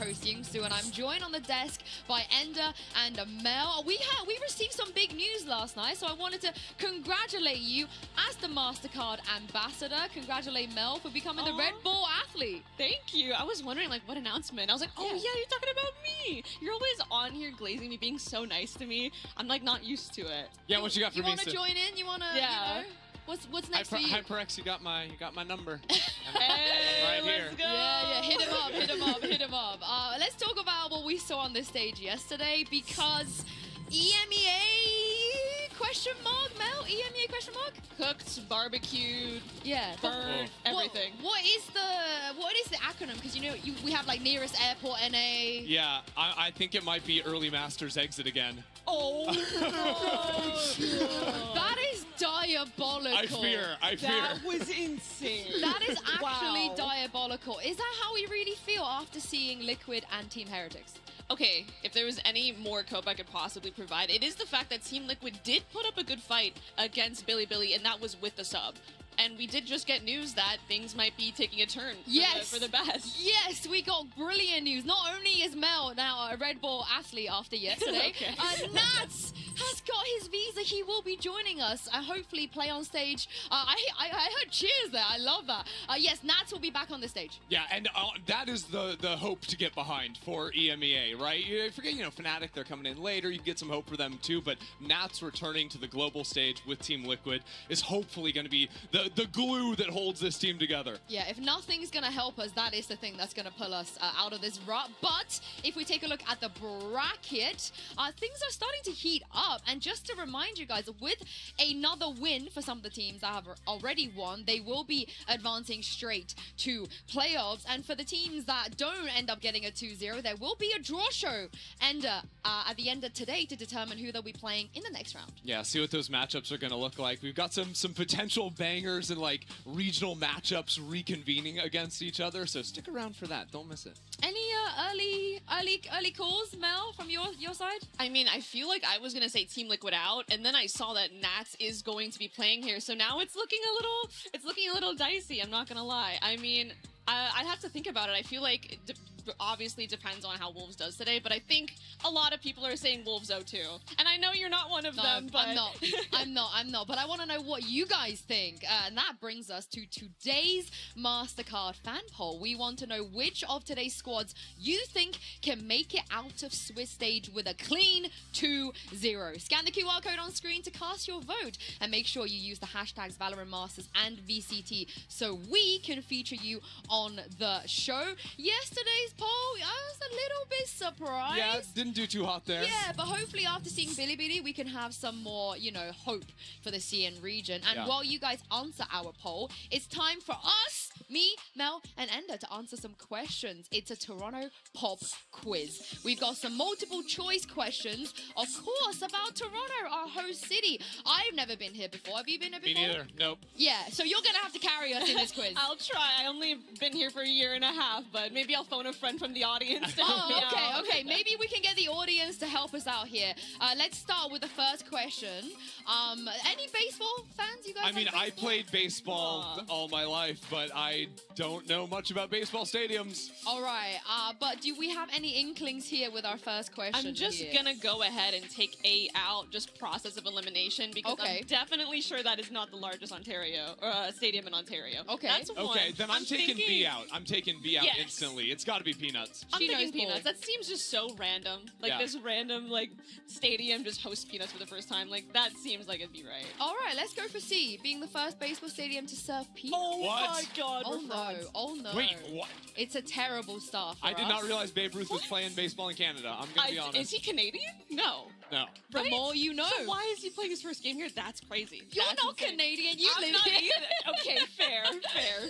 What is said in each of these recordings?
host Yingsu, and I'm joined on the desk by Ender and Mel. We received some big news last night, so I wanted to congratulate you as the MasterCard ambassador. Congratulate Mel for becoming the Red Bull athlete. Thank you. I was wondering, like, what announcement? I was like, oh yeah, you're talking about me. You're always on here glazing me, being so nice to me. I'm like not used to it. Yeah, what you got for me? You want to join in? You want to? Yeah. You know, what's next for you? HyperX, you got my number. Hey, right here. let's go. Yeah, hit him up, hit him up, hit him up. Let's talk about what we saw on this stage yesterday, because EMEA question mark, Mel? EMEA question mark? Cooked, barbecued, yeah, burnt, everything. What is the acronym? Because you know we have like nearest airport NA. Yeah, I think it might be early Masters exit again. Oh, that is diabolical. I fear. That was insane. That is actually Wow. diabolical. Is that how we really feel after seeing Liquid and Team Heretics? Okay, if there was any more cope I could possibly provide, it is the fact that Team Liquid did put up a good fight against Billy, and that was with the sub. And we did just get news that things might be taking a turn for the best. Yes, we got brilliant news. Not only is Mel now a Red Bull athlete after yesterday, Okay. Nats has got his visa. He will be joining us and hopefully play on stage. I heard cheers there. I love that. Yes, Nats will be back on the stage. Yeah, and that is the hope to get behind for EMEA, right? You forget, Fnatic, they're coming in later. You can get some hope for them too, but Nats returning to the global stage with Team Liquid is hopefully going to be the glue that holds this team together. Yeah, if nothing's going to help us, that is the thing that's going to pull us out of this rut. But if we take a look at the bracket, things are starting to heat up. And just to remind you guys, with another win for some of the teams that have already won, they will be advancing straight to playoffs. And for the teams that don't end up getting a 2-0, there will be a draw show and at the end of today to determine who they'll be playing in the next round. Yeah, see what those matchups are going to look like. We've got some potential bangers and like regional matchups reconvening against each other, so stick around for that. Don't miss it. Any early calls, Mel, from your side? I mean, I feel like I was gonna say Team Liquid out, and then I saw that Nats is going to be playing here, so now it's looking a little dicey. I'm not gonna lie. I mean, I'd have to think about it. I feel like obviously depends on how Wolves does today, but I think a lot of people are saying Wolves 0-2. And I know you're not one of them, but I'm not. But I want to know what you guys think. And that brings us to today's MasterCard fan poll. We want to know which of today's squads you think can make it out of Swiss stage with a clean 2-0. Scan the QR code on screen to cast your vote, and make sure you use the hashtags Valorant Masters and VCT so we can feature you on the show. Yesterday's poll, I was a little bit surprised. Yeah, didn't do too hot there. Yeah, but hopefully after seeing Bilibili, we can have some more, hope for the CN region. And while you guys answer our poll, it's time for us, me, Mel, and Ender to answer some questions. It's a Toronto pop quiz. We've got some multiple choice questions, of course, about Toronto, our host city. I've never been here before. Have you been here before? Me neither. Nope. Yeah, so you're going to have to carry us in this quiz. I'll try. I only been here for a year and a half, but maybe I'll phone a friend from the audience to help me out. Okay. Maybe we can get the audience to help us out here. Let's start with the first question. Any baseball fans? You guys? I mean, I played baseball all my life, but I don't know much about baseball stadiums. All right, but do we have any inklings here with our first question? I'm just gonna go ahead and take A out, just process of elimination, because I'm definitely sure that is not the largest stadium in Ontario. Okay. That's one. Okay, then I'm taking B out. I'm taking B out instantly. It's got to be Peanuts. I'm thinking Peanuts. That seems just so random. Like this random stadium just hosts Peanuts for the first time. Like that seems like it'd be right. All right, let's go for C, being the first baseball stadium to serve Peanuts. Oh my God! Oh no! Wait, what? It's a terrible start for I did not realize Babe Ruth was playing baseball in Canada. I'm gonna be honest. Is he Canadian? No. No. The more you know. So why is he playing his first game here? That's crazy. You're not Canadian. You live not here. either. Okay, fair.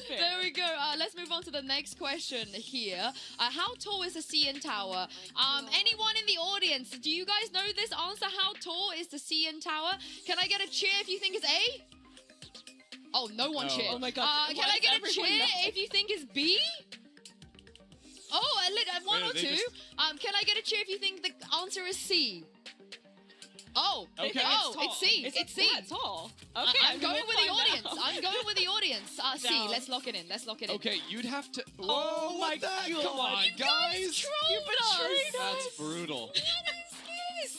There we go. Let's move on to the next question here. How tall is the CN Tower? Anyone in the audience, do you guys know this answer? How tall is the CN Tower? Can I get a cheer if you think it's A? Oh, no one cheered. Oh my God. Can I get a cheer if you think it's B? Oh, one or two. Can I get a cheer if you think the answer is C? Oh, Okay. Oh, it's C. Is It's it C. that tall? Okay, I'm going with the audience. out. I'm going with the audience. C. No. Let's lock it in. Let's lock it in. Okay, you'd have to. Whoa, Oh what my the heck? God. Come on, You guys. trolled us. That's brutal.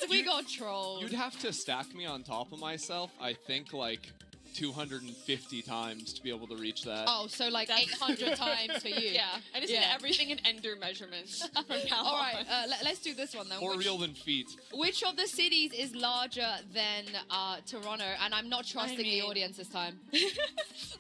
We got trolled. You'd have to stack me on top of myself, I think, like 250 times to be able to reach that. Oh, so like 800 times for you. Yeah, I just need everything in Ender measurements from now All right, on. let's do this one then. More real than feet. Which of the cities is larger than Toronto? And I'm not trusting the mean- audience this time.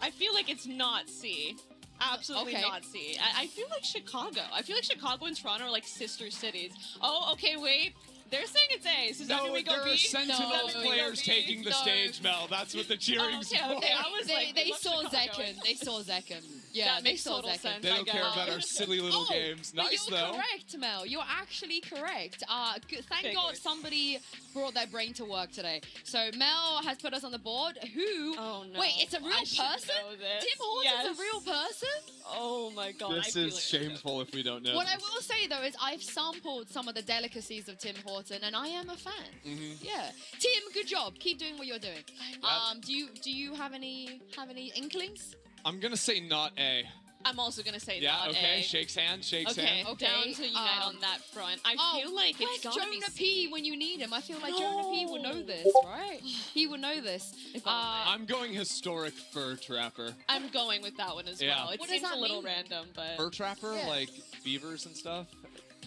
I feel like it's not C. Absolutely Okay. not C. I feel like Chicago. I feel like Chicago and Toronto are like sister cities. Oh, okay, wait. They're saying it's A. So No, we go there B? are Sentinels No, we go players B. taking the No. stage, Mel. That's what the cheering's Okay, for. okay. I was like, They look, saw Chicago. Zekken. They saw Zekken. Yeah, That they makes saw total Zekken. sense. They don't care guess. about our silly little games. But Nice, you're though. correct, Mel. You're actually correct. Thank Figured. God somebody brought their brain to work today. So Mel has put us on the board. Who? Oh no. Wait, it's a real I should person? know this. Tim Hortons Yes. is a real person? Oh my god. I This feel is it. shameful if we don't know. What I this. will say though is I've sampled some of the delicacies of Tim Horton, and I am a fan. Mhm. Yeah, Tim, good job. Keep doing what you're doing. Yep. Do you have any inklings? I'm gonna say not A. I'm also gonna say Yeah, not okay. A. Shakes hand, shakes Okay, hand. Okay, down to unite um, on that front. I Oh, feel like where's it's gotta be Jonah C. P when you need him? I feel like Jonah P would know this, right? He would know this. If only. I'm going historic fur trapper. I'm going with that one as Yeah. well. It What does seems that a little mean? random, but Fur trapper, Yeah. like beavers and stuff.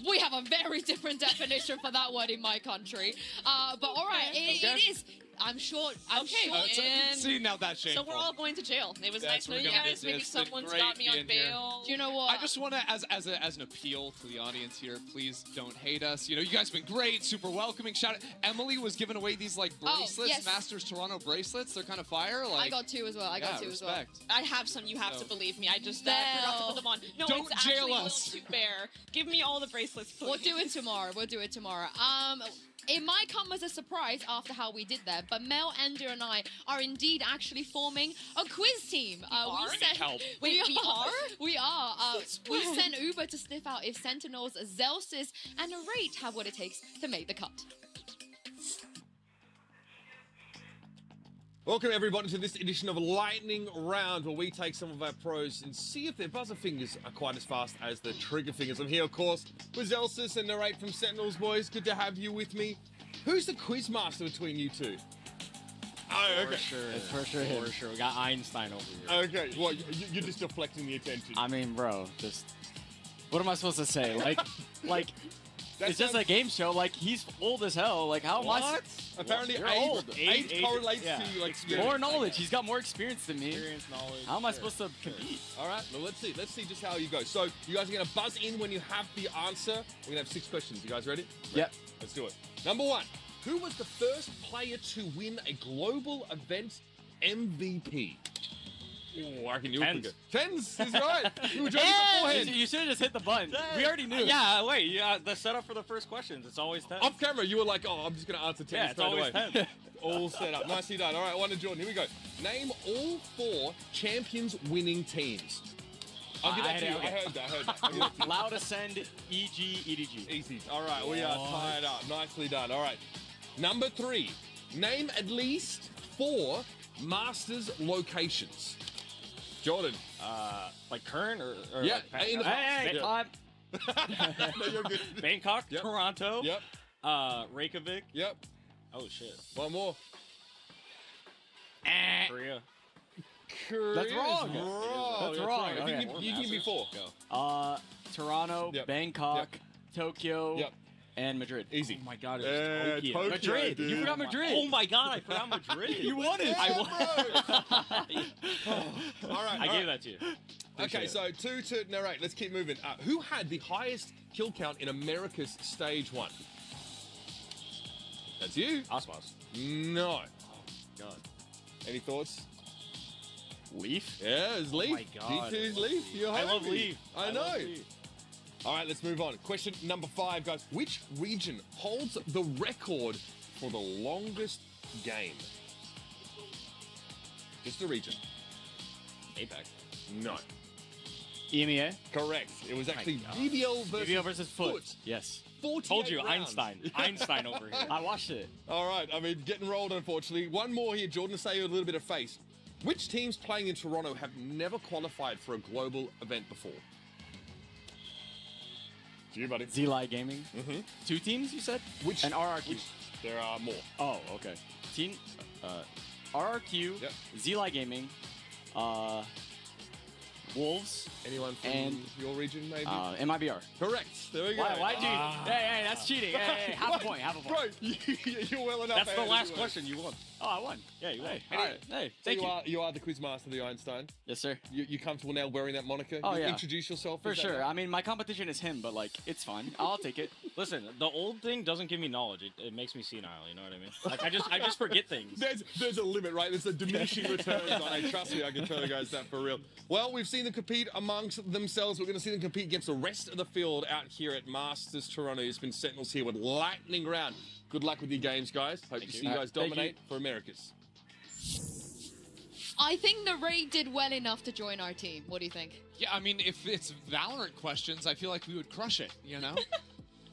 We have a very different definition for that word in my country. But all right, Okay. it is. I'm sure. I'm Okay, sure. and- See, now that's so shameful. we're all going to jail. It was Yes, nice to know we're you gonna- guys. Maybe it's been someone's great got me on being here. bail. Do you know what? I just want to, as an appeal to the audience here, please don't hate us. You know, you guys have been great, super welcoming. Shout out. Emily was giving away these like bracelets, yes. Masters Toronto bracelets. They're kind of fire. Like, I got two as well. I got two as well. respect. I have some. You have So- to believe me. I just forgot to put them on. No, Don't it's jail actually a us. little too bare. Give me all the bracelets, please. We'll do it tomorrow. We'll do it tomorrow. It might come as a surprise after how we did that, but Mel, Ender, and I are indeed actually forming a quiz team. are? We need help. Wait, we are? We are. We when? sent Uber to sniff out if Sentinels, Zelsis, and Narrate have what it takes to make the cut. Welcome everybody to this edition of Lightning Round, where we take some of our pros and see if their buzzer fingers are quite as fast as the trigger fingers. I'm here, of course, with Zelsis and Narrate from Sentinels, boys. Good to have you with me. Who's the quiz master between you two? Oh, okay. For sure. It's for sure him. For sure. We got Einstein over here. Okay, well, you're just deflecting the attention. I mean, bro, just what am I supposed to say? Like, That it's just sounds- a game show. Like, he's old as hell. Like, how am I? What? Apparently, You're age, old. age correlates yeah. to like experience. More knowledge. He's got more experience than me. Experience, knowledge. How am I sure. supposed to compete? All right, well, let's see. Let's see just how you go. So, you guys are going to buzz in when you have the answer. We're going to have 6 questions. You guys ready? Yep. Let's do it. Number 1. Who was the first player to win a global event MVP? Oh, I reckon you were Tens. quicker. Tens is right. You were joking You, beforehand. you should have just hit the button. We already knew. Yeah, wait. Yeah, the setup for the first questions. It's always 10. Off camera, you were like, oh, I'm just going to answer 10 Yeah, it's straight always away. 10. All set up. Nicely done. All right, one to Jordan. Here we go. Name all 4 champions winning teams. I'll give that to you. I heard that. I'll give that to you. Loud Ascend, EG, EDG. Easy. All right, we are tied up. Nicely done. All right. Number 3. Name at least 4 Masters locations. Jordan. Like current or Yeah, like in the Hey, past. I'm No, you're good. Bangkok, Yep. Toronto, Yep. Reykjavik. Yep. Oh shit. One more. Korea. That's wrong. That's wrong. You Okay. can give me 4. Toronto, Yep. Bangkok, Tokyo, Yep. and Madrid. Easy. Oh my God, Yeah, it was Tokyo. Tokyo, Madrid. dude. You forgot Madrid. Oh my god, I forgot Madrid. You won it. I I All right. I gave that to you. Okay, so 2 to Narrate. Let's keep moving. Who had the highest kill count in America's Stage 1? That's you. Osmos. No. God. Any thoughts? Leaf. Yeah, it's Leaf. my God. G2's Leaf. You're I love homie. Leaf. I know. love Leaf. All right, let's move on. Question number 5, guys. Which region holds the record for the longest game? Just a region. APAC. No. EMEA. Correct. It was actually God. BBL versus, BBL versus Foot. Yes. 48 Told you, rounds. Einstein over here. I watched it. All right, I mean, getting rolled, unfortunately. One more here, Jordan, to say a little bit of face. Which teams playing in Toronto have never qualified for a global event before? To you, buddy. Z-Light Gaming. Mm-hmm. 2 teams, you said? Which And RRQ. There are more. Oh, okay. Team, RRQ, Yep. Z-Light Gaming, Wolves, Anyone from And- your region, maybe? MIBR. Correct. There we go. Why cheat? Hey, that's cheating. Hey, half a point, half a point. Bro, you're well enough. That's the ahead last anyway. question. You won. Oh, I won. Yeah, you won. Hey, All right. Hey, So thank you. you are the quiz master of the Einstein. Yes, sir. You comfortable now wearing that moniker? Oh, You yeah. Introduce yourself. For is that sure. right? I mean, my competition is him, but like, it's fine. I'll take it. Listen, the old thing doesn't give me knowledge. It makes me senile. You know what I mean? Like I just forget things. There's a limit, right? There's a diminishing returns on it. Trust me, I can tell you guys that for real. Well, we've seen them compete amongst themselves. We're going to see them compete against the rest of the field out here at Masters Toronto. It's been Sentinels here with lightning round. Good luck with your games, guys. Hope to see you guys Thank you. dominate for Americas. I think the Raid did well enough to join our team. What do you think? Yeah, I mean, if it's Valorant questions, I feel like we would crush it, you know?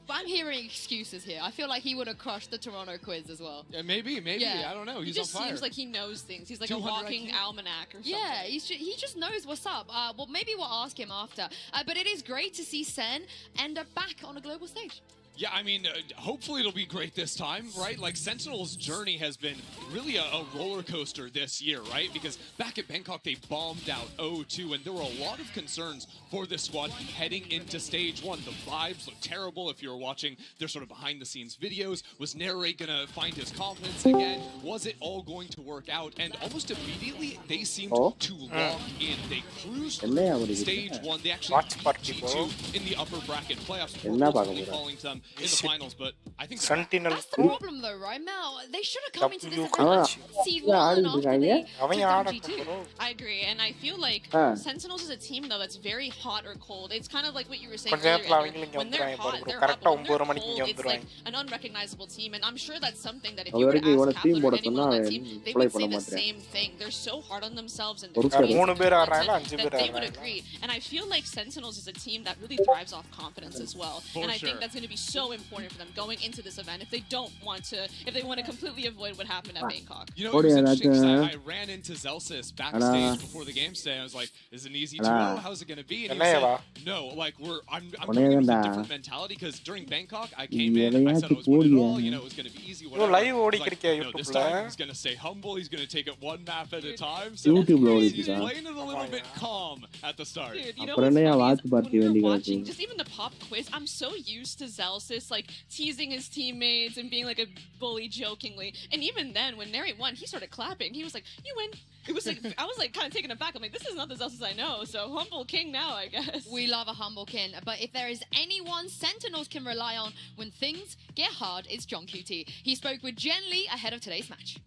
But I'm hearing excuses here. I feel like he would have crushed the Toronto quiz as well. Yeah, maybe. Yeah. I don't know. He He's just on fire. seems like he knows things. He's like a 200 walking IQ. almanac or something. Yeah, he just knows what's up. Well, maybe we'll ask him after. But it is great to see Sen end up back on a global stage. Yeah, I mean, hopefully it'll be great this time, right? Like, Sentinel's journey has been really a roller coaster this year, right? Because back at Bangkok, they bombed out 0-2, and there were a lot of concerns for this squad heading into stage 1. The vibes look terrible if you were watching their sort of behind-the-scenes videos. Was Narrate gonna find his confidence again? Was it all going to work out? And almost immediately, they seemed to lock in. They cruised through stage 1. They actually beat G2 in the upper bracket playoffs before ultimately falling to them in the finals, but I think Sentinel That's the problem, though, right, Mel? They should have come into this event C1 after they took down G2. I agree, and I feel like Sentinels is a team though that's very hot or cold. It's kind of like what you were saying earlier, Edgar. When they're hot, they're hot, but when they're cold, it's like an unrecognizable team. And I'm sure that's something that if you were to ask Kaplan or anyone on that team, they would say the same thing. They're so hard on themselves and they're that they would agree. And I feel like Sentinels is a team that really thrives off confidence as well. And I think that's going to be so important for them going into this event if they want to completely avoid what happened at Bangkok. You know, it was interesting 'cause I ran into Zelsis backstage before the game today. I was like, "Is it an easy 2-0? How's it going to be?" And he said, "No, like I'm coming in with a different mentality because during Bangkok I came in, I said I was winning it all. You know, it was going to be easy. Whatever. live I was like, no, this time he's going to stay humble. He's going to take it one map at a time. So he's playing it a little bit calm at the start. Dude, you know what's funny is when we were watching just even the pop quiz, I'm so used to Zelsis like teasing his teammates and being like a bully jokingly. And even then, when Neri won, he started clapping. He was like, "You win." It was like I was like kind of taken aback. I'm like, "This is not the Zelsis I know." So humble king now, I guess. We love a humble kin, but if there is anyone Sentinels can rely on when things get hard, it's John QT. He spoke with Jen Lee ahead of today's match.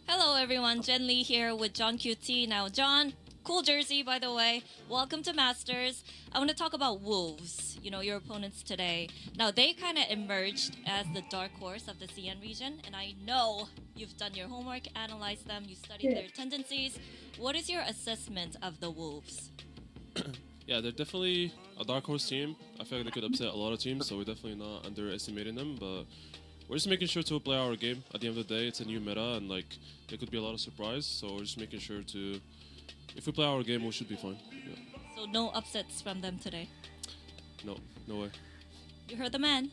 Hello everyone, Jen Lee here with John QT. Now John, cool jersey by the way. Welcome to Masters. I want to talk about Wolves, you know, your opponents today. Now they kind of emerged as the dark horse of the CN region, and I know you've done your homework, analyzed them, you studied their tendencies. What is your assessment of the Wolves? Yeah, they're definitely a dark horse team. I feel like they could upset a lot of teams, so we're definitely not underestimating them, but we're just making sure to play our game. At the end of the day, it's a new meta, and like there could be a lot of surprise, so we're just making sure to, if we play our game, we should be fine. Yeah. So no upsets from them today? No way. You heard the man.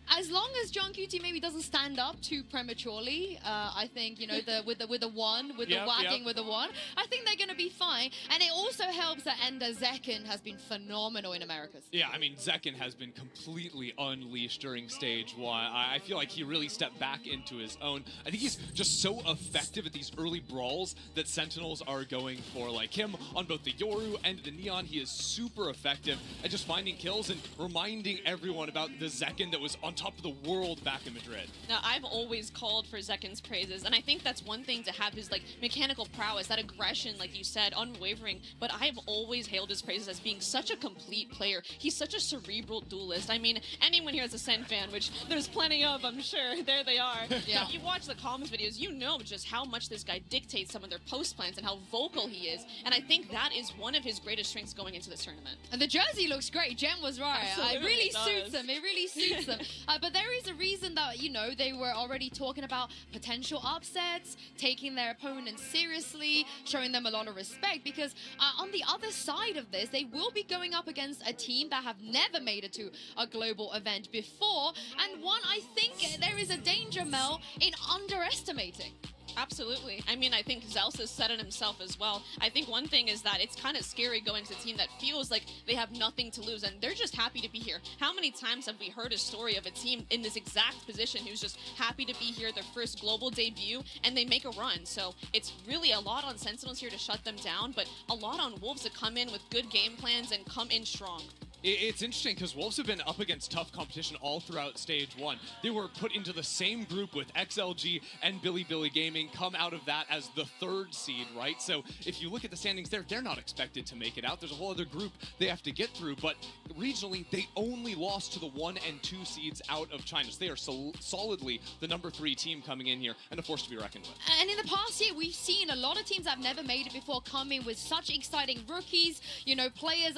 As long as John QT maybe doesn't stand up too prematurely, I think, you know, with the wagging with the one, I think they're going to be fine. And it also helps that Ender Zekin has been phenomenal in Americas. Yeah, I mean, Zekin has been completely unleashed during stage 1. I feel like he really stepped back into his own. I think he's just so effective at these early brawls that Sentinels are going for. Like him on both the Yoru and the Neon, he is super effective at just finding kills and reminding everyone about the Zekin that was on top top of the world back in Madrid. Now, I've always called for Zekin's praises, and I think that's one thing to have his, like, mechanical prowess, that aggression, like you said, unwavering, but I've always hailed his praises as being such a complete player. He's such a cerebral duelist. I mean, anyone here is a SEN fan, which there's plenty of, I'm sure. There they are. Yeah. But you watch the comms videos, you know just how much this guy dictates some of their post plans and how vocal he is, and I think that is one of his greatest strengths going into this tournament. And the jersey looks great. Jen was right. Absolutely, It really it does. suits them. It really suits them. But there is a reason that, you know, they were already talking about potential upsets, taking their opponents seriously, showing them a lot of respect, because on the other side of this, they will be going up against a team that have never made it to a global event before, and one I think there is a danger, Mel, in underestimating. Absolutely. I mean, I think Zelsis said it himself as well. I think one thing is that it's kind of scary going to a team that feels like they have nothing to lose, and they're just happy to be here. How many times have we heard a story of a team in this exact position who's just happy to be here, their first global debut, and they make a run? So it's really a lot on Sentinels here to shut them down, but a lot on Wolves to come in with good game plans and come in strong. It's interesting because Wolves have been up against tough competition all throughout Stage 1. They were put into the same group with XLG and Billy Gaming, come out of that as the 3rd seed, right? So if you look at the standings there, they're not expected to make it out. There's a whole other group they have to get through, but regionally, they only lost to the 1 and 2 seeds out of China. So they are solidly the number 3 team coming in here and a force to be reckoned with. And in the past year, we've seen a lot of teams that have never made it before come in with such exciting rookies, you know, players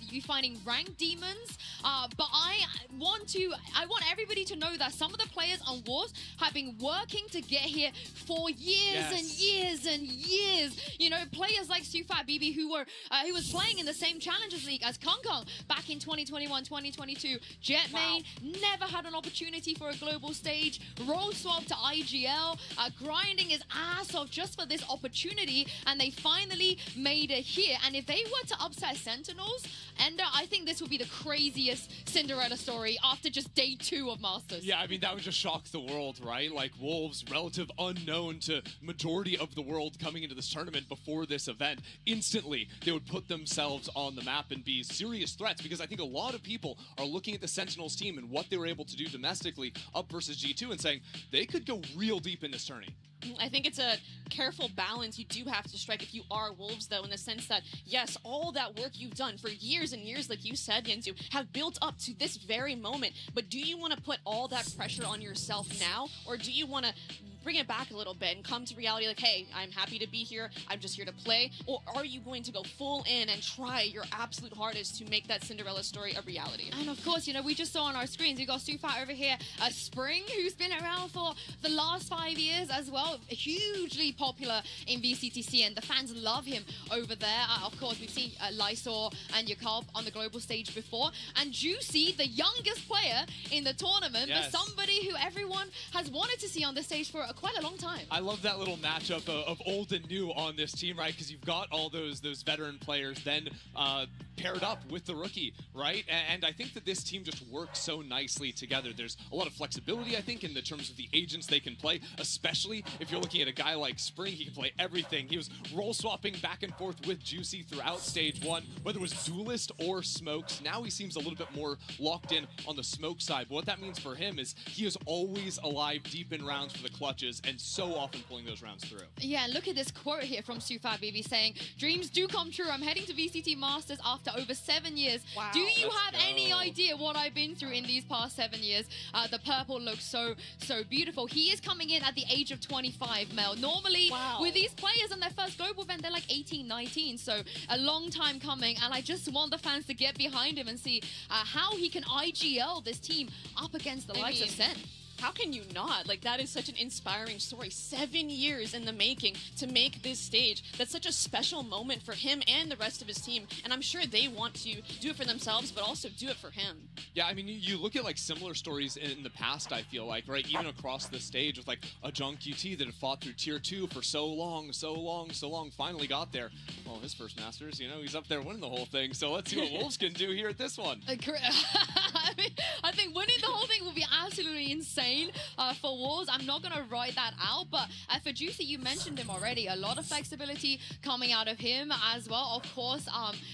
you finding ranked demons, but I want everybody to know that some of the players on Wolves have been working to get here for years and years and years. You know, players like Sufat Bibi who was playing in the same Challengers League as Kong Kong back in 2021, 2022. Jetmain never had an opportunity for a global stage. Roll swap to IGL, grinding his ass off just for this opportunity, and they finally made it here. And if they were to upset Sentinels, Ender, I think this will be the craziest Cinderella story after just day 2 of Masters. Yeah, I mean, that would just shock the world, right? Like, Wolves, relative unknown to majority of the world coming into this tournament before this event, instantly they would put themselves on the map and be serious threats, because I think a lot of people are looking at the Sentinels team and what they were able to do domestically up versus G2 and saying they could go real deep in this tourney. I think it's a careful balance you do have to strike if you are Wolves, though, in the sense that, yes, all that work you've done for years and years, like you said, Yenzu, have built up to this very moment. But do you want to put all that pressure on yourself now, or do you want to bring it back a little bit and come to reality like, hey, I'm happy to be here, I'm just here to play? Or are you going to go full in and try your absolute hardest to make that Cinderella story a reality? And of course, you know, we just saw on our screens, we got Sufat over here, Spring, who's been around for the last 5 years as well, hugely popular in VCTC, and the fans love him over there. Of course, we've seen Lysor and Yakob on the global stage before, and Juicy, the youngest player in the tournament, but somebody who everyone has wanted to see on the stage for quite a long time. I love that little matchup of old and new on this team, right? Because you've got all those veteran players then paired up with the rookie, right? And I think that this team just works so nicely together. There's a lot of flexibility, I think, in the terms of the agents they can play, especially if you're looking at a guy like Spring. He can play everything. He was role swapping back and forth with Juicy throughout Stage 1, whether it was Duelist or Smokes. Now he seems a little bit more locked in on the Smoke side, but what that means for him is he is always alive deep in rounds for the clutches, and so often pulling those rounds through. Yeah, look at this quote here from Sufat Bibi saying, "Dreams do come true. I'm heading to VCT Masters after over 7 years. Wow. Do you have any idea what I've been through in these past 7 years?" The purple looks so beautiful. He is coming in at the age of 25, Mel. Normally, with these players on their first global event, they're like 18, 19, so a long time coming, and I just want the fans to get behind him and see how he can IGL this team up against the likes of SEN. How can you not? Like, that is such an inspiring story. 7 years in the making to make this stage. That's such a special moment for him and the rest of his team. And I'm sure they want to do it for themselves, but also do it for him. Yeah, I mean, you look at, like, similar stories in the past, I feel like, right? Even across the stage with, like, a John QT that had fought through Tier 2 for so long, finally got there. Well, his first Masters, you know, he's up there winning the whole thing. So let's see what Wolves can do here at this one. I think winning the whole thing will be absolutely insane for Wolves. I'm not going to write that out, but for Juicy, you mentioned him already. A lot of flexibility coming out of him as well. Of course,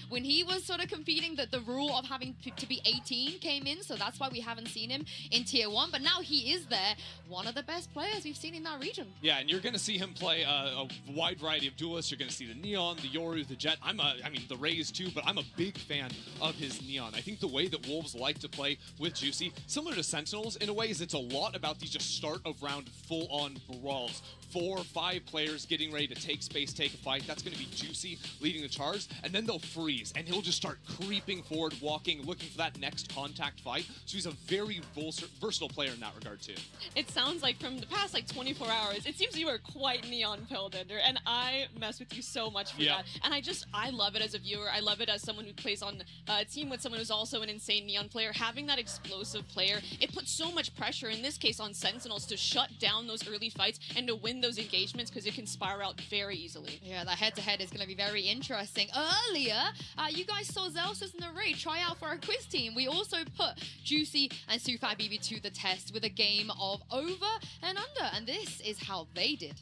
when he was sort of competing, the rule of having to be 18 came in, so that's why we haven't seen him in Tier 1, but now he is there. One of the best players we've seen in that region. Yeah, and you're going to see him play a wide variety of duelists. You're going to see the Neon, the Yoru, the Jet. I mean, the Raze too, but I'm a big fan of his Neon. I think the way that Wolves like to play with Juicy, similar to Sentinels, in a way, is it's a lot about these just start of round full-on brawls. 4 or 5 players getting ready to take space, take a fight. That's going to be Juicy leading the charge, and then they'll freeze, and he'll just start creeping forward, walking, looking for that next contact fight. So he's a very versatile player in that regard too. It sounds like from the past 24 hours, it seems you are quite Neon pilled, Ender, and I mess with you so much for that. And I love it as a viewer. I love it as someone who plays on a team with someone who's also an insane Neon player. Having that explosive player, it puts so much pressure, in this case on Sentinels, to shut down those early fights and to win those engagements, because it can spiral out very easily. Yeah, that head-to-head is going to be very interesting. Earlier, you guys saw Zelsis and the Ray try out for our quiz team. We also put Juicy and Sufat BB to the test with a game of over and under, and this is how they did.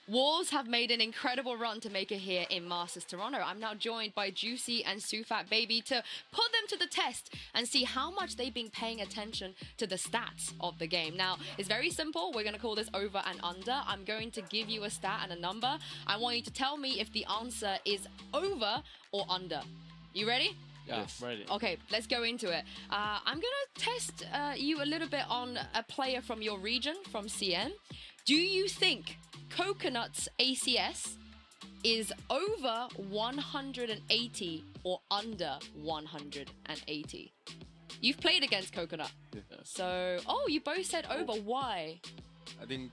Wolves have made an incredible run to make it here in Masters Toronto. I'm now joined by Juicy and Sufat Baby to put them to the test and see how much they've been paying attention to the stats of the game. Now, it's very simple. We're going to call this over and under. I'm going to give you a stat and a number. I want you to tell me if the answer is over or under. You ready? Yes, ready. Okay, let's go into it. I'm going to test you a little bit on a player from your region, from SEN. Do you think Coconut's ACS is over 180 or under 180? You've played against Coconut. Yeah. So, oh, you both said over. Why? I think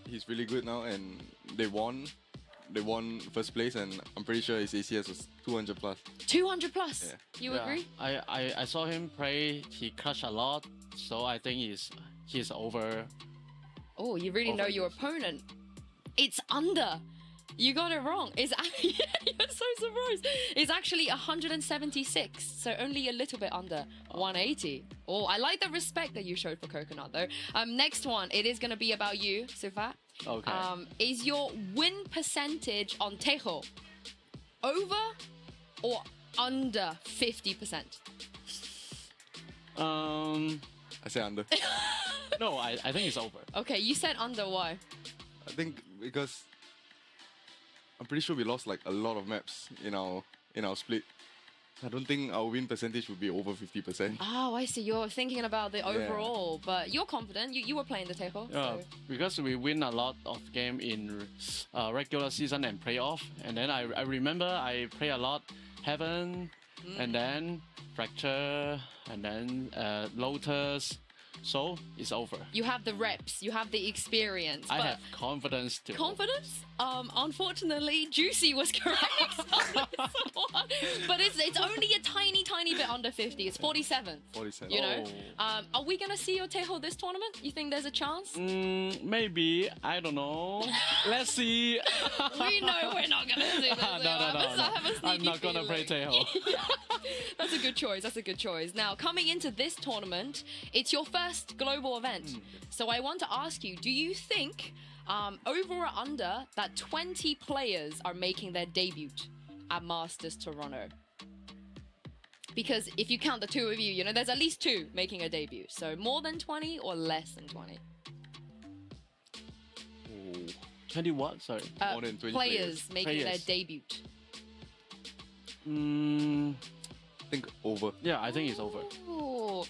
he's really good now, and they won. They won first place, and I'm pretty sure his ACS was 200 plus. 200 plus? Yeah. You agree? I saw him play. He crushed a lot, so I think he's over. Oh, you really know your opponent. It's under. You got it wrong. It's yeah, you're so surprised. It's actually 176, so only a little bit under 180. Oh, I like the respect that you showed for Coconut, though. Next one, it is going to be about you, Sufat. Okay. Is your win percentage on Tejo over or under 50%? I say under. No, I think it's over. Okay, you said under. Why? I think because I'm pretty sure we lost like a lot of maps in our split. I don't think our win percentage would be over 50%. Oh, I see. You're thinking about the overall, but you're confident. You were playing the Tejo. Yeah, So. because we win a lot of game in regular season and playoff, and then I remember I play a lot Heaven, and then Fracture, and then Lotus. So it's over. You have the reps, you have the experience. I but have confidence too. confidence? Unfortunately, Juicy was correct on this one. But it's only a tiny bit under 50. It's 47. 47. You know? Are we gonna see your Tejo this tournament? You think there's a chance? Maybe. I don't know. Let's see. We know we're not gonna see this. No. I have a sneaky I'm not gonna play feeling. Tejo. That's a good choice. That's a good choice. Now, coming into this tournament, it's your first global event. So I want to ask you, do you think over or under that 20 players are making their debut at Masters Toronto? Because if you count the two of you, you know, there's at least 2 making a debut. So more than 20 or less than 20? 20 what? Sorry. More than 20 players making Players. their debut. I think over. Yeah, I think it's over. Oh,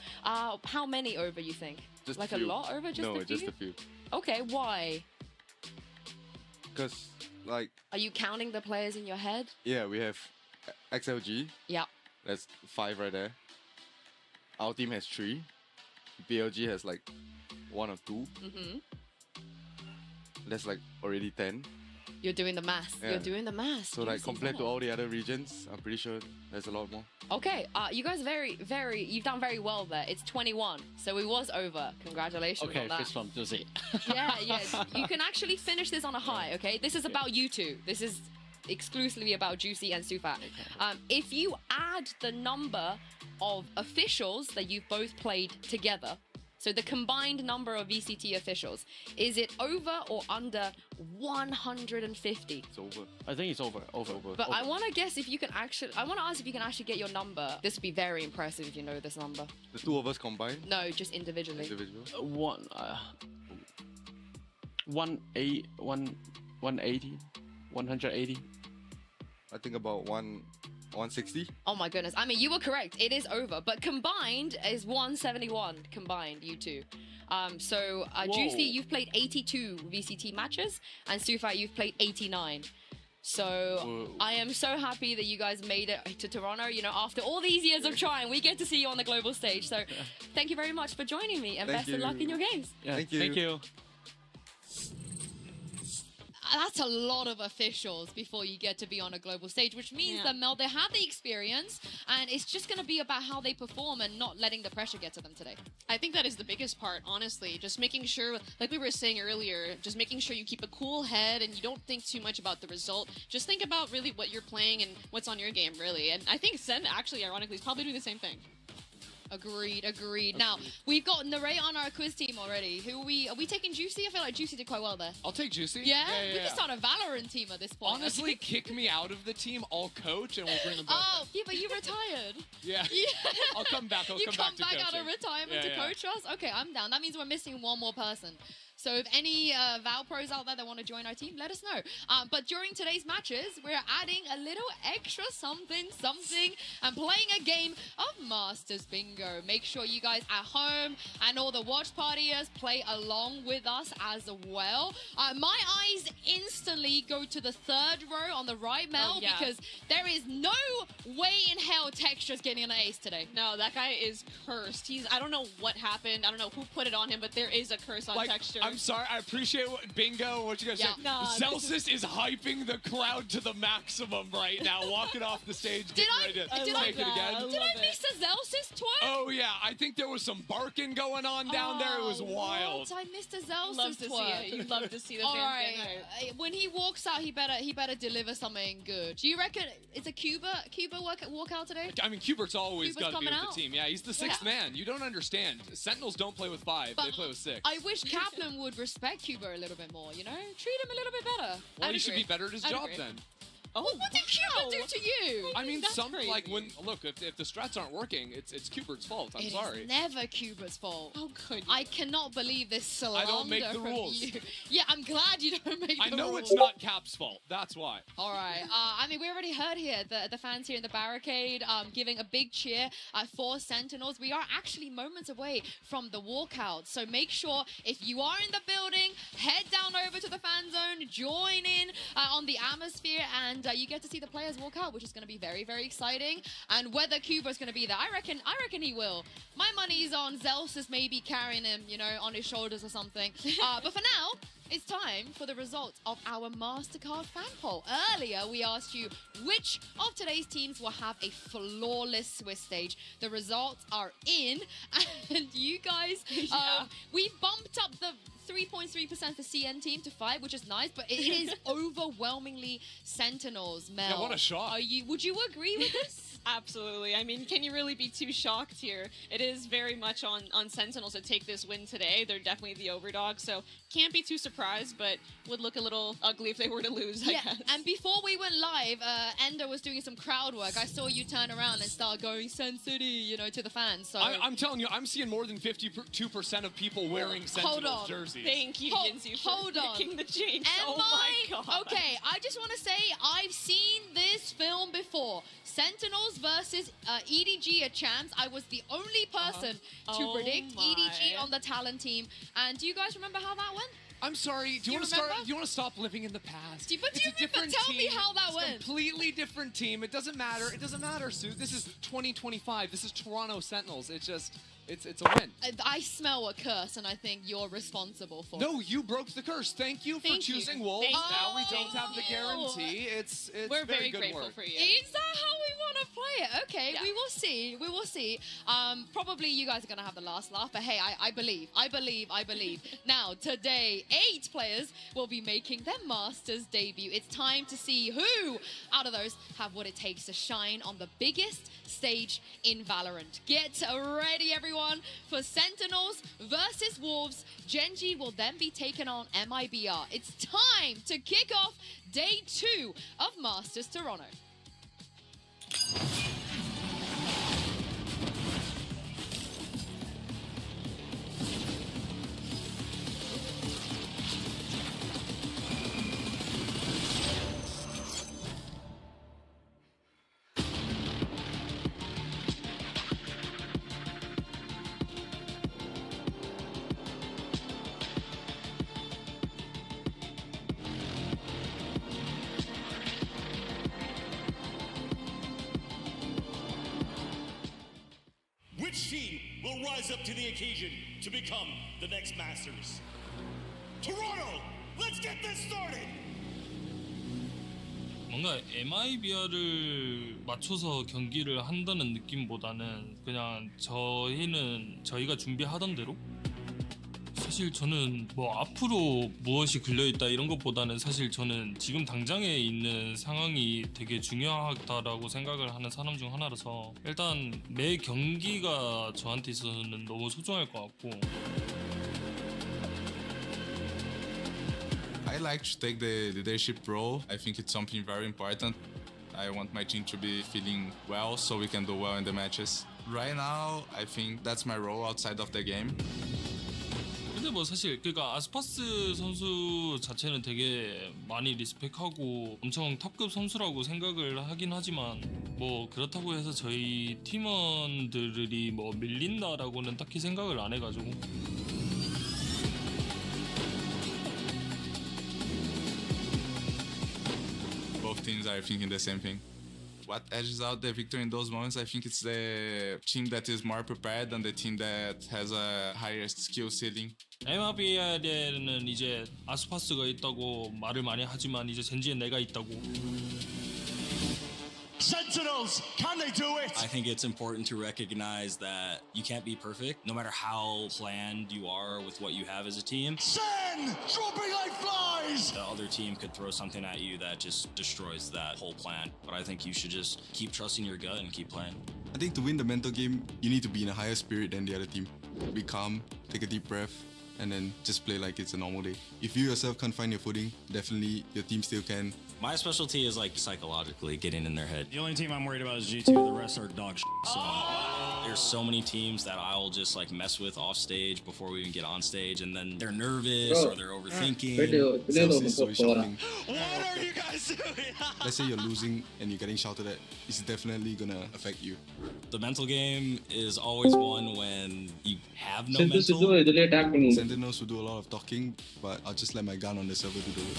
how many over you think? Just Like a a few. lot over? Just no, a few? just a few. Okay, why? Because, like, Are you counting the players in your head? yeah, we have XLG. Yeah. That's 5 right there. Our team has 3. BLG has like 1 or 2. Mm-hmm. That's like already 10. You're doing the math. Yeah. You're doing the math. So like Juicy, compared to isn't it? all the other regions, I'm pretty sure there's a lot more. Okay, you guys you've done very well there. It's 21, so it was over. Congratulations Okay, on that. fist bump, Josie. Yeah. You can actually finish this on a high, okay? This is about you two. This is exclusively about Juicy and Sufat. If you add the number of officials that you've both played together, so the combined number of VCT officials, is it over or under 150? It's over. I think it's over. But I want to guess if you can actually. I want to ask if you can actually get your number. This would be very impressive if you know this number. The two of us combined. No, just individually. Individual. 180. I think about 160. Oh my goodness. I mean, you were correct. It is over. But combined is 171. Combined, you two. Juicy, you've played 82 VCT matches. And Sufat, you've played 89. So I am so happy that you guys made it to Toronto. You know, after all these years of trying, we get to see you on the global stage. So thank you very much for joining me. And best of luck in your games. Yeah, Thank you. Thank you. That's a lot of officials before you get to be on a global stage, which means that Mel, they have the experience, and it's just going to be about how they perform and not letting the pressure get to them today. I think that is the biggest part, honestly. Just making sure, like we were saying earlier, just making sure you keep a cool head and you don't think too much about the result. Just think about really what you're playing and what's on your game, really. And I think SEN, actually, ironically, is probably doing the same thing. Agreed. Now, we've got Narray on our quiz team already. Are we taking Juicy? I feel like Juicy did quite well there. I'll take Juicy. Yeah? We can start a Valorant team at this point. Honestly, kick me out of the team. I'll coach and we'll bring them both. Oh, yeah, but you retired. Yeah. I'll come back. I'll you come back to out coaching. of retirement to coach us? Okay, I'm down. That means we're missing one more person. So if any Val pros out there that want to join our team, let us know. But during today's matches, we're adding a little extra something, and playing a game of Masters Bingo. Make sure you guys at home and all the watch partiers play along with us as well. My eyes instantly go to the third row on the right, Mel, because there is no way in hell Texture's getting an ace today. No, that guy is cursed. I don't know what happened. I don't know who put it on him, but there is a curse on Texture. I'm sorry. I appreciate Bingo. What you guys say? No, Celsius is hyping the crowd to the maximum right now, walking off the stage, getting ready to take it again. Did I miss a Celsius twerk? Oh yeah, I think there was some barking going on down there. It was wild. I missed a Celsius love to twerk. see it. You love to see the All fans right. get hurt. When he walks out, he better deliver something good. Do you reckon it's a Cuba walk out today? I mean, Cubert's always Cuba's got to be coming with out. the team. Yeah, he's the sixth man. You don't understand. Sentinels don't play with 5. But they play with 6. I wish Kaplan would respect Cuba a little bit more, you know? Treat him a little bit better. Well, he should be better at his job then. Oh, what did Cuba do to you? I mean, That's crazy. if the strats aren't working, it's Cubert's fault. I'm It sorry. is never Cuba's fault. Oh, good. I cannot believe this slander I don't make the from rules. you. Yeah, I'm glad you don't make the rules. I know it's not Cap's fault. That's why. All right. I mean, we already heard here the fans here in the barricade giving a big cheer for Sentinels. We are actually moments away from the walkout. So make sure if you are in the building, head down over to the fan zone, join in on the atmosphere, and you get to see the players walk out, which is going to be very, very exciting. And whether Cuba's going to be there, I reckon he will. My money's on Zelsus maybe carrying him, you know, on his shoulders or something. But for now, it's time for the results of our MasterCard fan poll. Earlier, we asked you which of today's teams will have a flawless Swiss stage. The results are in, and you guys, we bumped up the 3.3% for CN team to 5, which is nice, but it is overwhelmingly Sentinels. Mel, Yeah, what a shock. Would you agree with this? Absolutely. I mean, can you really be too shocked here? It is very much on Sentinels to take this win today. They're definitely the overdog, so can't be too surprised, but would look a little ugly if they were to lose, I guess. And before we went live, Ender was doing some crowd work. I saw you turn around and start going Sen City, you know, to the fans. So I'm telling you, I'm seeing more than 52% of people wearing Sentinels jerseys. Thank you, Yinzu, for making the change. Am my God. Okay, I just want to say I've seen this film before. Sentinels versus EDG at Champs. I was the only person to predict EDG on the talent team. And do you guys remember how that went? I'm sorry. Do you want to stop living in the past? But it's a different tell team. me how that went. It's a completely different team. It doesn't matter. It doesn't matter, Sue. This is 2025. This is Toronto Sentinels. It's just, it's a win. I smell a curse, and I think you're responsible for it. No, you broke the curse. Thank you for choosing Wolves. Now we don't have the guarantee. It's We're very very good grateful work. for you. Is that how we want want to play it. Okay, Yeah. we will see. We will see. Probably you guys are going to have the last laugh, but hey, I believe. Now, today, 8 players will be making their Masters debut. It's time to see who out of those have what it takes to shine on the biggest stage in Valorant. Get ready, everyone, for Sentinels versus Wolves. Genji will then be taken on MIBR. It's time to kick off day 2 of Masters Toronto. Which team will rise up to the occasion to become the next Masters? Toronto, let's get this started! 뭔가 MIBR을 맞춰서 경기를 한다는 느낌보다는 그냥 저희가 준비하던 대로 사실 저는 뭐 앞으로 무엇이 걸려있다 이런 것보다는 사실 저는 지금 당장에 있는 상황이 되게 중요하다라고 생각을 하는 사람 중 하나라서 일단 매 경기가 저한테 있어서는 너무 소중할 것 같고 I like to take the leadership role. I think it's something very important. I want my team to be feeling well so we can do well in the matches. Right now, I think that's my role outside of the game. 근데 뭐 사실 그러니까 아스파스 선수 자체는 되게 많이 리스펙하고 엄청 탑급 선수라고 생각을 하긴 하지만 뭐 그렇다고 해서 저희 팀원들이 뭐 밀린다라고는 딱히 생각을 안 해가지고 Both teams are thinking the same thing. What edges out the victory in those moments, I think it's the team that is more prepared and the team that has a higher skill ceiling. MIBR에는 이제 아스파스가 있다고 말을 많이 하지만 이제 젠지엔 내가 있다고. Sentinels, can they do it? I think it's important to recognize that you can't be perfect, no matter how planned you are with what you have as a team. SEN, dropping like flies! The other team could throw something at you that just destroys that whole plan. But I think you should just keep trusting your gut and keep playing. I think to win the mental game, you need to be in a higher spirit than the other team. Be calm, take a deep breath, and then just play like it's a normal day. If you yourself can't find your footing, definitely your team still can. My specialty is like psychologically getting in their head. The only team I'm worried about is G2, the rest are dog shit, so... There's so many teams that I'll just like mess with off stage before we even get on stage, and then they're nervous or they're overthinking. So shouting. What are you guys doing? Let's say you're losing and you're getting shouted at, it's definitely gonna affect you. The mental game is always one when you have no mental. Sentinels will do a lot of talking, but I'll just let my gun on the server do the work.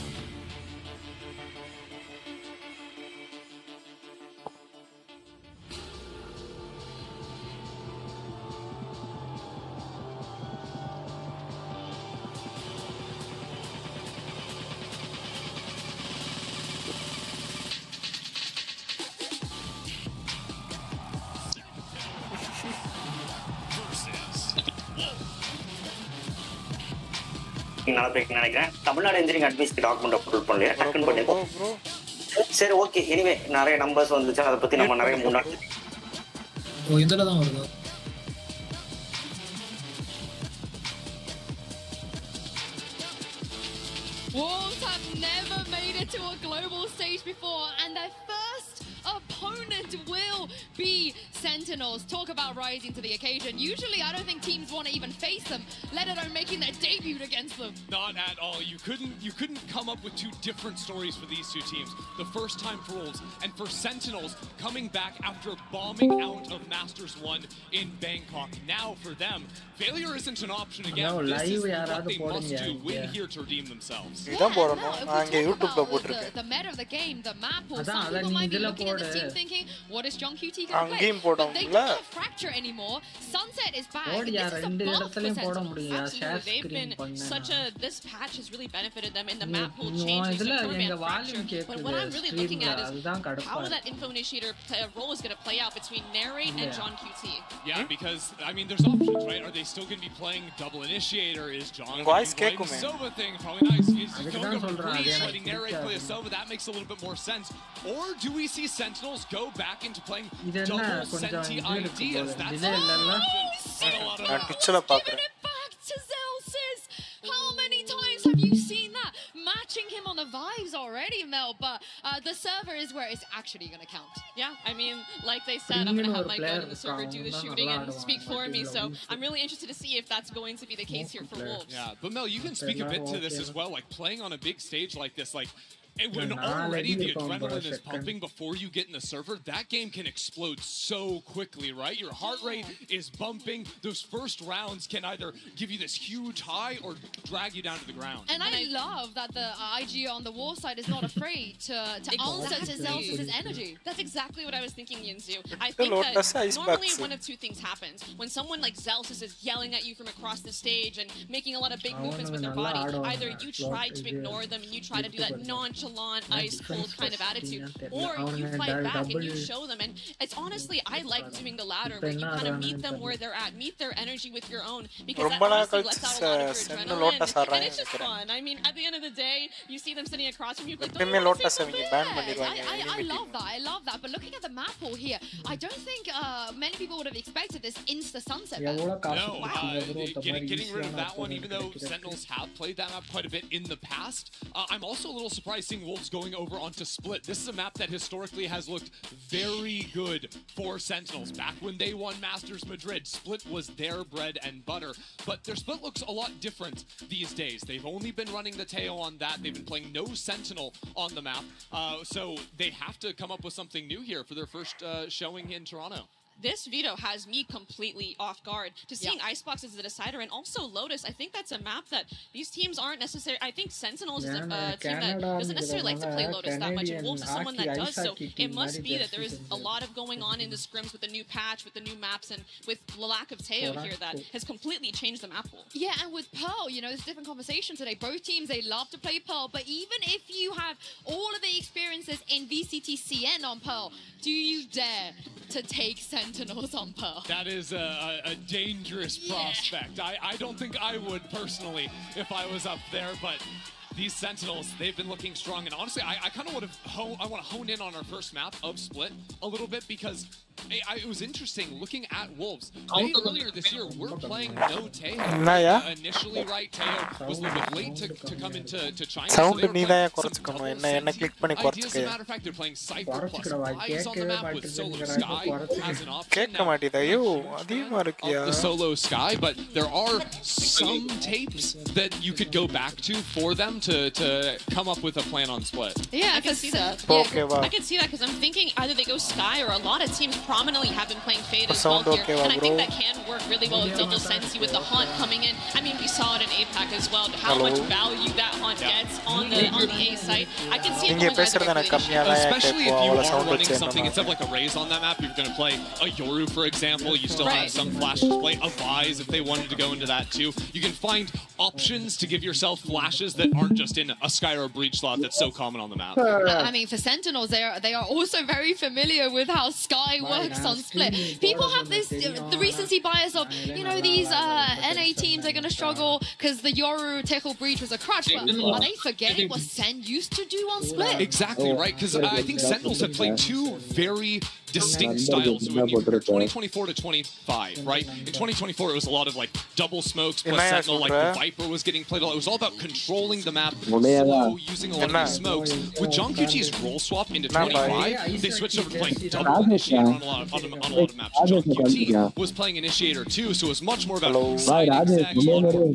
நல்லா போய் நினைக்கிறேன் Tamil Nadu engineering அட்மிஸ்க்கு document upload பண்ணலையா டக்குன்னு பண்ணிருக்கோம் சரி okay anyway நிறைய numbers வந்துச்சு அதை பத்தி நம்ம நிறைய முன்னாடி இதுல தான் வருது Wolves have never made it to a global stage before, and their first opponent will be Sentinels. Talk about rising to the occasion. Usually, I don't think teams want to even face them, let alone making their debut against them. Not at all. You couldn't come up with two different stories for these two teams. The first time for Wolves and for Sentinels coming back after bombing out of Masters 1 in Bangkok. Now for them, failure isn't an option again. This is what they must do. Win here to redeem themselves. Well, now, if we talk about the meta of the game, the map, or some people might be looking at this team thinking, what is John QT going to play? அங்கேயும் But they போடும்ல don't have Fracture anymore. Sunset is back. ஓடியா This is a ரெண்டு buff for இடத்துலயும் போட Sentinels. முடியும் share Absolutely, they've screen been பண்ணேன் such a. This patch has really benefited them in the map pool உன் changes. இதுல So எங்க Fracture. Volume But கேக்குது what I'm really looking ஸ்ட்ரீம்ல at is அதுதான் how கடுப்பா that info initiator role is going to play out between Narrate and John QT. Yeah, because I mean, there's options, right? Are they still going to be playing double initiator? Is John voice playing கேக்குமே Sova thing? Probably nice. He's அதுக்கு going தான் to சொல்றேன் அது breach, எனக்கு letting Narrate play a பிடிக்காது Sova. That makes a little bit more sense. Or do we see Sentinels go back into playing இது என்ன double கொஞ்சம் Senti இது இருக்கு ideas? போல That's டிலே இல்லல்ல நான் ட்விட்ச்ல பாக்குறேன் Back to Zelsis. How many times have you seen that? Matching him on the vibes already, Mel. But the server is where it's actually going to count. Yeah, I mean, like they said, I'm going to have my gun in the server do the shooting and speak for me. So I'm really interested to see if that's going to be the case here for Wolves. Yeah, but Mel, you can speak a bit to this as well. Like playing on a big stage like this, like. And when already the adrenaline is pumping before you get in the server, that game can explode so quickly, right? Your heart rate is bumping. Those first rounds can either give you this huge high or drag you down to the ground. And I love that the IG on the war side is not afraid to answer to Zelsis' energy. That's exactly what I was thinking, Yinzu. I think that normally one of two things happens. When someone like Zelsis is yelling at you from across the stage and making a lot of big movements with their body, either you try to ignore them and you try to do that nonchalant, ice cold kind of attitude, or you fight back and you show them. And it's honestly, I like doing the latter, where you kind of meet them where they're at, meet their energy with your own, because that honestly lets out a lot of your adrenaline, and it's just fun. I mean, at the end of the day, you see them sitting across from you, like, don't you want to say I love that. I love that. But looking at the map pool here, I don't think many people would have expected this insta sunset. No, getting rid of that one, even though Sentinels have played that map quite a bit in the past. I'm also a little surprised seeing Wolves going over onto Split. This is a map that historically has looked very good for Sentinels. Back when they won Masters Madrid, Split was their bread and butter. But their Split looks a lot different these days. They've only been running the Teo on that. They've been playing no Sentinel on the map. So they have to come up with something new here for their first showing in Toronto. This veto has me completely off guard to seeing Icebox as the decider, and also Lotus. I think that's a map that these teams aren't necessarily. I think Sentinels is a team that doesn't necessarily like to play Lotus that much, and Wolves is someone that does. So it must be that there is a lot of going on in the scrims with the new patch, with the new maps, and with the lack of Teo here that has completely changed the map pool. Yeah, and with Pearl, you know, there's a different conversation today. Both teams, they love to play Pearl, but even if you have all of the experiences in VCT CN on Pearl, do you dare to take Sentinels on Pearl? That is a dangerous prospect. I don't think I would personally if I was up there, but these Sentinels, they've been looking strong. And honestly, I kind of want to hone in on our first map of Split a little bit, because it was interesting looking at Wolves. They earlier this year were playing no Teo. Initially, right, Teo was a little bit late to come into China. Sound so they were playing என்ன click பண்ணி ideas. As a matter of fact, they're playing Cypher plus Eyes on the map with Solo Sky as an option. கேட்க மாட்டேதா ஐயோ அதிகமா இருக்கியா The Solo Sky, but there are some tapes that you could go back to for them to come up with a plan on Split. Yeah, I can see that. Okay, wow. I can see that because I'm thinking either they go Sky, or a lot of teams prominently have been playing Fade as Sound well here. okay, And I think bro. that can work really well with Double Sensi with the Haunt coming in. I mean, we saw it in APAC as well, how much value that Haunt gets on the A site. I can see it going especially if you are running something instead of like a Raze on that map. You're going to play a Yoru, for example. You still have some flashes to play. A Vise, if they wanted to go into that too. You can find options to give yourself flashes that aren't just in a Sky or a Breach slot that's so common on the map. I mean, for Sentinels, they are also very familiar with how Sky works on Split. People have this the recency bias of, you know, these NA teams are going to struggle because the Yoru Techo Breach was a crutch, but are they forgetting what Sen used to do on Split? Exactly, right? Because I think Sentinels have played two very distinct styles when you compare 2024 to 25, right? In 2024, it was a lot of like double smokes plus Sentinel, like the Viper was getting played a lot. It was all about controlling the map, slow, using a lot of these smokes. With John QT's role swap into 25, they switched over to playing double Initiator on a lot of maps. John QT was playing Initiator too, so it was much more about side exacts,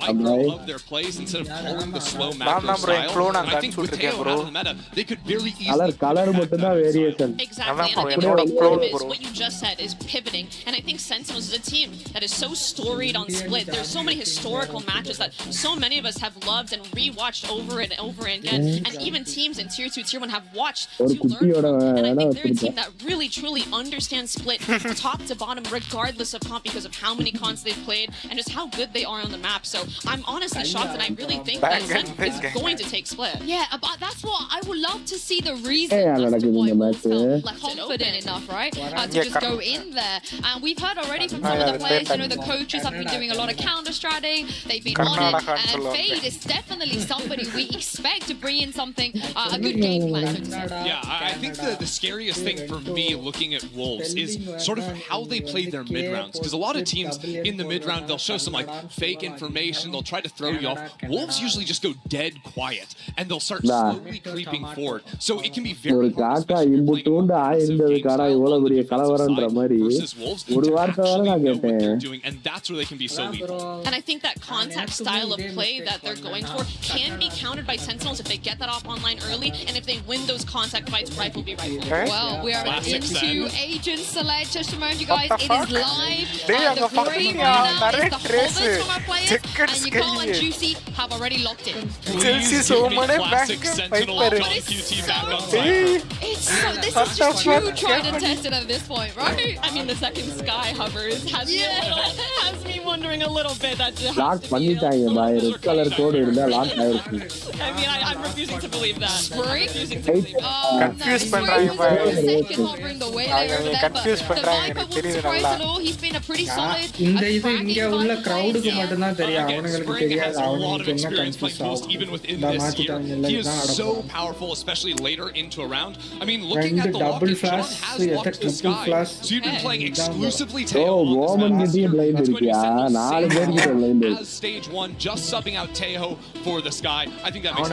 micro of their plays instead of pulling the slow macro style. And I think with Teo out of the meta, they could very easily color மட்டும் தான் variation Exactly. problem is what you just said is pivoting, and I think Sentinels is a team that is so storied on Split. There's so many historical matches that so many of us have loved and rewatched over and over again, and even teams in Tier 2, Tier 1 have watched to learn from, and I think they're a team that really, truly understands Split top to bottom, regardless of comp, because of how many cons they've played and just how good they are on the map. So I'm honestly shocked, and I really think that Sentinels is going to take Split. Yeah, but that's what I would love to see the reason as to why Wolves felt confident enough, right? To just go in there. And we've heard already from some of the players, you know, the coaches have been doing a lot of counter-stratting. They've been on it. And Fade is definitely somebody we expect to bring in something, a good game plan, so to say. Yeah, I think the scariest thing for me looking at Wolves is sort of how they play their mid-rounds. Because a lot of teams in the mid-round, they'll show some like fake information, they'll try to throw you off. Wolves usually just go dead quiet, and they'll start slowly creeping forward. So it can be very hard, especially if you're playing versus Wolves, to actually know what they're doing, and that's where they can be so lethal. And I think that contact style of play that they're going for can be countered by Sentinels if they get that off online early, and if they win those contact fights, rifle be rifle. Well, we are into Agent Select. Just to remind you guys, it is live. The gray runner is the hovers from our players, and Nicole and Juicy have already locked in. Classic Sentinel QT back on side. This is just true tried and tested at this point, right? I mean, the second Sky hovers has me wondering a little bit. That lock பண்ணிட்டாங்க பாய் red colour code இருந்தா lock ஆயிருக்கும். I mean, I'm refusing to believe that. Spring? Confuse பண்றாங்க பாய். Confuse பண்றாங்க எனக்கு தெரியுது நல்லா. He's been a pretty solid. இந்த இது இங்க உள்ள crowdக்கு மட்டும் தான் தெரியும். அவங்களுக்கு தெரியாது அவங்களுக்கு என்ன கன்ஃபியூஸ் ஆகும். Even within this year, he is so powerful, especially later into a round. I mean, looking at the lock, John has locked the Sky. So you've been playing exclusively Teo on the Sky. That's going to be Sentinels as stage 1, just subbing out Teo for the Sky. I think that makes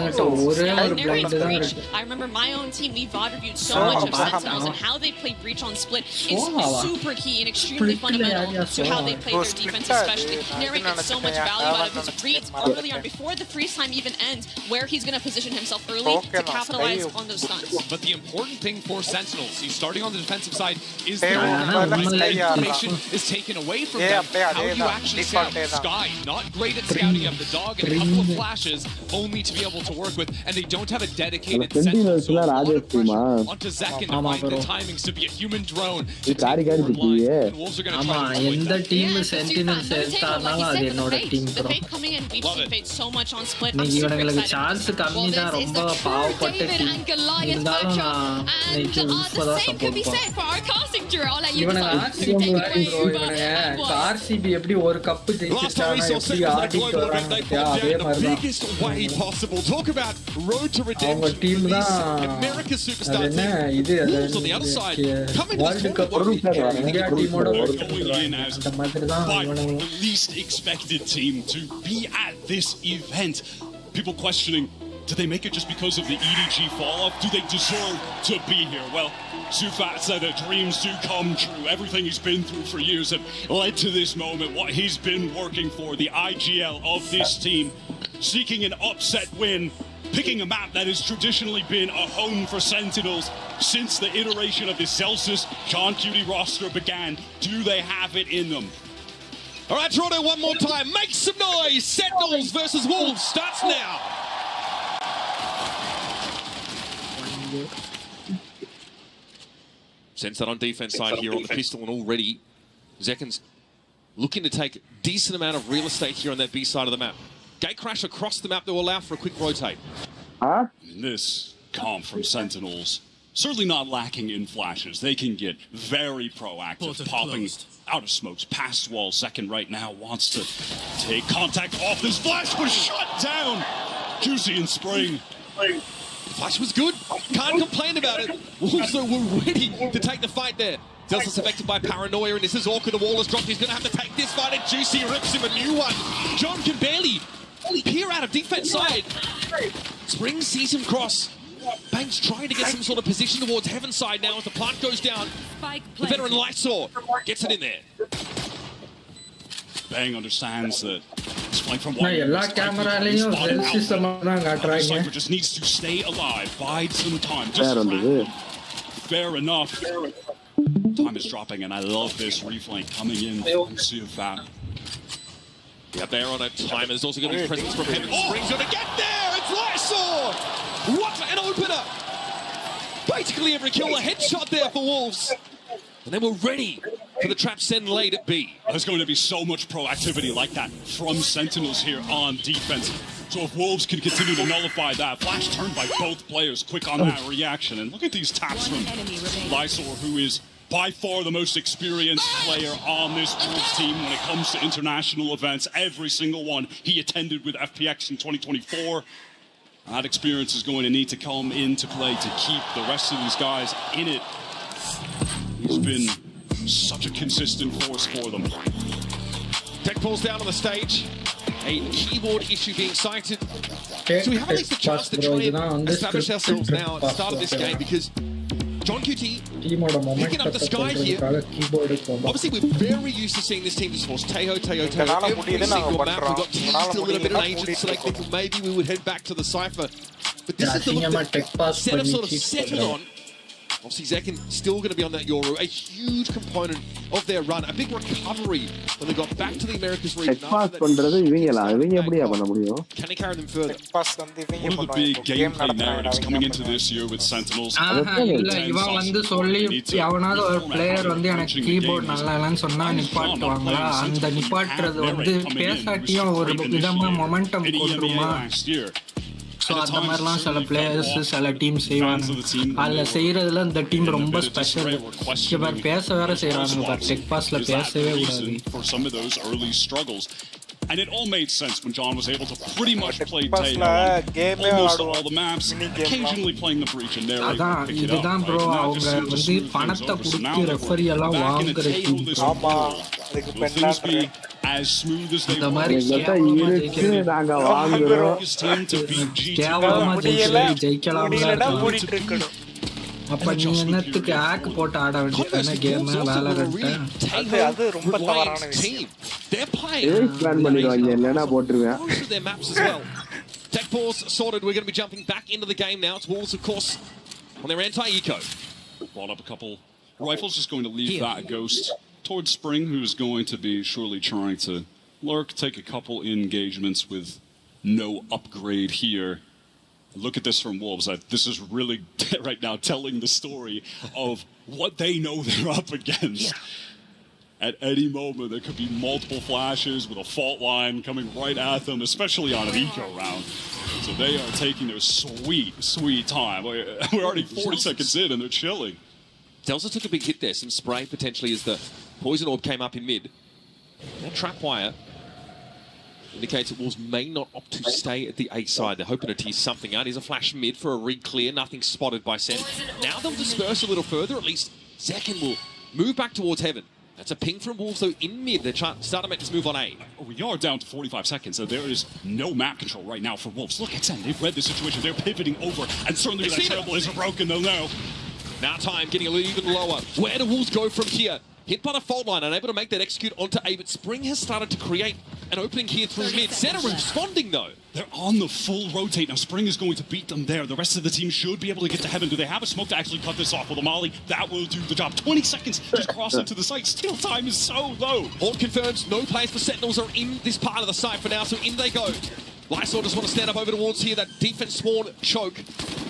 sense. I remember my own team, we VOD reviewed so much of Sentinels and how they play Breach on Split is super key and extremely fundamental to how they play their defense, especially. Narrate gets so much value out of his reads early on, before the freeze time even ends, where he's going to position himself early to capitalize on those stunts. But the important thing for Sentinels, he's starting on the defensive side, is that information is taken away from them. How do you actually set up Sky? Not great at scouting up the dog and a couple of flashes only to be able to work with, and they don't have a dedicated Sentinel, so a lot of pressure onto Zek and to find the timings to be a human drone to take forward lines, and Wolves are going to try to exploit that. The Fate coming in, we've seen Fate so much on Split. I'm super இவங்களுக்கு chance கம்மி தான் ரொம்ப பாவப்பட்ட team இருந்தாலும் நான் இன்னைக்கு உல்ஃபா தான் support பண்ணுவேன் இவனுங்க ஆர்சிபி எப்படி ஒரு கப் ஜெயிச்சிட்டாங்க எப்படி ஆடிட்டு வராங்க அதே மாதிரி தான் அவங்க டீம் தான் அது என்ன இது வேர்ல்டு கப் இந்தியா டீமோட அந்த மாதிரி தான் இவனுங்க least expected team to be at this event. People questioning, did they make it just because of the EDG fall-off? Do they deserve to be here? Well, Sufat said that dreams do come true. Everything he's been through for years have led to this moment. What he's been working for, the IGL of this team, seeking an upset win, picking a map that has traditionally been a home for Sentinels since the iteration of the Celsius John Cutie roster began. Do they have it in them? All right, Toronto, one more time. Make some noise. Sentinels versus Wolves starts now. Sense that on defense side here on the pistol, and already Zekken's looking to take a decent amount of real estate here on that B side of the map. Gate crash across the map that will allow for a quick rotate. This comp from Sentinels, certainly not lacking in flashes. They can get very proactive, popping out of smokes past wall. Second right now wants to take contact off. This flash was shut down. Juicy and Spring. Flash was good. Can't complain about it. Wolves though were ready to take the fight there. Delta's affected by paranoia, and this is awkward. The wall has dropped. He's going to have to take this fight, and Juicy rips him a new one. John can barely peer out of defense side. Spring sees him cross. Banks trying to get some sort of position towards Heaven side now as the plant goes down. The veteran Lysor gets it in there. Bang understands that it's flying from one. எல்லா கேமராலயும் health system தான் காட்டுறாங்க. Just needs to stay alive, bide some time. Just fair enough. Time is dropping, and I love this reflank coming in from CFAT. Yeah, they're on a timer. There's also going to be presence from Heaven. Spring's going to get there. It's Lysor. What an opener. Basically every kill, a headshot there for Wolves. And then we're ready for the trap SEN late at B. There's going to be so much proactivity like that from Sentinels here on defense. So if Wolves can continue to nullify that, flash turned by both players, quick on that reaction. And look at these taps from Lysor, who is by far the most experienced player on this Wolves team when it comes to international events. Every single one he attended with FPX in 2024. That experience is going to need to come into play to keep the rest of these guys in it. He's been such a consistent force for them. Tech pulls down on the stage. A keyboard issue being cited. So we have at least a chance to try and establish ourselves now at the start of this game, because John QT picking up the sky here. Obviously, we're very used to seeing this team just force Teho. Every single map, we've got teased a little bit of agents, so they think maybe we would head back to the Cypher. But this is the look that Sen have sort of settled on. Obviously, Zekin still going to be on that Yoru, a huge component of their run. A big recovery when they got back to the Americas region. Can they carry them further? One of the big gameplay narratives coming into this year with Sentinels. இவன் வந்து சொல்லி எவனாவது ஒரு player வந்து எனக்கு keyboard நல்லா இல்லைன்னு சொன்னா நிப்பாட்டுவாங்களா? அந்த நிப்பாட்டுறது வந்து பேசாட்டியும் ஒரு விதமா மொமெண்டம் கொண்டுருமா? ஸோ அந்த மாதிரிலாம் சில பிளேயர்ஸ் சில டீம் செய்வாங்க. அதில் செய்கிறதுல இந்த டீம் ரொம்ப ஸ்பெஷல். இவர் பேச வேற செய்கிறாங்க, பட் டெக் பாஸ்ல பேசவே கூடாது. And it all made sense when John was able to pretty much play Taylor on almost all the maps, occasionally playing the breach and narrating to pick it up. Bro, அவங்க வந்து பணத்தை கொடுத்து referee எல்லாம் வாங்குற team. Will things be as smooth as they were? நாங்க வாங்குறோம். கேவலமா ஜெயிக்கலாம். அப்ப நீ என்னத்துக்கு ஆக் போட்டு ஆட வேண்டியதானே கேம் Valorant? அது ரொம்ப தவறான விஷயம். They're playing. பிளான் பண்ணிடுவாங்க, இல்லனா போட்டுருவேன். Their maps as well. Tech pause sorted. We're going to be jumping back into the game now. It's Wolves, of course, on their anti-eco. Brought up a couple rifles, just going to leave that ghost towards Spring, who's going to be surely trying to lurk, take a couple engagements with no upgrade here. Look at this from Wolves. This is really right now telling the story of what they know they're up against. At any moment, there could be multiple flashes with a fault line coming right at them, especially on an eco round. So they are taking their sweet, sweet time. We're already 40 seconds in and they're chilling. Delta took a big hit there. Some spray potentially as the poison orb came up in mid. That trap wire indicates that Wolves may not opt to stay at the A side. They're hoping to tease something out. Here's a flash mid for a re-clear. Nothing spotted by SEN. Now they'll disperse a little further. At least Zekin will move back towards Heaven. That's a ping from Wolves, though, in mid. They're starting to make this move on A. We are down to 45 seconds, so there is no map control right now for Wolves. Look at SEN. They've read the situation. They're pivoting over, and certainly that trailblazer broken, they'll know. Now time getting a little even lower. Where do Wolves go from here? Hit by the fault line, unable to make that execute onto A, but Spring has started to create an opening here through mid. SEN are responding, though. They're on the full rotate. Now Spring is going to beat them there. The rest of the team should be able to get to Heaven. Do they have a smoke to actually cut this off with a molly? That will do the job. 20 seconds just cross into the site. Steal time is so low. All confirms no players for Sentinels are in this part of the site for now, so in they go. Lysor just want to stand up over towards here. That defense spawn choke.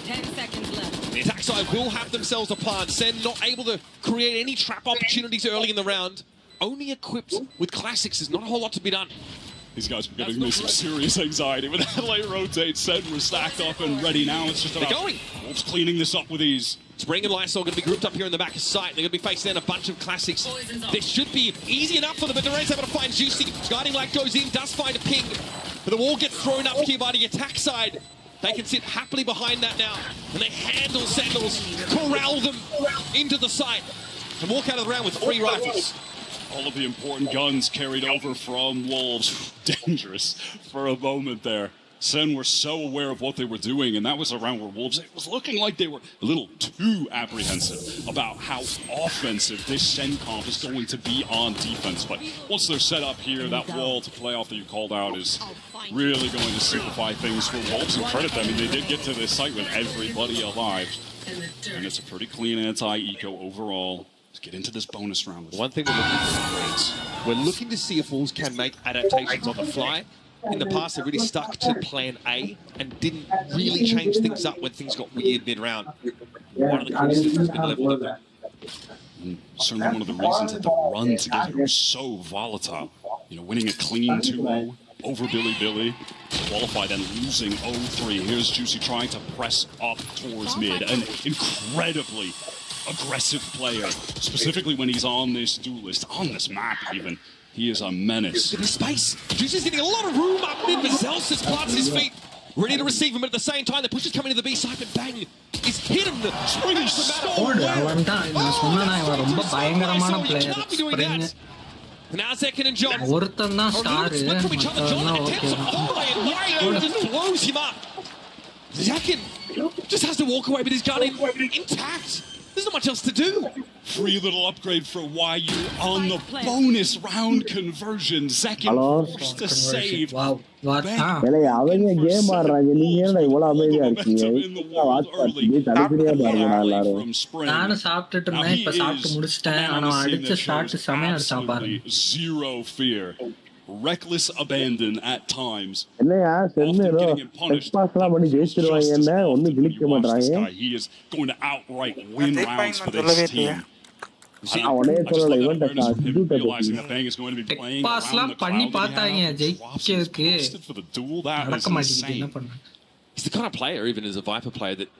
10 seconds left. The attack side will have themselves a plan. SEN not able to create any trap opportunities early in the round. Only equipped with classics. There's not a whole lot to be done. These guys are giving me some serious anxiety. With that late rotate, SEN we're stacked up and ready now. It's just about Wolves cleaning this up with ease. Spring and Lysor going to be grouped up here in the back of sight. They're going to be facing down a bunch of classics. This should be easy enough for them, but Razer able to find Juicy. Guiding Light goes in, does find a ping. But the wall gets thrown up here by the attack side. They can sit happily behind that now. And they handle Sentinels, corral them into the site, and walk out of the round with 3 rifles. All of the important guns carried over from Wolves. Dangerous for a moment there. SEN were so aware of what they were doing, and that was around where Wolves, it was looking like they were a little too apprehensive about how offensive this SEN comp is going to be on defense. But once they're set up here, that wall to play off that you called out is really going to simplify things for Wolves. And credit them, I mean, they did get to this site with everybody alive. And it's a pretty clean anti-eco overall. to get into this bonus round. One thing we're looking to see if Wolves can make adaptations on the fly. In the past, they really stuck to plan A and didn't really change things up when things got weird mid-round. One of the criticisms has been leveled at. And certainly one of the reasons that the run together was so volatile. You know, winning a clean 2-0 over Billy, qualify, then losing 0-3. Here's Juicy trying to press up towards mid. An incredibly aggressive player, specifically when he's on this duelist, on this map even. He is a menace. Look at the space. Juicy's getting a lot of room up mid, but Zelsis plants his feet, ready to receive him, but at the same time, the push is coming to the B side, and bang, he's hit him. Spring is so well. Now Zekin and John split from each other. John attempts a parlay, and Mario just blows him up. Zekin just has to walk away with his gun intact. There's not much else to do. Free little upgrade for YU on the bonus round conversion. Zekin forced to save. Wow. What? அவங்க game ஆடுறாங்க, நீங்க என்ன இவ்வளவு அமைதியா இருக்கீங்க? நானும் சாப்பிட்டுட்டு இருந்தேன், இப்ப சாப்பிட்டு முடிச்சிட்டேன். ஆனா அடிச்ச ஷாட் செமையா அடிச்சான் பாருங்க. Zero fear. Reckless abandon at times. என்னையா சென்னேரோ டெக்பாஸ்லாம் பண்ணி ஜெயிச்சிருவாங்க, என்ன ஒண்ணும் கிளிக்க மாட்டாங்க. He is going to outright win rounds for this team. அவனே சொல்லல, இவன் டெக்பாஸ்லாம் பண்ணி பார்த்தாங்க ஜெயிக்கிறதுக்கு நடக்க மாட்டேங்குது. என்ன பண்ண? He's the kind of player, even as a Viper player, that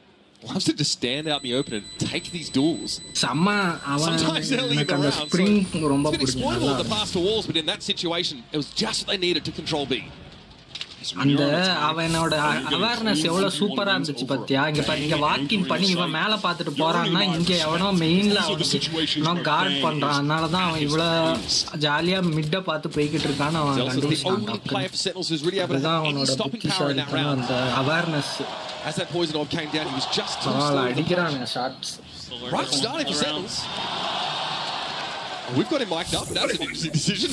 loves to just stand out in the open and take these duels. Sometimes they'll leave around. So it's been exploitable the past to walls, but in that situation, it was just what they needed to control B. அந்த அவனோட awareness எவ்வளவு சூப்பரா இருந்துச்சு பாத்தியா? இங்க பாருங்க, walking பண்ணி இவன் மேல பாத்துட்டு போறான்னா, இங்க எவனோ மெயின்ல அவன் கார்ட் பண்றான். அதனாலதான் அவன் இவ்வளவு ஜாலியா மிட்ட பார்த்து போய்கிட்டு இருக்கான்னு அவன் கண்டுபிடிச்சான். அவனோட புத்திசாலித்தனம், அந்த அவேர்னஸ். அடிக்கிறாங்க shots. We've got him mic'd up. That's an interesting decision.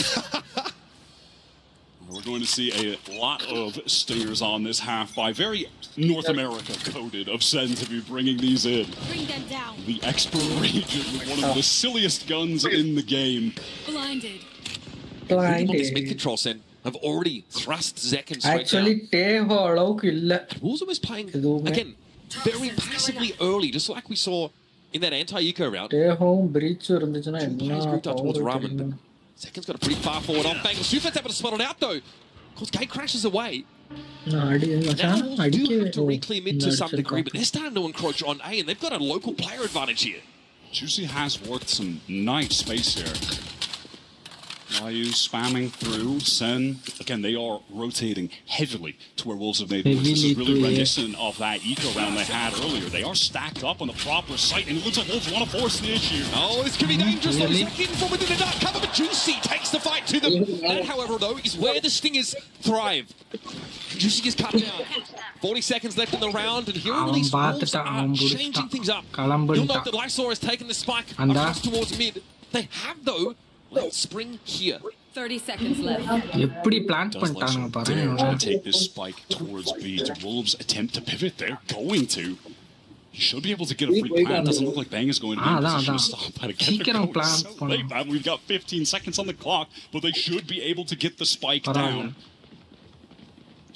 We're going to see a lot of stingers on this half by very North America coded of SEN to be bringing these in. Bring them down. The expert region with one of the silliest guns in the game. Blinded. Mid control SEN have already thrust Zekin straight Actually, Teho அளவுக்கு இல்ல. Wolves was playing again very passively early, just like we saw in that anti-eco round. Teho breach இருந்துச்சுனா என்ன towards Ramen. Zekin's got a pretty far forward off angle. Sufat's able to spot it out though. Of course, Gate crashes away. Now Wolves do have to re-clear mid to some degree, but they're starting to encroach on A, and they've got a local player advantage here. Juicy has worked some nice space here. YU spamming through. SEN, again, they are rotating heavily to where Wolves have made moves. This is really reminiscent of that eco round they had earlier. They are stacked up on the proper site, and it looks like Wolves want to force the issue. Oh, this could be dangerous. Zekin from within the dark cover, but Juicy takes the fight to them. That, however, though, is where the Stingers thrive. Juicy is cut down. 40 seconds left in the round, and here at least Wolves are changing things up. You'll note that Lysor has taken the spike across towards mid. They have, though, let's spring here. 30 seconds left. எப்படி plan பண்ணிட்டாங்க பாருங்க. Take this spike towards B. Do Wolves attempt to pivot? They're going to. He should be able to get a free plant. Doesn't look like Bang is going to be in position to stop. But again, they're going so late, man. We've got 15 seconds on the clock, but they should be able to get the spike down.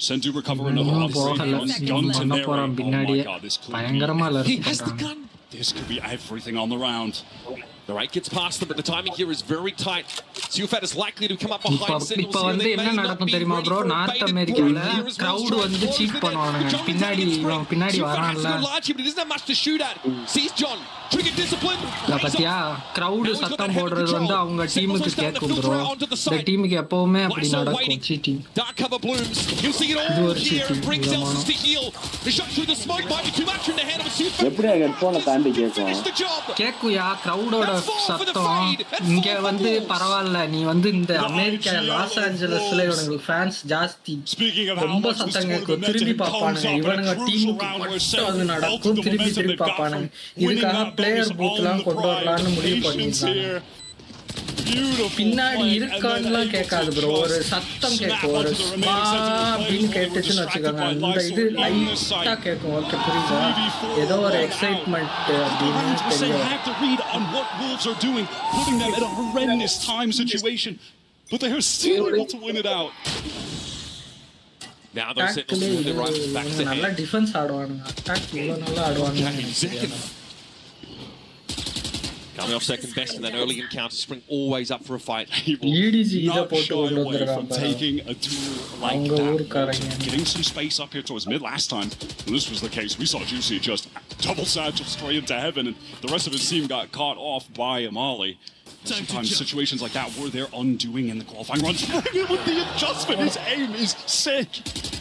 SEN to recover another upgrade. Gun to narrow. Oh my god, this could be. He has the gun. This could be everything on the round. The right gets past them, but the timing here is very tight. Sufat is likely to come up behind Sentinels. இப்போ வந்து என்ன நடக்கும் தெரியுமா bro? North அமெரிக்கால crowd வந்து seat பண்ணுவானுங்க. பின்னாடி வரான்ல. பாத்தியா, கிரவுட் சத்தம் போடுறது வந்து அவங்க டீமுக்கு கேட்கும் ப்ரோ. இந்த டீமுக்கு எப்பவுமே அப்படி நடக்கும் சீட்டிங். இது ஒரு சீட்டிங். எப்படி ஹெட்போனை தாண்டி கேட்கும்? கேக்குயா கிரவுடோட சத்தம். இங்க வந்து பரவாயில்ல, நீ வந்து இந்த அமெரிக்கா லாஸ் ஏஞ்சலஸ்ல இவனுக்கு ஃபேன்ஸ் ஜாஸ்தி, ரொம்ப சத்தம் கேட்கும். திரும்பி பார்ப்பானுங்க இவனுங்க டீமுக்கு மட்டும் அது நடக்கும். திரும்பி பார்ப்பானுங்க. இதுக்காக பிளேயர் பூத்லாம் கொண்டு வரலாம்னு முடிவு பண்ணிருக்காங்க. பின்னாடி இருக்கான்லாம் கேட்காது ப்ரோ, ஒரு சத்தம் கேட்கும், ஒரு ஸ்மா அப்படின்னு கேட்டுச்சுன்னு வச்சுக்கோங்க, அந்த இது லைட்டா கேட்கும். ஓகே புரியுதா, ஏதோ ஒரு எக்ஸைட்மெண்ட் அப்படின்னு தெரியும். have to read on what Wolves are doing, putting them in a horrendous time situation, but they are still able to win it out. Now those Sentinels move their rifles back to நல்லா defence ஆடுவானுங்க, attack இவ்வளோ நல்லா ஆடுவானுங்க. Coming off second best in that early encounter, Spring always up for a fight. EDG Not shy away from taking a duel like that, getting some space up here towards mid. Last time this was the case, we saw Juicy just double satchel straight into heaven, and the rest of his team got caught off by Amali. Sometimes situations like that were their undoing in the qualifying runs. With the adjustment, his aim is sick.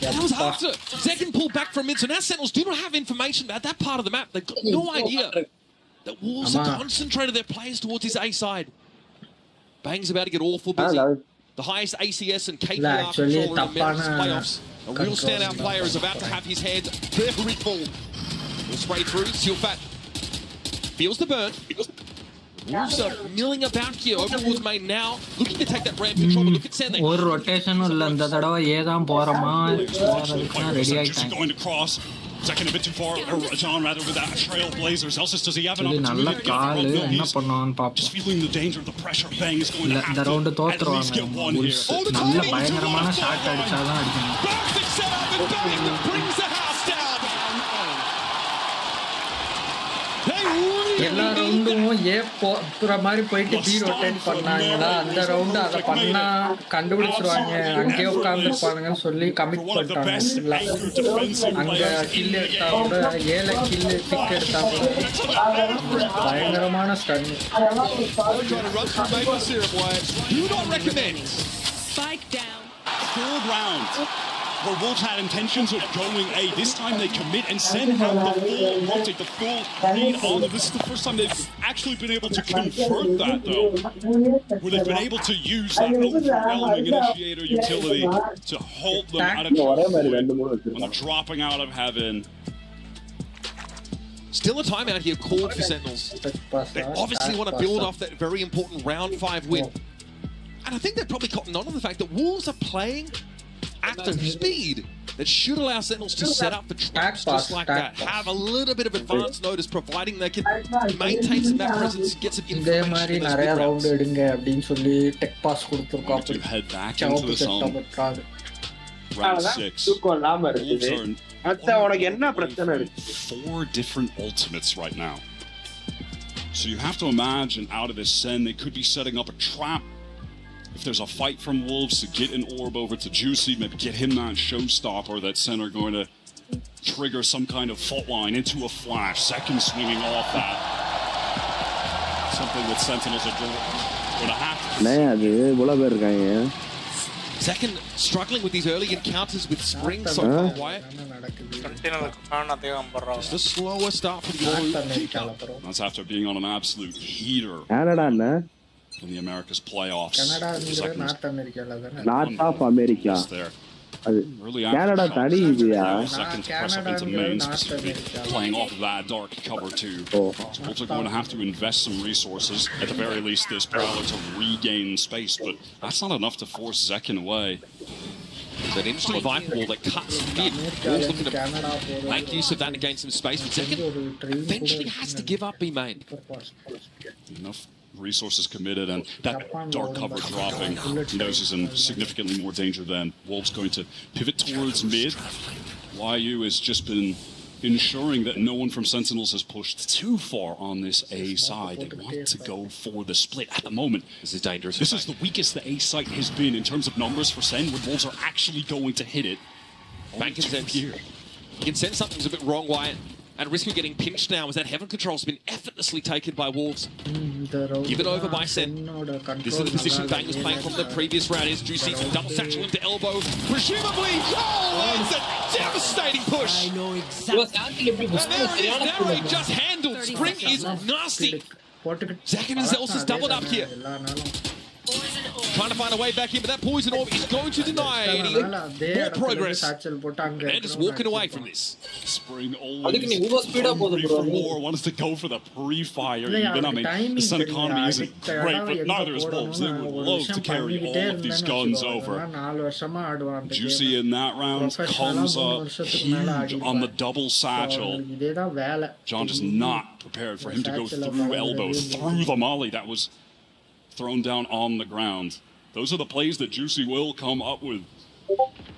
That was after Zekin pulled back from mid, so now Sentinels do not have information about that part of the map. They've got no idea that Wolves have concentrated their players towards his A side. Bang's about to get awful busy. The highest ACS and KPR controller in the playoffs. A real standout player is about to have his hands very full. We'll spray through. Silfat feels the burn. Wolves are milling about here. Overwolves main now looking to take that ramp control. But look at Sen. ஒரு ரொட்டேஷனும் இல்ல இந்த தடவை, ஏதான் போறோமா போறதுக்கு ready ஆயிட்டாங்க. Going to cross. Second a bit too far, or John rather, with that trailblazer. Celsius, does he have an opportunity to get around? Just feeling the danger of the pressure. Bang is going to have to at least get one here. நல்ல பயங்கரமான shot அடிச்சாதான் அடிக்கணும். Perfect setup and Bang brings the house down. எல்லா ரவுண்டும் ஏ போற மாதிரி போயிட்டு B rotate பண்ணாங்களா, அந்த round அதை பண்ணா கண்டுபிடிச்சிருவாங்க, அங்கேயே உட்காந்துருப்பானுங்கன்னு சொல்லி கமிட் பண்ணிட்டாங்க. அங்க கில் எடுத்தா கூட, 7 கில்லு பிக் எடுத்தா கூட பயங்கரமான stun. Spike down. Third round, where Wolves had intentions of going A. This time they commit and SEN have the full rotate, the full lead on them. This is the first time they've actually been able to convert that, though, where they've been able to use that overwhelming initiator utility to hold them at a when they're dropping out of heaven. Still a timeout here called for Sentinels. They obviously want to build off that very important round 5 win. And I think they've probably cottoned on to the fact that Wolves are playing at the speed that should allow Sentinels to set up the traps just like that. Have a little bit of advance notice, providing they can maintain some map presence and get some information. To head back into the zone. Round 6. Wolves are 4 different ultimates right now. So you have to imagine out of this SEN, they could be setting up a trap. If there's a fight from Wolves to get an orb over to Juicy, maybe get him that showstopper, that SEN are going to trigger some kind of fault line into a flash. Second swinging off that. Something that Sentinels are going to have to. Second struggling with these early encounters with Spring so far, Wyatt. Just a slower start for the Yoru. That's after being on an absolute heater. In the Americas playoffs. North of America. Canada தனி இதுயா. Seconds press up into main, specifically playing off of that dark cover too. So Wolves are going to have to invest some resources, at the very least this Prowler, to regain space, but that's not enough to force Zekin away. It's an interesting Viper wall that cuts mid. Wolves looking to make use of that and gain some space, but Zekin eventually has to give up B main. Enough resources committed, and that dark cover dropping, knows he's in significantly more danger than Wolves going to pivot towards mid. YU has just been ensuring that no one from Sentinels has pushed too far on this A side. They want to go for the split at the moment. This is dangerous. This is the weakest the A site has been in terms of numbers for SEN, when Wolves are actually going to hit it. Back can sense here. You can sense something's a bit wrong, Wyatt. And risk of getting pinched now as that heaven control's been effortlessly taken by Wolves. Given over by SEN. This is the position Bang was playing from the previous round. Is Juicy from double satchel into elbow. Presumably, it's a devastating push. And there is narrowly just handled. Spring is nasty. Zekin and Zels has doubled up here. Trying to find a way back in, but that poison orb is going to deny any more progress. And just walking away from this. Spring always hungry for more, wants to go for the pre-fire even. I mean, the Sun economy isn't great, but neither is Wolves. They would love to carry all of these guns over. Juicy in that round comes up huge on the double satchel. John just not prepared for him to go through elbow, through the molly that was thrown down on the ground. Those are the plays that Juicy will come up with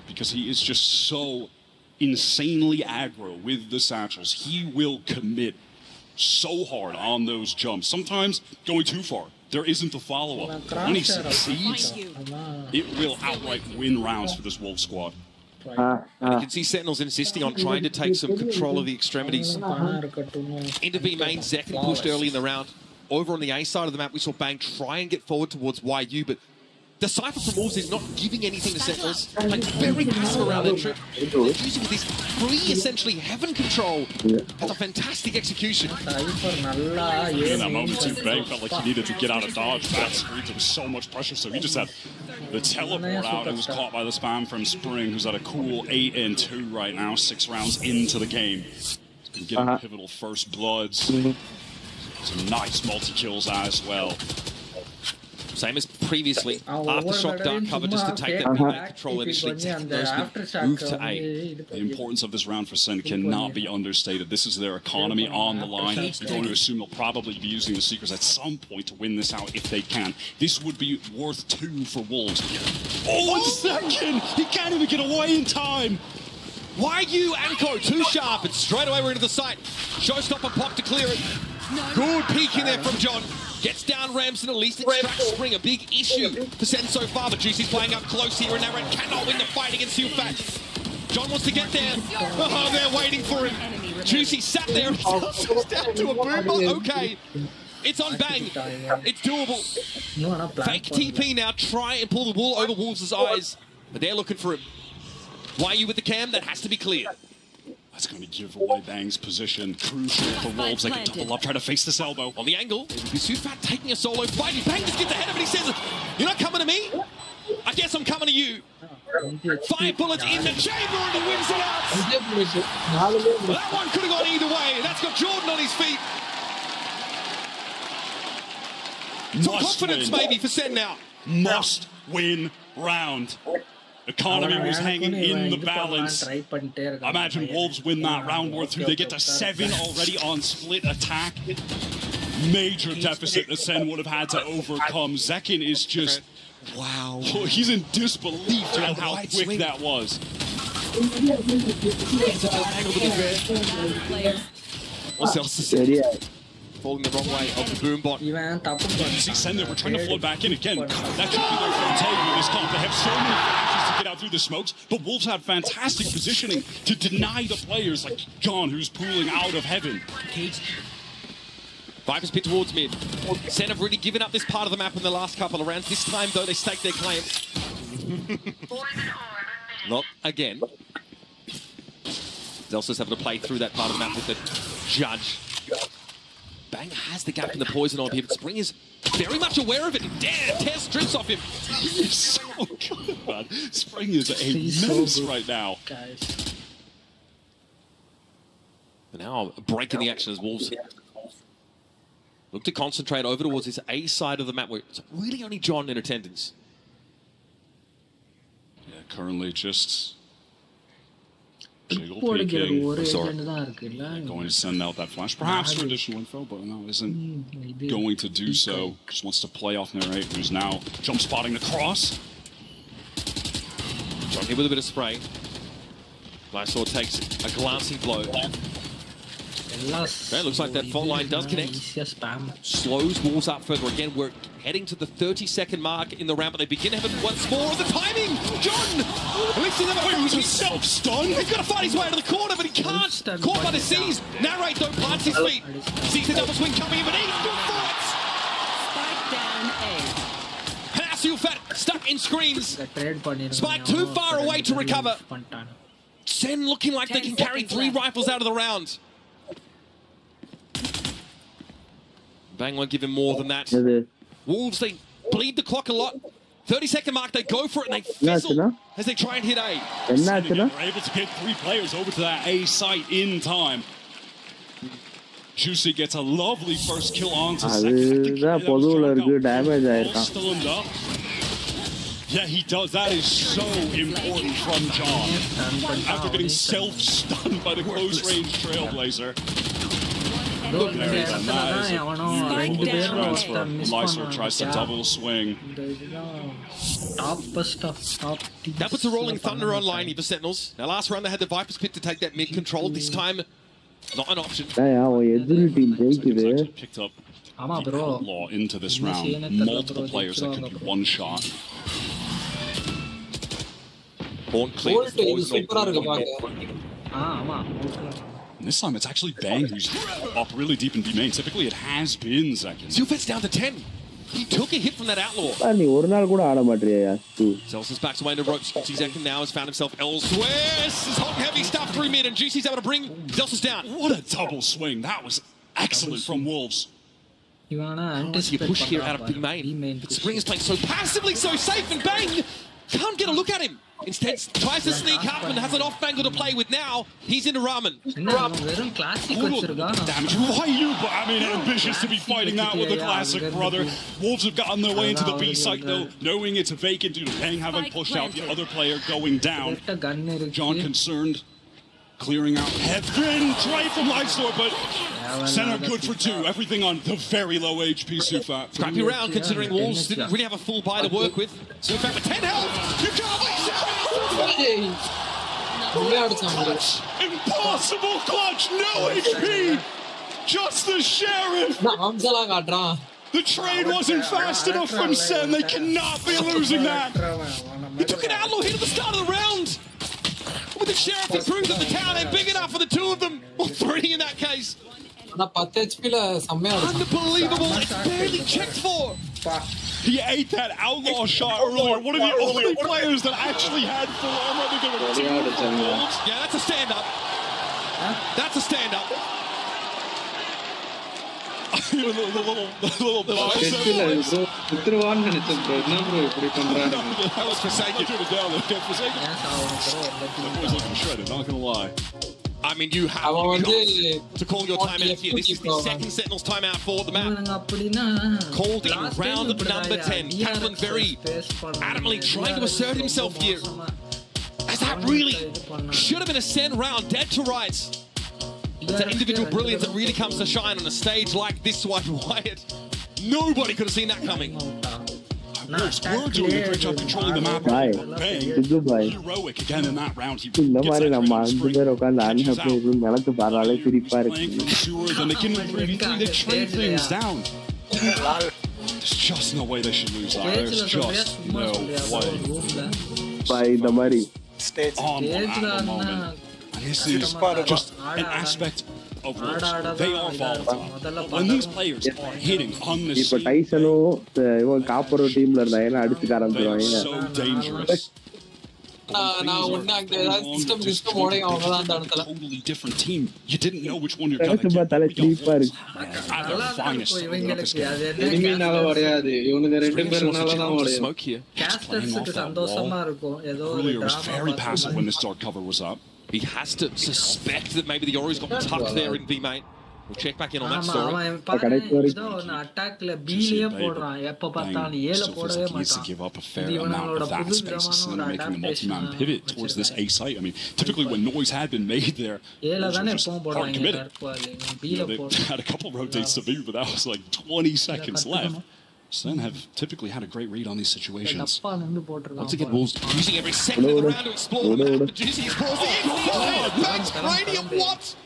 because he is just so insanely aggro with the satchels. He will commit so hard on those jumps, sometimes going too far. There isn't a follow-up. When he succeeds, it will outright win rounds for this Wolf squad. And you can see Sentinels insisting on trying to take some control of the extremities. Into B main, Zekin pushed early in the round. Over on the A side of the map, we saw Bang try and get forward towards YU, but the Cypher from Wolves is not giving anything to Sentinels. Like, very passive around that trip. They're using this free, essentially, heaven control. That's a fantastic execution. In that moment, too, Bang felt like he needed to get out of dodge. That screens, there was so much pressure, so he just had the teleport out and was caught by the spam from Spring, who's at a cool 8-2 right now, 6 rounds into the game. He's been getting pivotal first bloods. Some nice multi-kills as well. Same as previously. Aftershock dark cover just to take that mid control initially. Move to A. The importance of this round for SEN cannot be understated. This is their economy on the line. You're going to assume they'll probably be using the Seekers at some point to win this out if they can. This would be worth 2 for Wolves. Oh, a second! He can't even get away in time! YU Anko, too sharp, and straight away we're into the site. Showstopper pop to clear it. Good peeking there from John. Gets down Ramson, at least extracts Spring. A big issue for Sen so far, but Juicy's playing up close here, and Naran cannot win the fight against Hillfat. John wants to get there. Oh, they're waiting for him. Juicy sat there and goes down to a boomer. Okay. It's on Bang. It's doable. Fake TP now. Try and pull the wool over Wolves' eyes, but they're looking for him. YU with the cam, that has to be cleared. That's going to give away Bang's position. Crucial for Wolves. They can double up, try to face this elbow. On the angle, Yusufat taking a solo fight. Bang just gets ahead of it. He says, "You're not coming to me? I guess I'm coming to you." 5 bullets in the chamber and he wins it out. That one could have gone either way. That's got Jordan on his feet. Some confidence maybe for Sen now. Must win round. Economy was hanging in the balance. I imagine Wolves win that round worth 2. They get to 7 already on split attack. Major deficit that Sen would have had to overcome. Zekin is just, wow. He's in disbelief at how quick that was. What's else to say? Falling the wrong way of the boom bot. You see Sen there, we're trying to flood back in again. That should be their forte with this comp. They have so many flashes to get out through the smokes, but Wolves had fantastic positioning to deny the players like John, who's pooling out of heaven. Vipers pit towards mid. Sen have really given up this part of the map in the last couple of rounds. This time, though, they staked their claim. Not again. Zelsa's having to play through that part of the map with the judge. Bang has the gap in the poison on him. Spring is very much aware of it. Damn, tears strips off him. He's so good, man. Spring is a menace right now. But now a break in the action as Wolves look to concentrate over towards this A side of the map where it's really only John in attendance. Yeah, currently just jiggle peeking. Going to send out that flash. Perhaps for additional info, but no, isn't going to do so. Just wants to play off Narrate, who's now jump spotting the cross. John here with a bit of spray. Lysor takes a glancing blow. Okay, looks like that fault line does connect. Slows Wolves up further. Again, we're heading to the 30-second mark in the round, but they begin to have it once more. The timing! John! Lifting them up. Wait, was himself stunned? He's got to fight his way to the corner, but he can't. Caught by the C's. Narrate, though, plants his feet. Sees the double swing coming in, but he's good fights! Spike down A. Panassial Fat stuck in screens. Spike too far away to recover. Sen looking like they can carry 3 rifles out of the round. Bang won't give him more than that. Wolves, they bleed the clock a lot. 30-second mark, they go for it and they fizzle as they try and hit A. They're able to get 3 players over to that A site in time. Juicy gets a lovely first kill onto second. Yeah, he does. That is so important from John. After getting self-stunned by the close-range Trailblazer. Look there, Lyser tries to double swing. That puts a rolling thunder online here for Sentinels. Now, last round they had the Viper's Pit to take that mid control. This time, not an option. Picked up the Outlaw into this round. Multiple players that could be one shot. Born clear. This time it's actually Bang who's up really deep in B main. Typically it has been second. Zufet's down to 10. He took a hit from that Outlaw. Zelsa's back away into ropes. Zekkin now has found himself elsewhere. This is hot and heavy stuff through mid, and Juicy's able to bring Zelsa's down. What a double swing. That was excellent from Wolves. You push here out of B main. But Spring is playing so passively, so safe, and Bang can't get a look at him. Instead, tries to sneak up and has an off-angle to play with now. He's into Ramen. Damage. Why you? But I mean, ambitious to be fighting that with the classic, brother. Wolves have gotten their way into the B site, though, knowing it's vacant due to Bang having pushed out the other player going down. John concerned. Clearing out Heaven. Try from Lightstorm, but center good for 2. Everything on the very low HP Sufat. Scrappy round, considering Wolves didn't really have a full buy to work with. Sufat with 10 health. You can't Clutch. Impossible clutch. No HP. Just the Sheriff. The trade wasn't fast enough from Sen. They cannot be losing that. He took an Outlaw hit at the start of the round. With the Sheriff to prove that the town ain't big enough for the 2 of them. Or 3 in that case. Unbelievable. It's barely checked for. He ate that Outlaw shot earlier. One of the only players that actually had full armor. Yeah, that's a stand-up. That's a stand-up. The little That was Forsaken. That boy's looking shredded, not gonna lie. I mean, you have to call your timeout here. This is the second Sentinels timeout for the map. Called in round number 10. Kaplan very adamantly trying to assert himself here. As that really should have been a SEN round, dead to rights. It's that individual brilliance that really comes to shine on a stage like this one, Wyatt. Nobody could have seen that coming. Wolves were doing a great job controlling the map. Bang, heroic again in that round. He gets that then they can they trade things down. There's just no way they should lose that. There's just no way. On at the moment. And this is just an aspect of Wolves. They are volatile. When these players are hitting on this scene, they are so dangerous. Totally different team. You didn't know which one you're gonna get. At their finest. Smoke here. Earlier was very passive when this dark cover was up. He has to suspect that maybe the Ori's got tucked there in V main. We'll check back in on that story. Needs to give up a fair amount of that space instead of making a multi-man pivot towards this A site. I mean, typically when noise had been made there, those were just hard committed. They had a couple rotates to B, but that was like 20 seconds left. SEN have typically had a great read on these situations. Once again, Wolves using every second of the round to explore the map. But Juicy's pausing. Thanks, Radeon, what?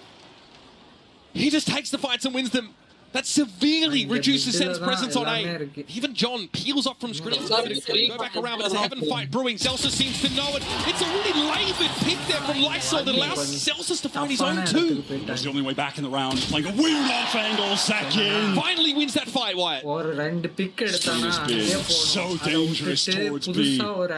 He just takes the fights and wins them. That severely reduces SEN's presence on A. Even John peels off from screen. Go back around, but there's a Heaven fight brewing. Zelsa seems to know it. It's a really laboured pick there from Lysol that allows Zelsa to find his own 2. That's the only way back in the round. Playing a weird off-angle second. Finally wins that fight, Wyatt. So dangerous towards B. 30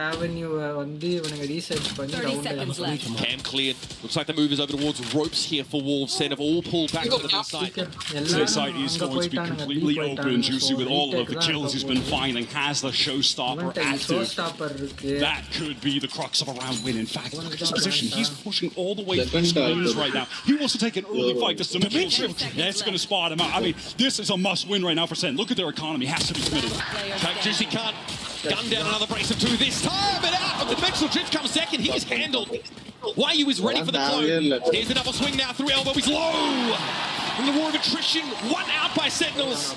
seconds left. Cam cleared. Looks like the move is over towards ropes here for Wolves. SEN have all pulled back to the B side. This side is going to be completely open. Juicy with all of the kills he's been finding has the showstopper active. That could be the crux of a round win. In fact, look at his position. He's pushing all the way through screens right now. He wants to take an early fight. This is a Dimensional Drift. That's going to spot him out. I mean, this is a must-win right now for SEN. Look at their economy. Has to be committed. Juicy can't gun down another brace of two this time, but out. But the Dimensional Drift comes second. He is handled. YU is ready for the clone. Here's the double swing now through elbow. He's low. In the war of attrition, one out by Sentinels.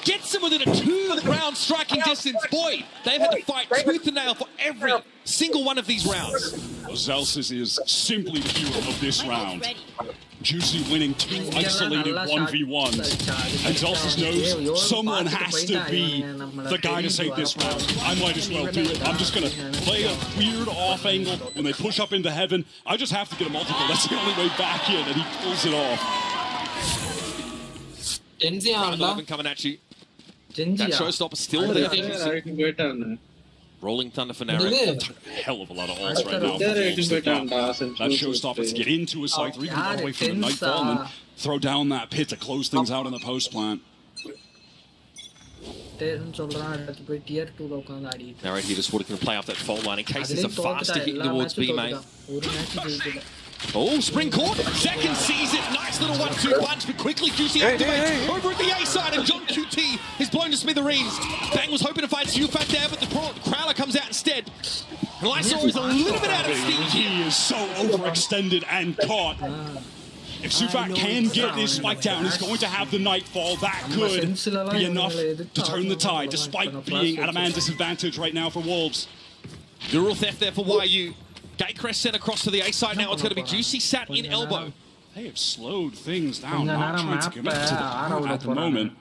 Gets him within a 2-round striking distance. Boy, they've had to fight tooth and nail for every single one of these rounds. Zelsis is simply the hero of this round. Juicy winning 2 isolated 1v1s. And Zelsis knows someone has to be the guy to save this round. I might as well do it. I'm just going to play a weird off angle when they push up into heaven. I just have to get a multiple. That's the only way back in, and he pulls it off. Round 11 coming at you. That showstopper still there. Rolling Thunder for Nara. A hell of a lot of ults right now. That showstopper to get into a site 3 can go away from the Nightfall and then throw down that pit to close things out in the post plant. Nara here just going to play off that fault line in case there's a faster hit towards B, mate. Oh, spring court. Second sees it. Nice little 1-2 punch, but quickly Juicy activates over at the A side, and John QT is blown to smithereens. Bang was hoping to find Sufat there, but the Crowler comes out instead. And Lysor is a little bit out of steam. He is so overextended and caught. If Sufat can get this spike down, he's going to have the Nightfall. That could be enough to turn the tide, despite being at a man disadvantage right now for Wolves. Dural theft there for YU. Gatecrest sent across to the A side now. It's going to be Juicy sat in elbow. They have slowed things down, not trying to commit to the point at the moment.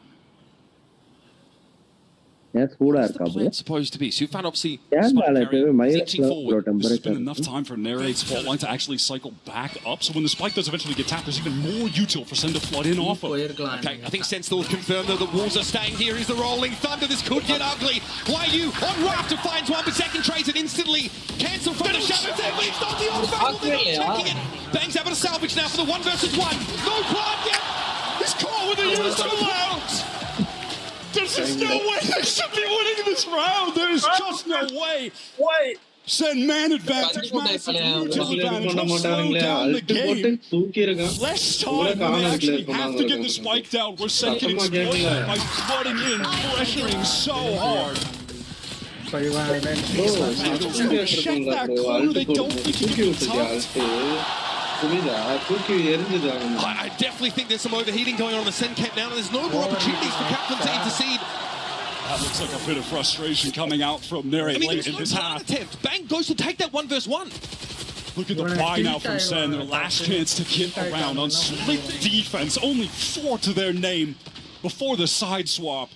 What's the plan supposed to be? Sufat obviously inching forward. There's been enough time for Narrate's fault line to actually cycle back up, so when the spike does eventually get tapped, there's even more util for SEN to flood in off of. Okay, I think SEN still confirmed that the Wolves are staying here. Is the Rolling Thunder. This could get ugly. YU on Rafter finds one, but second trades it instantly. Cancel from the shadows there, but it's not the old they're not checking it. Bang's able to salvage now for the 1 versus 1. No plan yet. He's caught with a use of allowance. There's just no way they should be winning this round. There is just no way. SEN man advantage, massive util advantage will slow down the game. Less time when they actually have to get the spike down, where SEN can exploit that by flooding in, pressuring so hard. Check that clue, they don't think you can be tough. I definitely think there's some overheating going on in the SEN camp now, and there's no more opportunities for Kaplan to intercede. That looks like a bit of frustration coming out from Narrate late in this half. Attempt. Bang goes to take that 1 versus 1. Look at the buy now from SEN, their last chance to get around on split defense. Only 4 to their name before the side swap.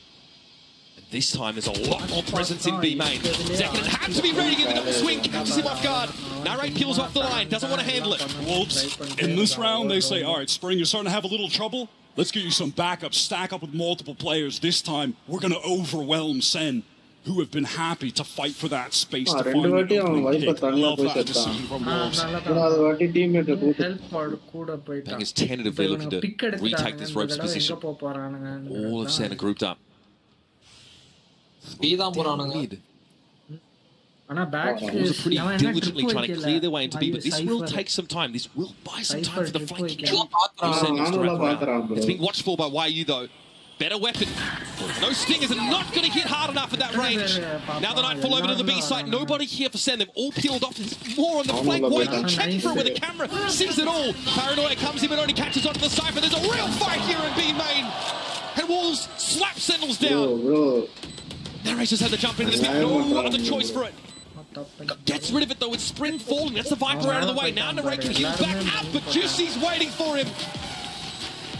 This time there's a lot more presence in B main. Zekin had to be ready to get the double swing, catches him off guard. Narrate peels off the line, doesn't want to handle it. Wolves, in this round, they say, all right, Spring, you're starting to have a little trouble. Let's get you some backup, stack up with multiple players. This time, we're going to overwhelm SEN, who have been happy to fight for that space to find the opening pick. Love that decision from Wolves. Bang is tentatively looking to retake this ropes position. All of SEN are grouped up. It was pretty diligently trying to clear their way into B, but this will take some time. This will buy some time for the flanking. It's being watched for by YU though. Better weapon. No stingers and not going to hit hard enough at that range. Now the Nightfall over to the B site. Nobody here for SEN. They've all peeled off. There's more on the flank. Boy, can check for it with the camera. Sees it all. Paranoia comes in but only catches onto the Cypher. There's a real fight here in B main. And Wolves slap Sentinels down. Narrator's had to jump into this bit. No other choice for it. Gets rid of it though with Spring falling. That's the Viper out of the way. Now Narrator can heal back up, but Juicy's waiting for him.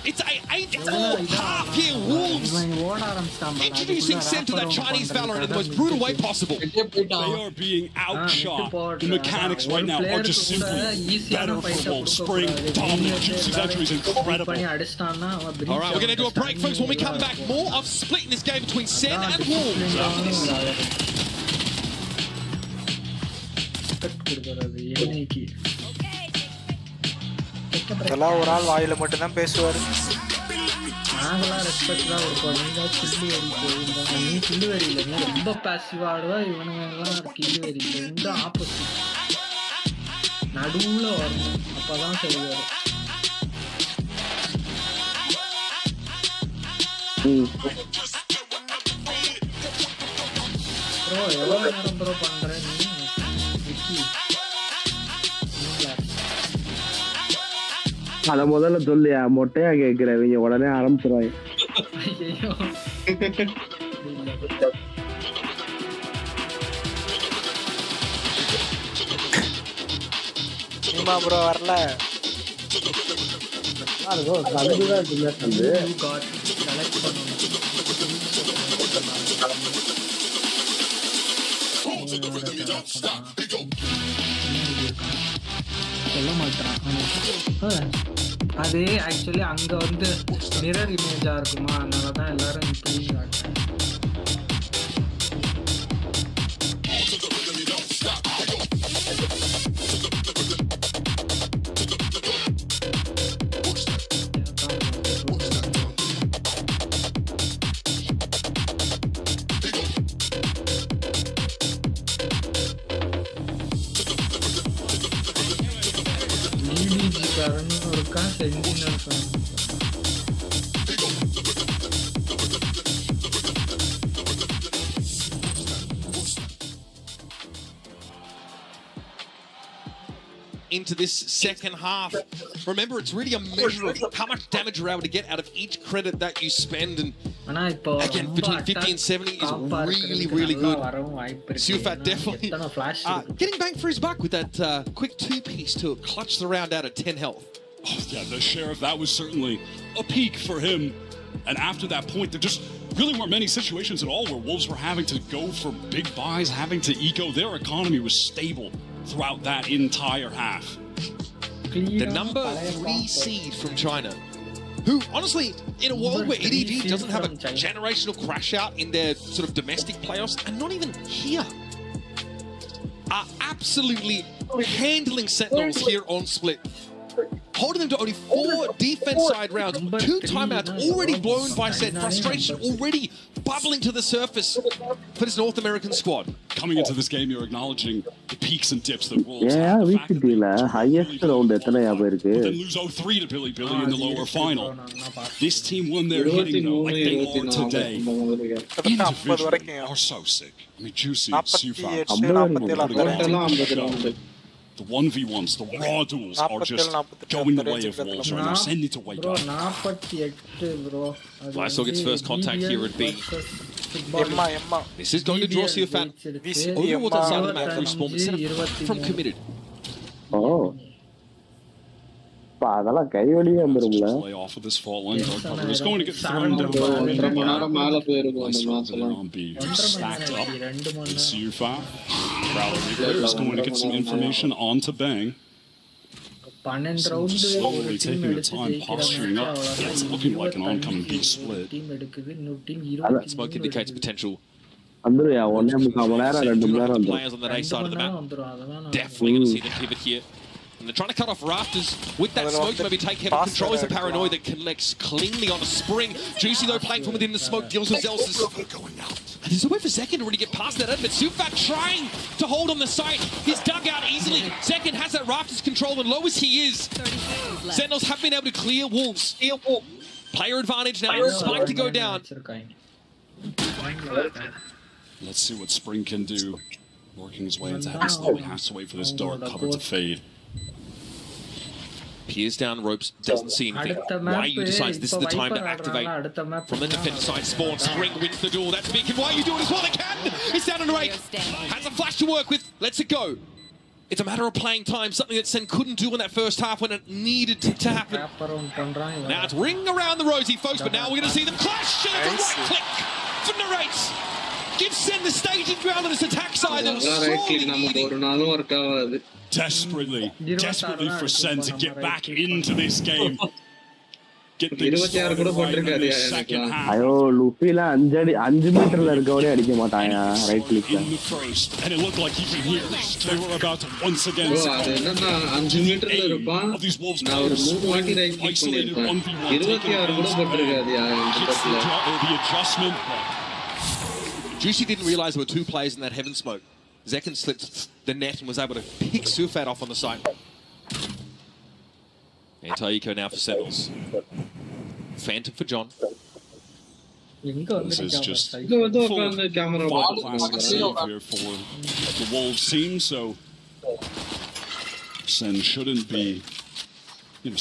It's a 8-4 half here. Wolves introducing SEN to that Chinese Valorant in the most brutal way possible. They are being outshot. The mechanics right now are just simply better for Wolves. Spring, dominant, Juicy's entry is incredible. All right, we're going to do a break, folks. When we come back, more of splitting this game between SEN and Wolves after this. ஒரு ஆள் வாயில மட்டும் தான் பேசுவாரு. நாங்களாம் ரெஸ்பெக்டாக கொடுப்போம். நீங்கள் கில்லு வெறி போயிருந்தாங்க. நீ கில்லு வெறி இல்லை, நீ ரொம்ப பேசிவாக ஆடுவா. இவனுங்கெல்லாம் கில்லு வெறி ரெண்டும் ஆப்போசிட். நடுவில் வரணும், அப்போ தான் சரி வரும். ப்ரோ எவ்வளோ நேரம் ப்ரோ பண்ணுற நீ விக்கி? அத முதல்ல சொல்லியா, மொட்டையா கேட்கிறவங்க உடனே ஆரம்பிச்சிருவாங்க. சினிமா ப்ரோ வரல. சொல்ல மாட்டான். அது ஆக்சுவலி அங்கே வந்து மிரர் இமேஜாக இருக்குமா, அதனால தான் எல்லாரும் இப்படி காட்டுறேன். இருக்கான் sentinel fan. Into this second half. Remember, it's really a measure of how much damage you're able to get out of each credit that you spend. And again, between 50 and 70 is really, really good. Sufat definitely getting bang for his buck with that quick two-piece to clutch the round out at 10 health. Oh, yeah, the share of that was certainly a peak for him. And after that point, there just really weren't many situations at all where Wolves were having to go for big buys, having to eco. Their economy was stable throughout that entire half. The number 3 seed from China, who honestly, in a world where EDG doesn't have a generational crash out in their sort of domestic playoffs, and not even here, are absolutely handling Sentinels here on Split. Holding them to only 4 defense side rounds, 2 timeouts already blown by SEN, frustration already bubbling to the surface for this North American squad. Coming into this game, you're acknowledging the peaks and dips that Wolves have. Yeah, we could do that. Highest round at the But then lose 0-3 to Billy in the lower final. This team won their hitting though, like they are today. Individually are so sick. I mean, Juicy, Sufa, the 1v1s, the raw duels are just going the way of Wolves right now. Send it to wake up. Lysol gets first contact here at B. This is going to draw Sufat over towards that side of the map through spawn, but from committed. Oh. அதெல்லாம் கை வழியே வந்துரும்ல. Play off of this fall line. Dark cover is going to get thrown down. Stacked up. Sufa is going to get some information onto Bang. Slowly taking their time, posturing up. Yeah, it's looking like an oncoming B split. Smoke indicates potential. வந்துருயா, 1.5 மணி நேரம் 2 மணி நேரம். Players on the A side of the map. Definitely going to see them pivot here. And they're trying to cut off rafters with that smoke to maybe take head of control. Is a Paranoid that connects cleanly on a spring. Juicy though playing from within the smoke, deals with Zelsis. And there's a way for Second to really get past that end, but Sufat trying to hold on the site. He's dug out easily. Second has that rafters control, and low as he is, Sentinels have been able to clear Wolves. Player advantage now, Spike to go down. Let's see what Spring can do. Working his way into heaven slow, he has to wait for this dark cover to fade. Peers down ropes, doesn't see anything. Wyu decides this is the time to activate from the defense side. Spawn, Spring wins the duel. That's Beacon. Wyu doing as well they can. It's down on 8. Has a flash to work with. Lets it go. It's a matter of playing time, something that Sen couldn't do in that first half when it needed to happen. Now it's ring around the rosy, folks, but now we're going to see them clash. And it's a right click for Narrates. Give Sen the staging ground on this attack side. Desperately for Sen to get back into this game. get things started right in the second half. ஐயோ லுஃபில 5 மீட்டர்ல இருக்கவனே அடிக்க மாட்டாயா right click In the first, and it looked like even here they were about to once again அது என்னன்னா 5 மீட்டர்ல இருப்பான் நான் ஒரு 3 வாட்டி right click பண்ணிருப்பேன் 26 கூட போட்டுருக்காதியா இந்த பஸ்ல the adjustment. Juicy didn't realize there were 2 players in that heaven smoke. Zekin slipped the net and was able to pick Sufat off on the side. Anti-eco now for Sentinels. Phantom for John. This is just camera here for the Wolves team, so Sen shouldn't be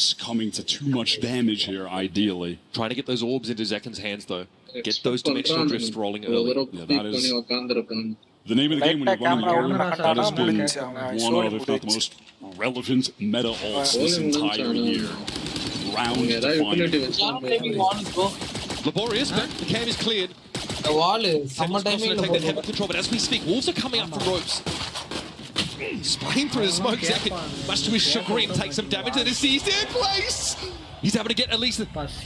succumbing to too much damage here, ideally. Trying to get those orbs into Zekin's hands, though. Get those dimensional drifts rolling early. Yeah, that is the name of the game when you're running the game. That has been one of, if not the most relevant meta ults this entire year. Round defining. Laborious, but the cam is cleared. The wall is take that heaven control, but as we speak, Wolves are coming up from ropes. Spraying through the smoke, Zekin, much to his chagrin, takes some damage and is seized in place. He's able to get at least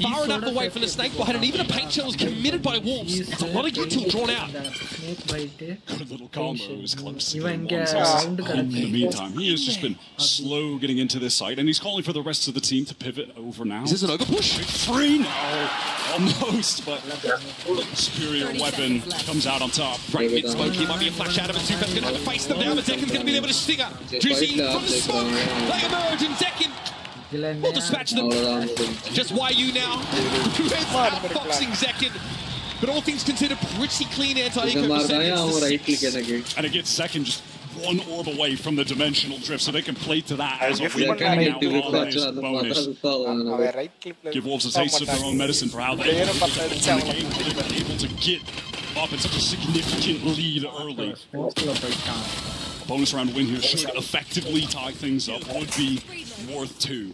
far enough away from the snake bite, and even a paint shell is committed by Wolves. It's a lot of util drawn out. Good little combos, close to the in the meantime, he has just been slow getting into this site, and he's calling for the rest of the team to pivot over now. Is this an overpush? Free? No. Almost, but superior weapon comes out on top. Right mid smoke, he might be a flash out of it. Sufat's going to have to face them now, but Zekin's going to be able to stinger. Juicy from the smoke. They emerge, and Zekin will dispatch them. Just YU now. Outfoxing Zekin. But all things considered, pretty clean anti-eco percentage. And it gets Zekin just one orb away from the dimensional drift, so they can play to that as a bonus. Give Wolves a taste of their own medicine for how they've been able to get up in such a significant lead early. Bonus round win here should effectively tie things up. Would be worth 2.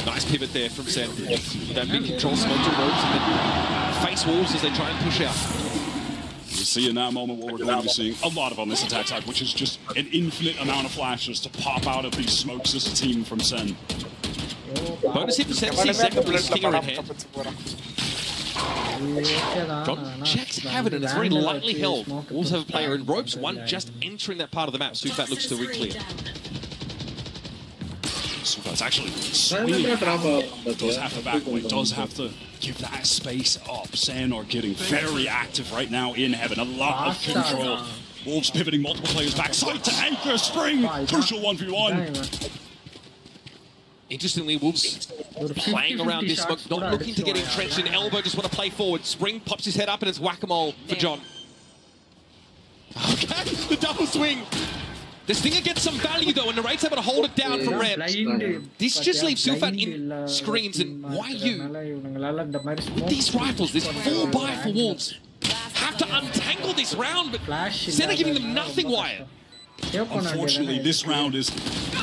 Nice pivot there from Sen. That big control smoke to ropes and then face Wolves as they try and push out. You see in that moment what we're going to be seeing a lot of on this attack side, which is just an infinite amount of flashes to pop out of these smokes as a team from Sen. Bonus hit for Sen, sees Zekin with a stinger in hand. John checks Heaven and it's very lightly held. Wolves have a player in ropes, one just entering that part of the map. Sufat looks to re-clear. Sufat's actually swinging. Does have to back away, does have to give that space up. Sen are getting very active right now in Heaven. A lot of control. Wolves pivoting multiple players back. Side to anchor, spring. Crucial 1v1. Interestingly, Wolves playing around this smoke, not looking to get entrenched in elbow, just want to play forward. Spring pops his head up and it's whack-a-mole for John. Okay, the double swing. The stinger gets some value though, and Narrate's able to hold it down from Red. This just leaves Sufat in screens, and YU, these rifles, this full buy for Wolves, have to untangle this round, but Sen are giving them nothing, Wyatt. Unfortunately, this round is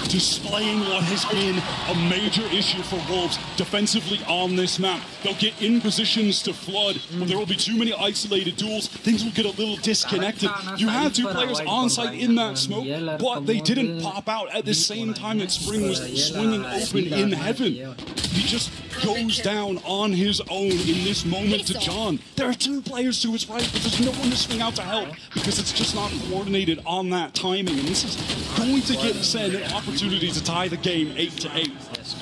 displaying what has been a major issue for Wolves defensively on this map. They'll get in positions to flood, but there will be too many isolated duels. Things will get a little disconnected. You have 2 players on site in that smoke, but they didn't pop out at the same time that Spring was swinging open in Heaven. He just goes down on his own in this moment to John. There are 2 players to his right, but there's no one to swing out to help because it's just not coordinated on that timing. And this is going to get Sen an opportunity to tie the game 8-8.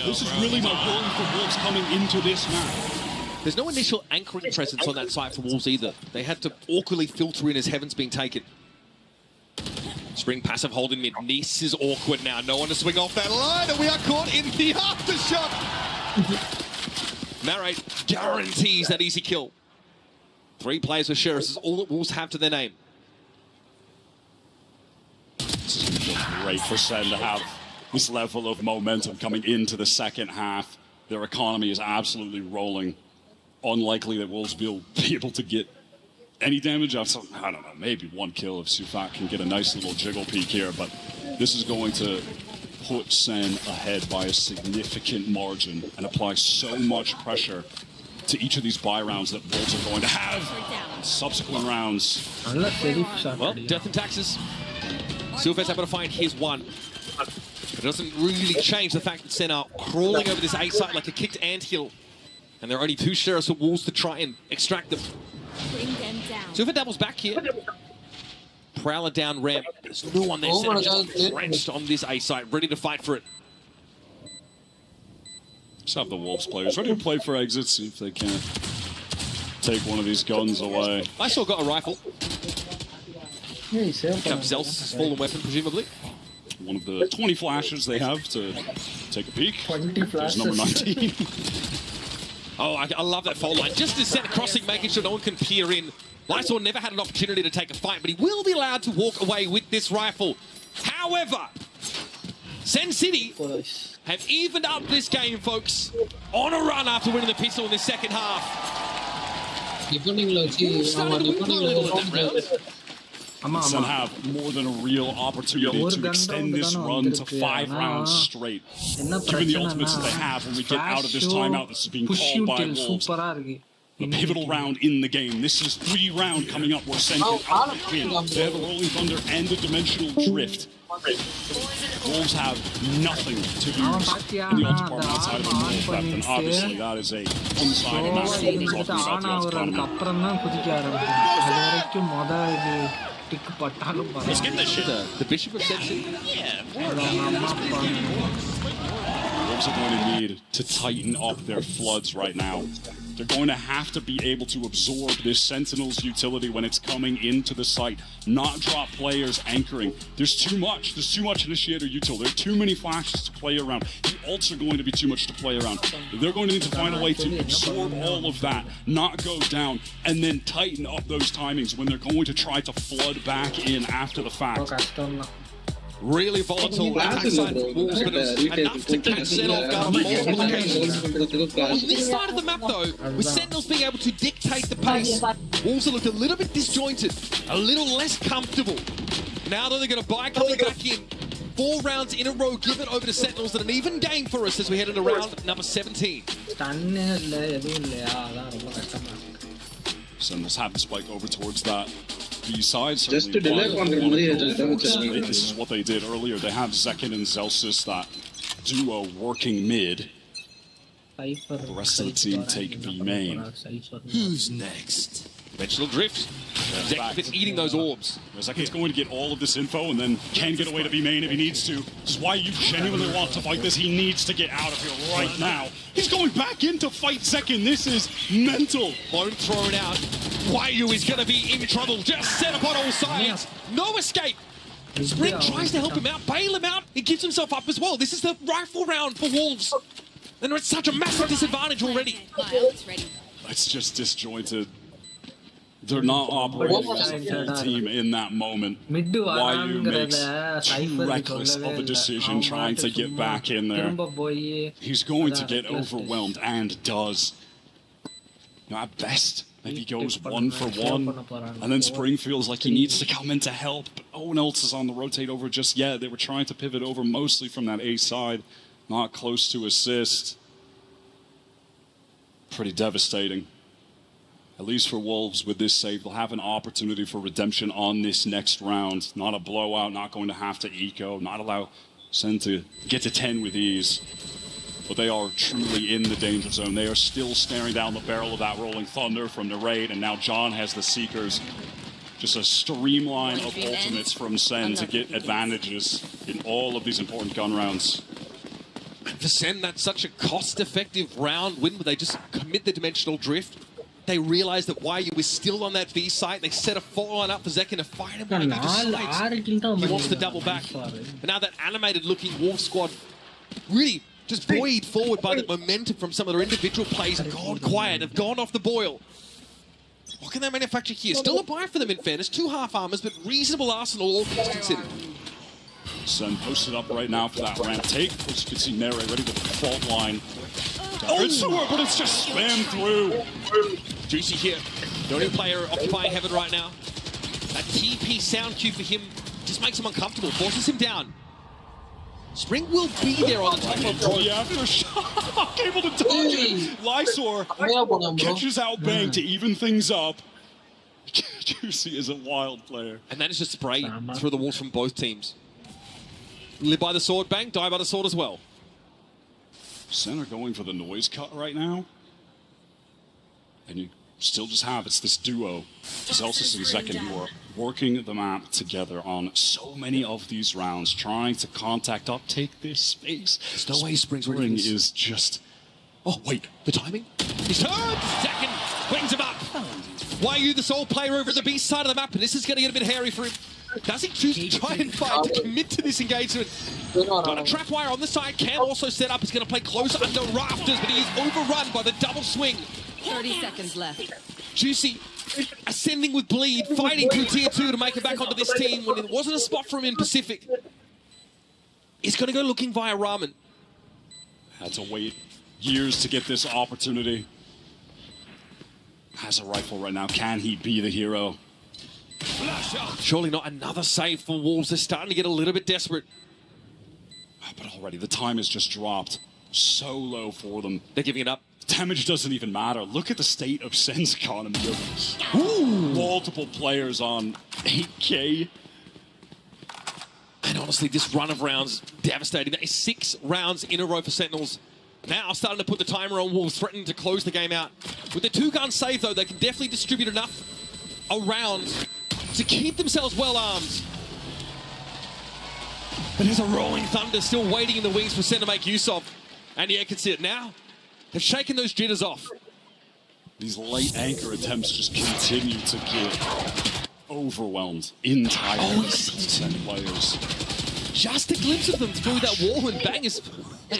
This is really my worry for Wolves coming into this match. There's no initial anchoring presence on that site for Wolves either. They had to awkwardly filter in as Heaven's being taken. Spring passive hold in mid. Nice is awkward now. No one to swing off that line, and we are caught in the aftershock. Narrate guarantees that easy kill. 3 players with Sheriffs is all that Wolves have to their name. Great for Sen to have this level of momentum coming into the second half. Their economy is absolutely rolling. Unlikely that Wolves will be able to get any damage off some, I don't know, maybe 1 kill if Sufat can get a nice little jiggle peek here, but this is going to put Sen ahead by a significant margin and apply so much pressure to each of these buy rounds that Wolves are going to have in subsequent rounds. Well, death and taxes. Sufat's able to find his 1. It doesn't really change the fact that SEN are crawling over this A site like a kicked anthill. And there are only 2 sheriffs for Wolves to try and extract them. Bring them down. Super doubles back here. Prowler down ramp. There's no one there. SEN are just drenched on this A site, ready to fight for it. Just have the Wolves players ready to play for exits, see if they can't take one of these guns away. I still got a rifle. Zel's fallen weapon, presumably. One of the 20 flashes they have to take a peek. 20 There's number 19. Oh, I love that foul line. Just to set a crossing, making sure no one can peer in. Lysor never had an opportunity to take a fight, but he will be allowed to walk away with this rifle. However, SEN City have evened up this game, folks. On a run after winning the pistol in the second half. SEN have more than a real opportunity to extend this run to 5 rounds straight. Given the ultimates that they have when we get out of this timeout that's being called by Wolves. The pivotal round in the game. This is 3 round coming up where SEN can win. They have a Rolling Thunder and a Dimensional Drift. Wolves have nothing to lose in the ult department outside of a null theft, and obviously that is a one-sided match that we're talking about throughout Let's get this shit. The Bishop of SEN City? Yeah. Wolves are going to need to tighten up their floods right now. They're going to have to be able to absorb this Sentinel's utility when it's coming into the site, not drop players anchoring. There's too much. There's too much initiator util. There are too many flashes to play around. The ults are going to be too much to play around. They're going to need to find a way to absorb all of that, not go down, and then tighten up those timings when they're going to try to flood back in after the fact. Really volatile attack side from Wolves, but it was enough to catch SEN off guard on multiple occasions. On this side of the map, though, with Sentinels being able to dictate the pace, Wolves have looked a little bit disjointed, a little less comfortable. Now, though, they're going to buy coming back in. 4 rounds in a row given over to Sentinels, and an even game for us as we head into round number 17. Sentinels have the spike over towards that B side. Just to delay this is what they did earlier. They have Zekin and Zelsis that duo working mid. The rest of the team take B main. Who's next? Dimensional Drift. Zekin's eating those orbs. Zekin's going to get all of this info and then can get away to B main if he needs to. This is why you genuinely want to fight this. He needs to get out of here right now. He's going back in to fight Zekin. This is mental. Won't throw it out. Wayu is going to be in trouble. Just set up on all sides. No escape. Spring tries to help him out, bail him out. He gives himself up as well. This is the rifle round for Wolves. And they're at such a massive disadvantage already. It's just disjointed. They're not operating as a full team in that moment. Wayu makes too reckless of a decision trying to get back in there. He's going to get overwhelmed and does. At best, maybe goes 1 for 1. And then Spring feels like he needs to come in to help. But no one else is on the rotate over just yet. They were trying to pivot over mostly from that A side. Not close to assist. Pretty devastating. At least for Wolves, with this save, they'll have an opportunity for redemption on this next round. Not a blowout, not going to have to eco, not allow SEN to get to 10 with ease. But they are truly in the danger zone. They are still staring down the barrel of that Rolling Thunder from the raid, and now John has the Seekers. Just a streamline of ultimates from SEN to get advantages in all of these important gun rounds. For SEN, that's such a cost-effective round win where they just commit the Dimensional Drift. They realize that Wayu is still on that B site. They set a follow-on up for Zekin to fight him when he decides he wants to double back. And now that animated-looking Wolf squad really just buoyed forward by the momentum from some of their individual plays have gone quiet, have gone off the boil. What can they manufacture here? Still a buy for them, in fairness. 2 half armors, but reasonable arsenal, all things considered. SEN posted up right now for that ramp take. As you can see, Nere ready with the fault line. Oh, but it's just spammed through. Juicy here. The only player occupying heaven right now. That TP sound cue for him just makes him uncomfortable, forces him down. Spring will be there on the top of the aftershock. Able to dodge it. Lysor catches out Bang to even things up. Juicy is a wild player. And that is just spray through the walls from both teams. Live by the sword, bang, die by the sword as well. SEN are going for the noise cut right now. And you still just have, it's this duo, Zelsis and Zekken, who are working the map together on so many of these rounds, trying to contact up, take this space. There's no way Spring is just... Oh, wait, the timing? He's turned! Zekken brings him up. Why are you the sole player over at the B side of the map? And this is going to get a bit hairy for him. Does he choose to try and fight to commit to this engagement? Got a trap wire on the side. Cam also set up. He's going to play closer under rafters, but he is overrun by the double swing. 30 seconds left. Juicy ascending with bleed, fighting through tier 2 to make it back onto this team when it wasn't a spot for him in Pacific. He's going to go looking via Ramen. Had to wait years to get this opportunity. Has a rifle right now. Can he be the hero? Surely not another save for Wolves. They're starting to get a little bit desperate. But already the time has just dropped so low for them. They're giving it up. Damage doesn't even matter. Look at the state of SEN's economy. Multiple players on 8K. And honestly, this run of rounds, devastating. That is 6 rounds in a row for Sentinels. Now starting to put the timer on Wolves, threatening to close the game out. With the 2-gun save, though, they can definitely distribute enough around to keep themselves well armed. But there's a rolling thunder still waiting in the wings for SEN to make use of. And yeah, can see it now. They've shaken those jitters off. These late anchor attempts just continue to get overwhelmed entirely. SEN players. Just a glimpse of them through that wall and bang is... I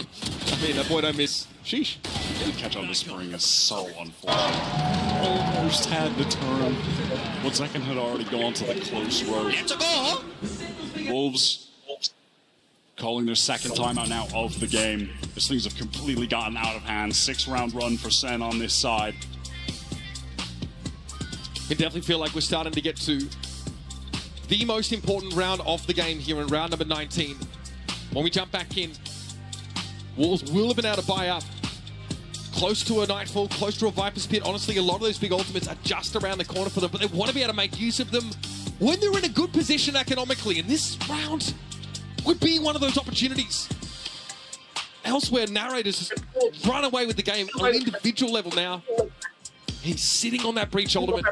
mean, that boy don't miss. Sheesh. The catch on the spring is so unfortunate. Almost had the turn. But Zekken had already gone to the close road. It's a goal! Wolves calling their second timeout now of the game. These things have completely gotten out of hand. 6-round run for SEN on this side. Can definitely feel like we're starting to get to the most important round of the game here in round number 19. When we jump back in, Wolves will have been able to buy up. Close to a Nightfall, close to a Viper's Pit. Honestly, a lot of those big ultimates are just around the corner for them, but they want to be able to make use of them when they're in a good position economically. And this round would be one of those opportunities. Elsewhere, Narrator's just run away with the game on an individual level now. He's sitting on that breach ultimate.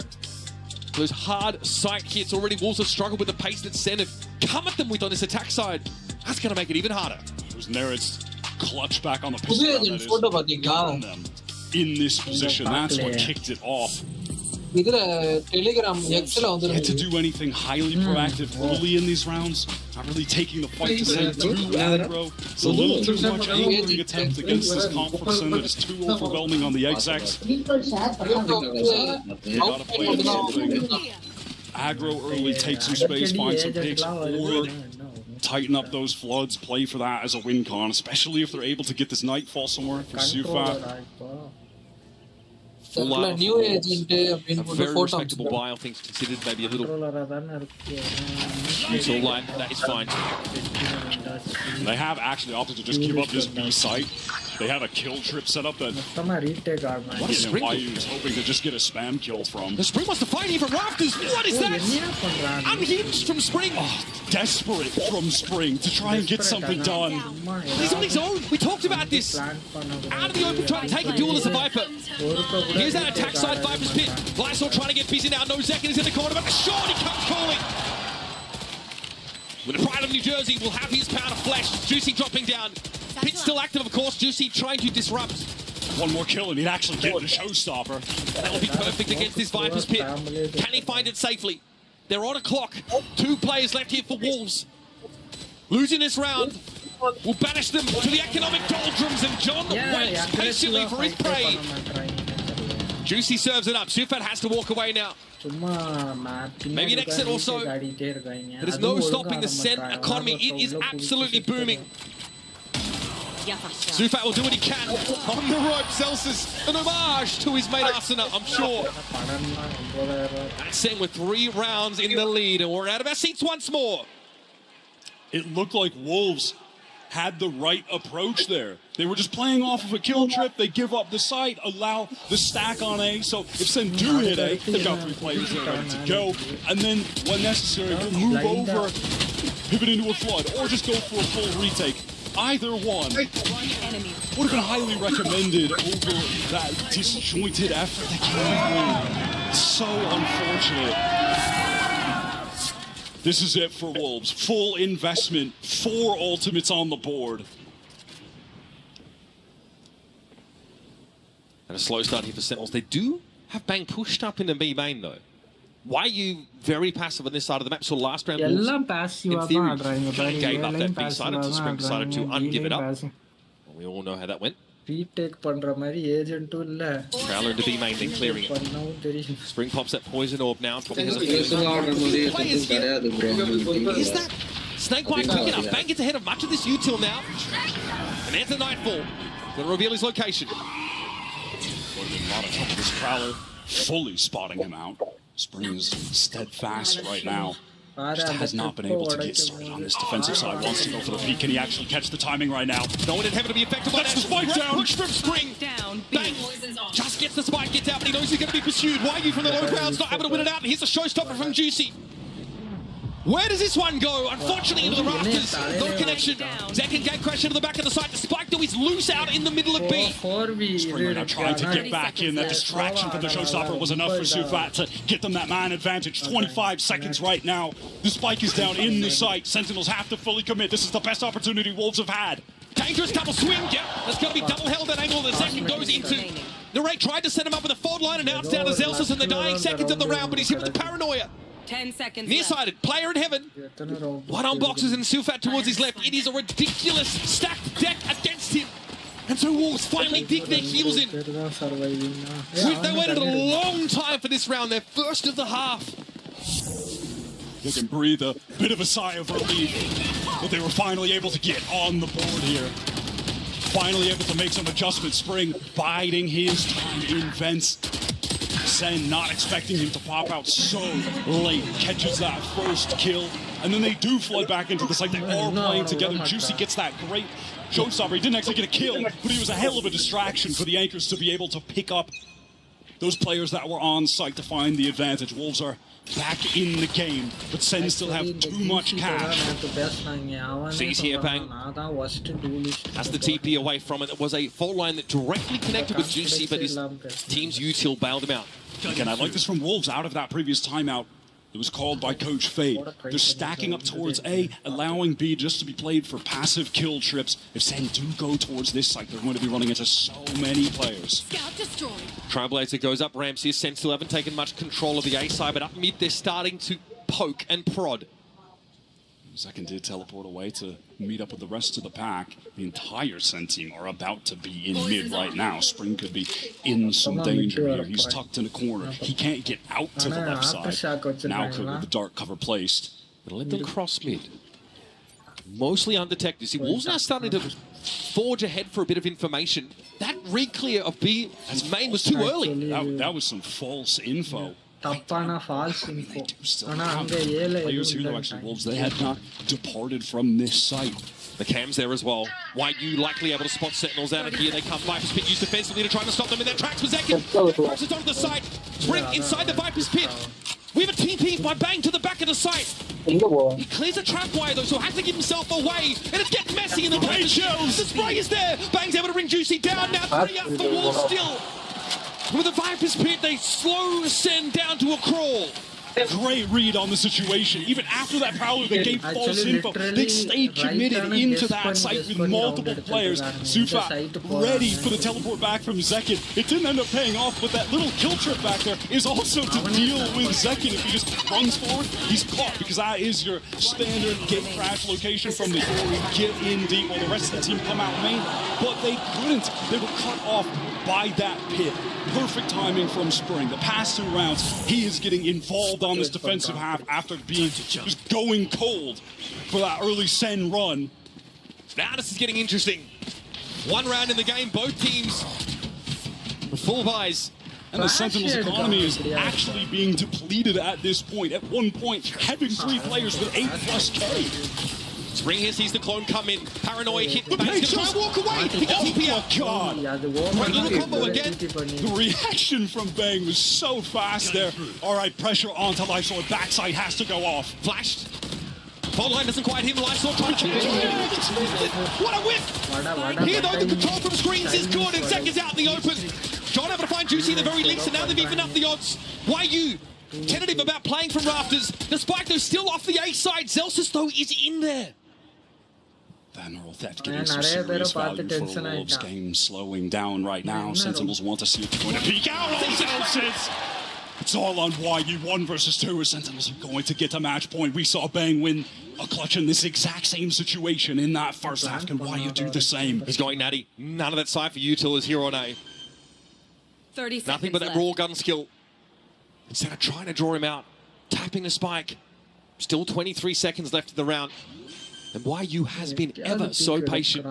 Those hard sight hits already. Wolves have struggled with the pace that SEN have come at them with on this attack side. That's going to make it even harder. There's Narrator's clutch back on the pistol. In this position, that's what kicked it off. Had to do anything highly proactive early in these rounds. Not really taking the fight to SEN through aggro. It's a little too much angling attempt against this comfort SEN that is too overwhelming on the execs. You gotta play with something. Aggro early, take some space, find some picks, or tighten up those floods, play for that as a win con, especially if they're able to get this Nightfall somewhere for Sufat. A very respectable buy, all things considered. Maybe a little neutral line. That is fine. They have actually opted to just give up this B site. They have a kill trip set up that YU is hoping to just get a spam kill from. The Spring wants to fight even rafters. What is that? Unhinged from Spring. Oh, desperate from Spring to try and get something done. He's on his own. We talked about this. Out of the open, trying to take a duel as a Viper. Here's that attack side, Viper's Pit. Lysol trying to get busy now. No Zekken is in the corner, but the shot he comes calling. With the pride of New Jersey, will have his pound of flesh. Juicy dropping down. Pit still active, of course. Juicy trying to disrupt. One more kill and he'd actually get the showstopper. That will be perfect against this Viper's Pit. Can he find it safely? They're on a clock. 2 players left here for Wolves. Losing this round will banish them to the economic doldrums, and John waits patiently for his prey. Juicy serves it up. Sufat has to walk away now. Maybe an exit also. There's no stopping the SEN economy. It is absolutely booming. Sufat will do what he can. On the rope, Celsius, an homage to his mate Arsena, I'm sure. That's SEN with 3 rounds in the lead, and we're out of our seats once more. It looked like Wolves had the right approach there. They were just playing off of a kill trip. They give up the site, allow the stack on A. So if SEN do hit A, they've got 3 players there ready to go. And then, when necessary, we'll move over pivot into a flood, or just go for a full retake. Either one would have been highly recommended over that disjointed effort that came through. So unfortunate. This is it for Wolves. Full investment, 4 ultimates on the board. And a slow start here for Sentinels. They do have Bang pushed up into B main though. Why are you very passive on this side of the map? So last round, Wolves, in theory, gave up that B side until Spring decided to ungive it up. Well, we all know how that went. Retake பண்ற மாதிரி ஏஜென்ட்டும் இல்ல. Prowler into B main, then clearing it. Spring pops that poison orb now. Probably has a players here. Is that Snake Bite quick enough? Bang gets ahead of much of this util now. And there's the Nightfall. Gonna reveal his location. Would have been a lot of trouble. This Prowler fully spotting him out. Spring is steadfast right now. Just has not been able to get started on this defensive side. Wants to go for the peak. Can he actually catch the timing right now? No one in heaven to be affected by that. That's the spike down. Push from Spring. Bang. Just gets the spike, gets out, but he knows he's going to be pursued. Why are you from the low grounds not able to win it out? And here's a showstopper from Juicy. Where does this one go? Unfortunately, into the rafters. No connection. Zek and Gate crash into the back of the site. The spike, though, is loose out in the middle of B. Spring right now trying to get back in. That distraction from the showstopper was enough for Sufat to get them that man advantage. 25 seconds right now. The spike is down in the site. Sentinels have to fully commit. This is the best opportunity Wolves have had. Dangerous double swing. Yep, that's going to be double held that angle. The second goes into. Narrate tried to set him up with a forward line, and now it's down to Zelsus in the dying seconds of the round, but he's hit with the paranoia. 10 seconds Nearsighted, player in heaven. One on boxes and Sufat towards his left. It is a ridiculous stacked deck against him. And so Wolves finally dig their heels in. They waited a long time for this round, their first of the half. They can breathe a bit of a sigh of relief, but they were finally able to get on the board here. Finally able to make some adjustments. Spring biding his time in vents. SEN not expecting him to pop out so late, catches that first kill, and then they do flood back into the site. They are playing together. Juicy gets that great showstopper. He didn't actually get a kill, but he was a hell of a distraction for the Anchors to be able to pick up those players that were on site to find the advantage. Wolves are back in the game, but SEN still have too much cash. Sees here, Bang. That's the TP away from it. It was a fault line that directly connected with Juicy, but his team's util bailed him out. Again, I like this from Wolves out of that previous timeout. It was called by Coach Fade. They're stacking up towards A, allowing B just to be played for passive kill trips. If SEN do go towards this site, they're going to be running into so many players. Trailblazer goes up ramps here. SEN still haven't taken much control of the A side, but up mid they're starting to poke and prod. Second did teleport away to meet up with the rest of the pack. The entire SEN team are about to be in mid right now. Spring could be in some danger here. He's tucked in a corner. He can't get out to the left side. Now could with the dark cover placed. Gonna let them cross mid. Mostly undetected. See, Wolves now starting to forge ahead for a bit of information. That re-clear of B as main was too early. That was some false info. தப்பான false info. Players here, though, actually, Wolves, they had not departed from this site. The cam's there as well. Why you likely able to spot Sentinels out of here. They come Viper's Pit used defensively to try to stop them in their tracks with Zekin. Crosses onto the site. Spring inside the Viper's Pit. We have a TP by Bang to the back of the site. He clears a trap wire though, so has to give himself away. And it gets messy in the Viper's Pit. The spray is there. Bang's able to bring Juicy down. Now 3 up for Wolves still. With the Viper's Pit, they slow SEN down to a crawl. Great read on the situation. Even after that Prowler, they gave false info. They stayed committed into that site with multiple players. Sufat ready for the teleport back from Zekin. It didn't end up paying off, but that little kill trip back there is also to deal with Zekin. If he just runs forward, he's caught, because that is your standard gate crash location from the Ori. Get in deep while the rest of the team come out main. But they couldn't. They were cut off by that pit. Perfect timing from Spring. The past 2 rounds, he is getting involved on this defensive half after being just going cold for that early SEN run. Now this is getting interesting. 1 round in the game, both teams with full buys. And the Sentinels' economy is actually being depleted at this point. At one point, having 3 players with 8+K. Spring here sees the clone come in. Paranoia hit. He's gonna try and walk away. He got TP out. God. Great little combo again. The reaction from Bang was so fast there. All right, pressure onto Life Sword. Backside has to go off. Flashed. Fault line doesn't quite hit him. Lifesaw trying to what a whiff! Here though, the control from screens is good, and Zek is out in the open. John able to find Juicy at the very least, and now they've evened up the odds. YU tentative about playing from rafters. The spike though still off the A side. Zelsus though is in there. Vanral Theft getting some serious value for a Wolves game slowing down right now. Sentinels want to see if they're going to peek out on Zelsus. It's all on YU 1 versus 2 as Sentinels are going to get a match point. We saw Bang win a clutch in this exact same situation in that first half. Can YU do the same? He's going Natty. None of that side for Util is here on A. 30 seconds Nothing but that raw gun skill. Instead of trying to draw him out, tapping the spike. Still 23 seconds left of the round. And YU has been ever so patient.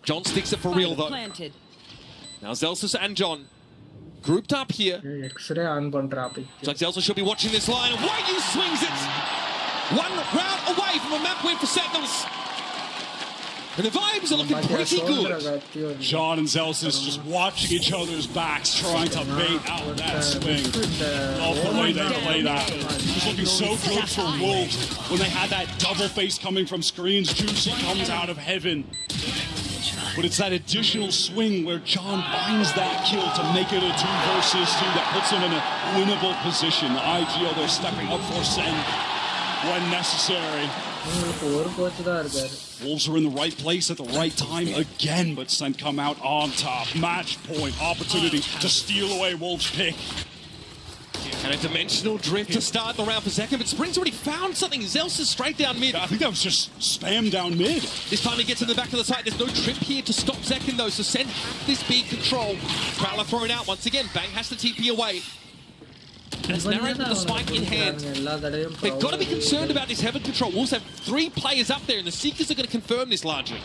John sticks it for real though. Now Zelsus and John grouped up here. Looks like Zelsus should be watching this line, and YU swings it. 1 round away from a map win for Sentinels. And the vibes are looking pretty good. John and Zelsus just watching each other's backs, trying to bait out that swing. Love the way they delay that. It was looking so good for Wolves when they had that double face coming from screens. Juicy comes out of heaven. But it's that additional swing where John finds that kill to make it a 2 versus 2 that puts him in a winnable position. The IGL, they're stepping up for SEN when necessary. Wolves are in the right place at the right time again, but SEN come out on top. Match point, opportunity to steal away Wolves' pick. And a dimensional drift to start the round for second, but Spring's already found something. Zelsus straight down mid. I think that was just spam down mid. This time he gets in the back of the site. There's no trip here to stop Zekin though, so SEN have this big control. Prowler thrown out once again. Bang has to TP away. And it's Narrate with the spike in hand. They've got to be concerned about this heaven control. Wolves have 3 players up there, and the Seekers are going to confirm this largely.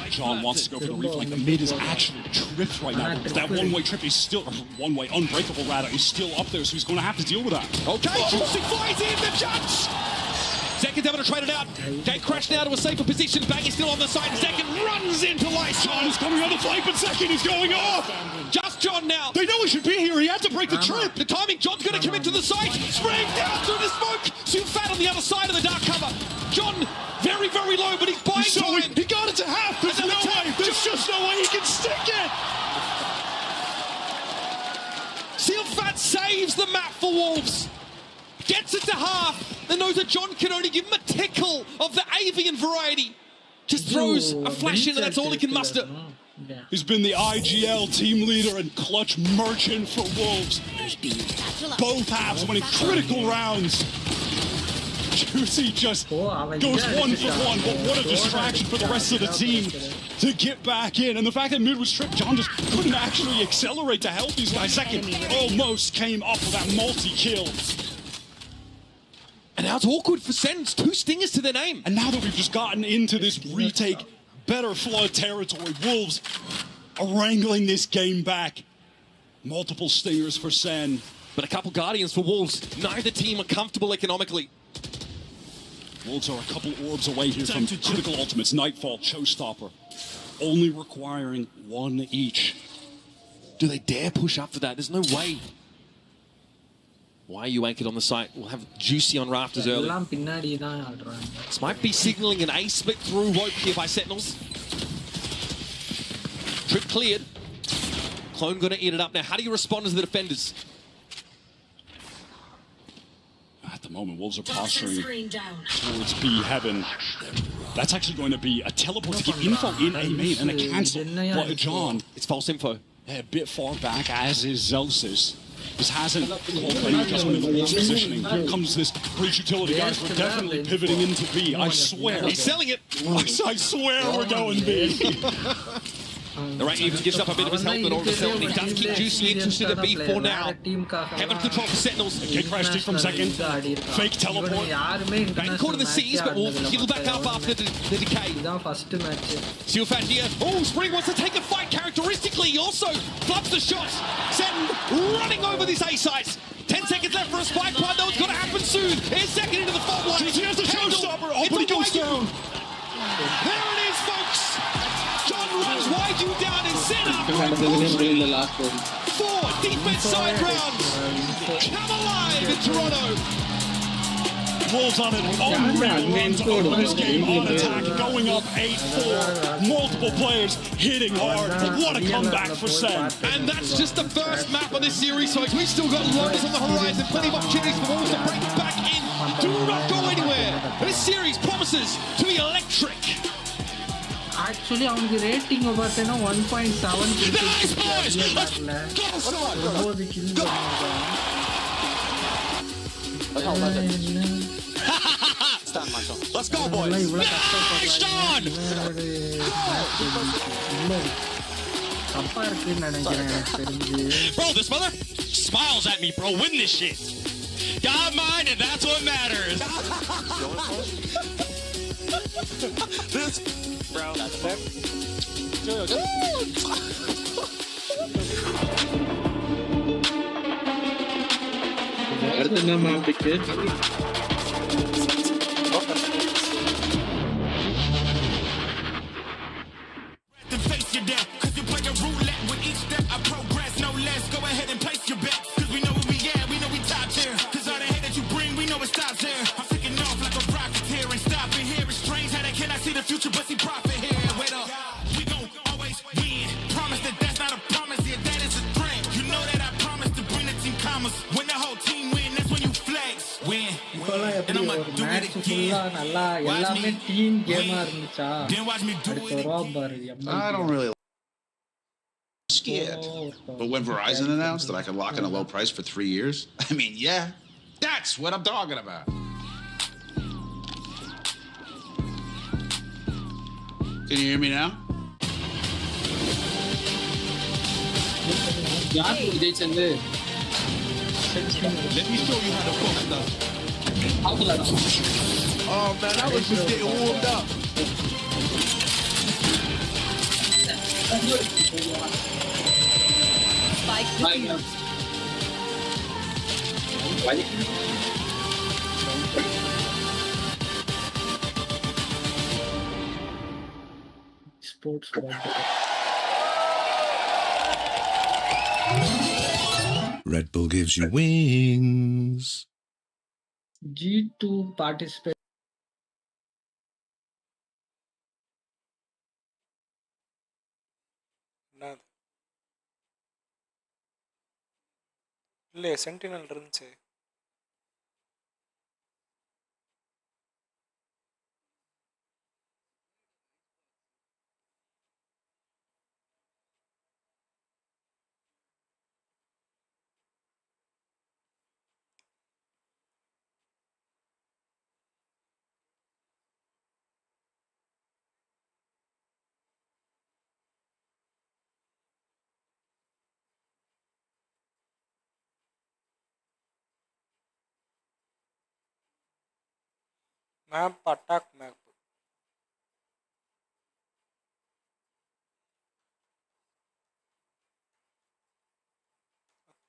John wants to go for the reflect. The mid is actually tripped right now. That one-way trip is still, one-way unbreakable rather, is still up there, so he's going to have to deal with that. Okay, Juicy flies in, the judge! Zekin's able to trade it out. Gate crashed now to a safer position. Bang is still on the side. Zekin runs into light. John is coming on the flank, but Zekin is going off. Just John now. They know he should be here. He had to break the trip. The timing, John's going to commit to the site. Spring down through the smoke. Sufat on the other side of the dark cover. John, very, very low, but he's buying time. He got it to half. There's no way. There's just no way he can stick it. Sufat saves the map for Wolves. Gets it to half, and knows that John can only give him a tickle of the avian variety. Just throws a flash in, and that's all he can muster. He's been the IGL team leader and clutch merchant for Wolves. Both halves winning critical rounds. Juicy just goes 1 for 1, but what a distraction for the rest of the team to get back in. And the fact that mid was tripped, John just couldn't actually accelerate to help these guys. Second almost came up with that multi-kill. And now it's awkward for SEN. 2 stingers to their name. And now that we've just gotten into this retake, better flood territory, Wolves are wrangling this game back. Multiple stingers for SEN. But a couple Guardians for Wolves. Neither team are comfortable economically. Wolves are a couple orbs away here from critical ultimates. Nightfall, Showstopper. Only requiring 1 each. Do they dare push up for that? There's no way. YU anchored on the site. We'll have Juicy on rafters early. This might be signaling an A split through rope here by Sentinels. Trip cleared. Clone gonna eat it up now. How do you respond to the defenders? At the moment, Wolves are posturing towards B heaven. That's actually going to be a teleport to get info in A main and a cancel. But John, it's false info. A bit far back, as is Zelsus. This hasn't called any adjustment in the Wolves positioning. Here comes this breach utility, guys. We're definitely pivoting into B. I swear. He's selling it. I swear we're going B. The right even gives up a bit of his health in order to sell, and he does keep Juicy interested in B for now. Heaven control for Sentinels. Gate crash deep from second. Fake teleport. Back caught in the seas, but will heal back up after the decay. Sufat here. Oh, Spring wants to take a fight characteristically. He also floods the shots. SEN running over this A site. 10 seconds left for a spike prime, though. It's got to happen soon. Here's second into the fault line. Juicy has the showstopper. Oh, but he goes down. There it is, folks. John runs YU down in center. 4 defense side rounds. Come alive in Toronto. Wolves on an unreal run to open this game on attack, going up 8-4. Multiple players hitting hard, but what a comeback for SEN. And that's just the first map of this series, so we've still got loads on the horizon, plenty of opportunities for Wolves to break back in. Do not go anywhere. This series promises to be electric. Actually, அவனுக்கு rating பார்த்தேன்னா 1.7 Let's go, boys. Nice, John. Bro, this mother smiles at me, bro. Win this shit. Got mine, and that's what matters. This, bro. That's fair. அடுத்து என்ன மாப்பிக்கு face your death, cause you play a roulette with each step I progress, no less. Go ahead and place your bets, cause we know where we at, we know we top tier. Cause all the hate that you bring, we know it stops here. I'm taking off like a rocket here and stopping here. It's strange how they cannot see the future but see profit here. Wait up, we gon' always win. Promise that that's not a promise, yeah, that is a threat. You know that I promise to bring the team commas. When the whole team win, that's when you flex. Win. And I'ma do it again. நல்லா எல்லாமே team கேமா இருந்துச்சா I don't really scared. But when Verizon announced that I could lock in a low price for 3 years, I mean, yeah, that's what I'm talking about. Can you hear me now? யார் ஜெயிச்சது Let me show you how to focus up. Oh man, I was just getting warmed up. Sports Red Bull gives you wings. G2 participate. இல்லை sentinel இருந்துச்சு map attack map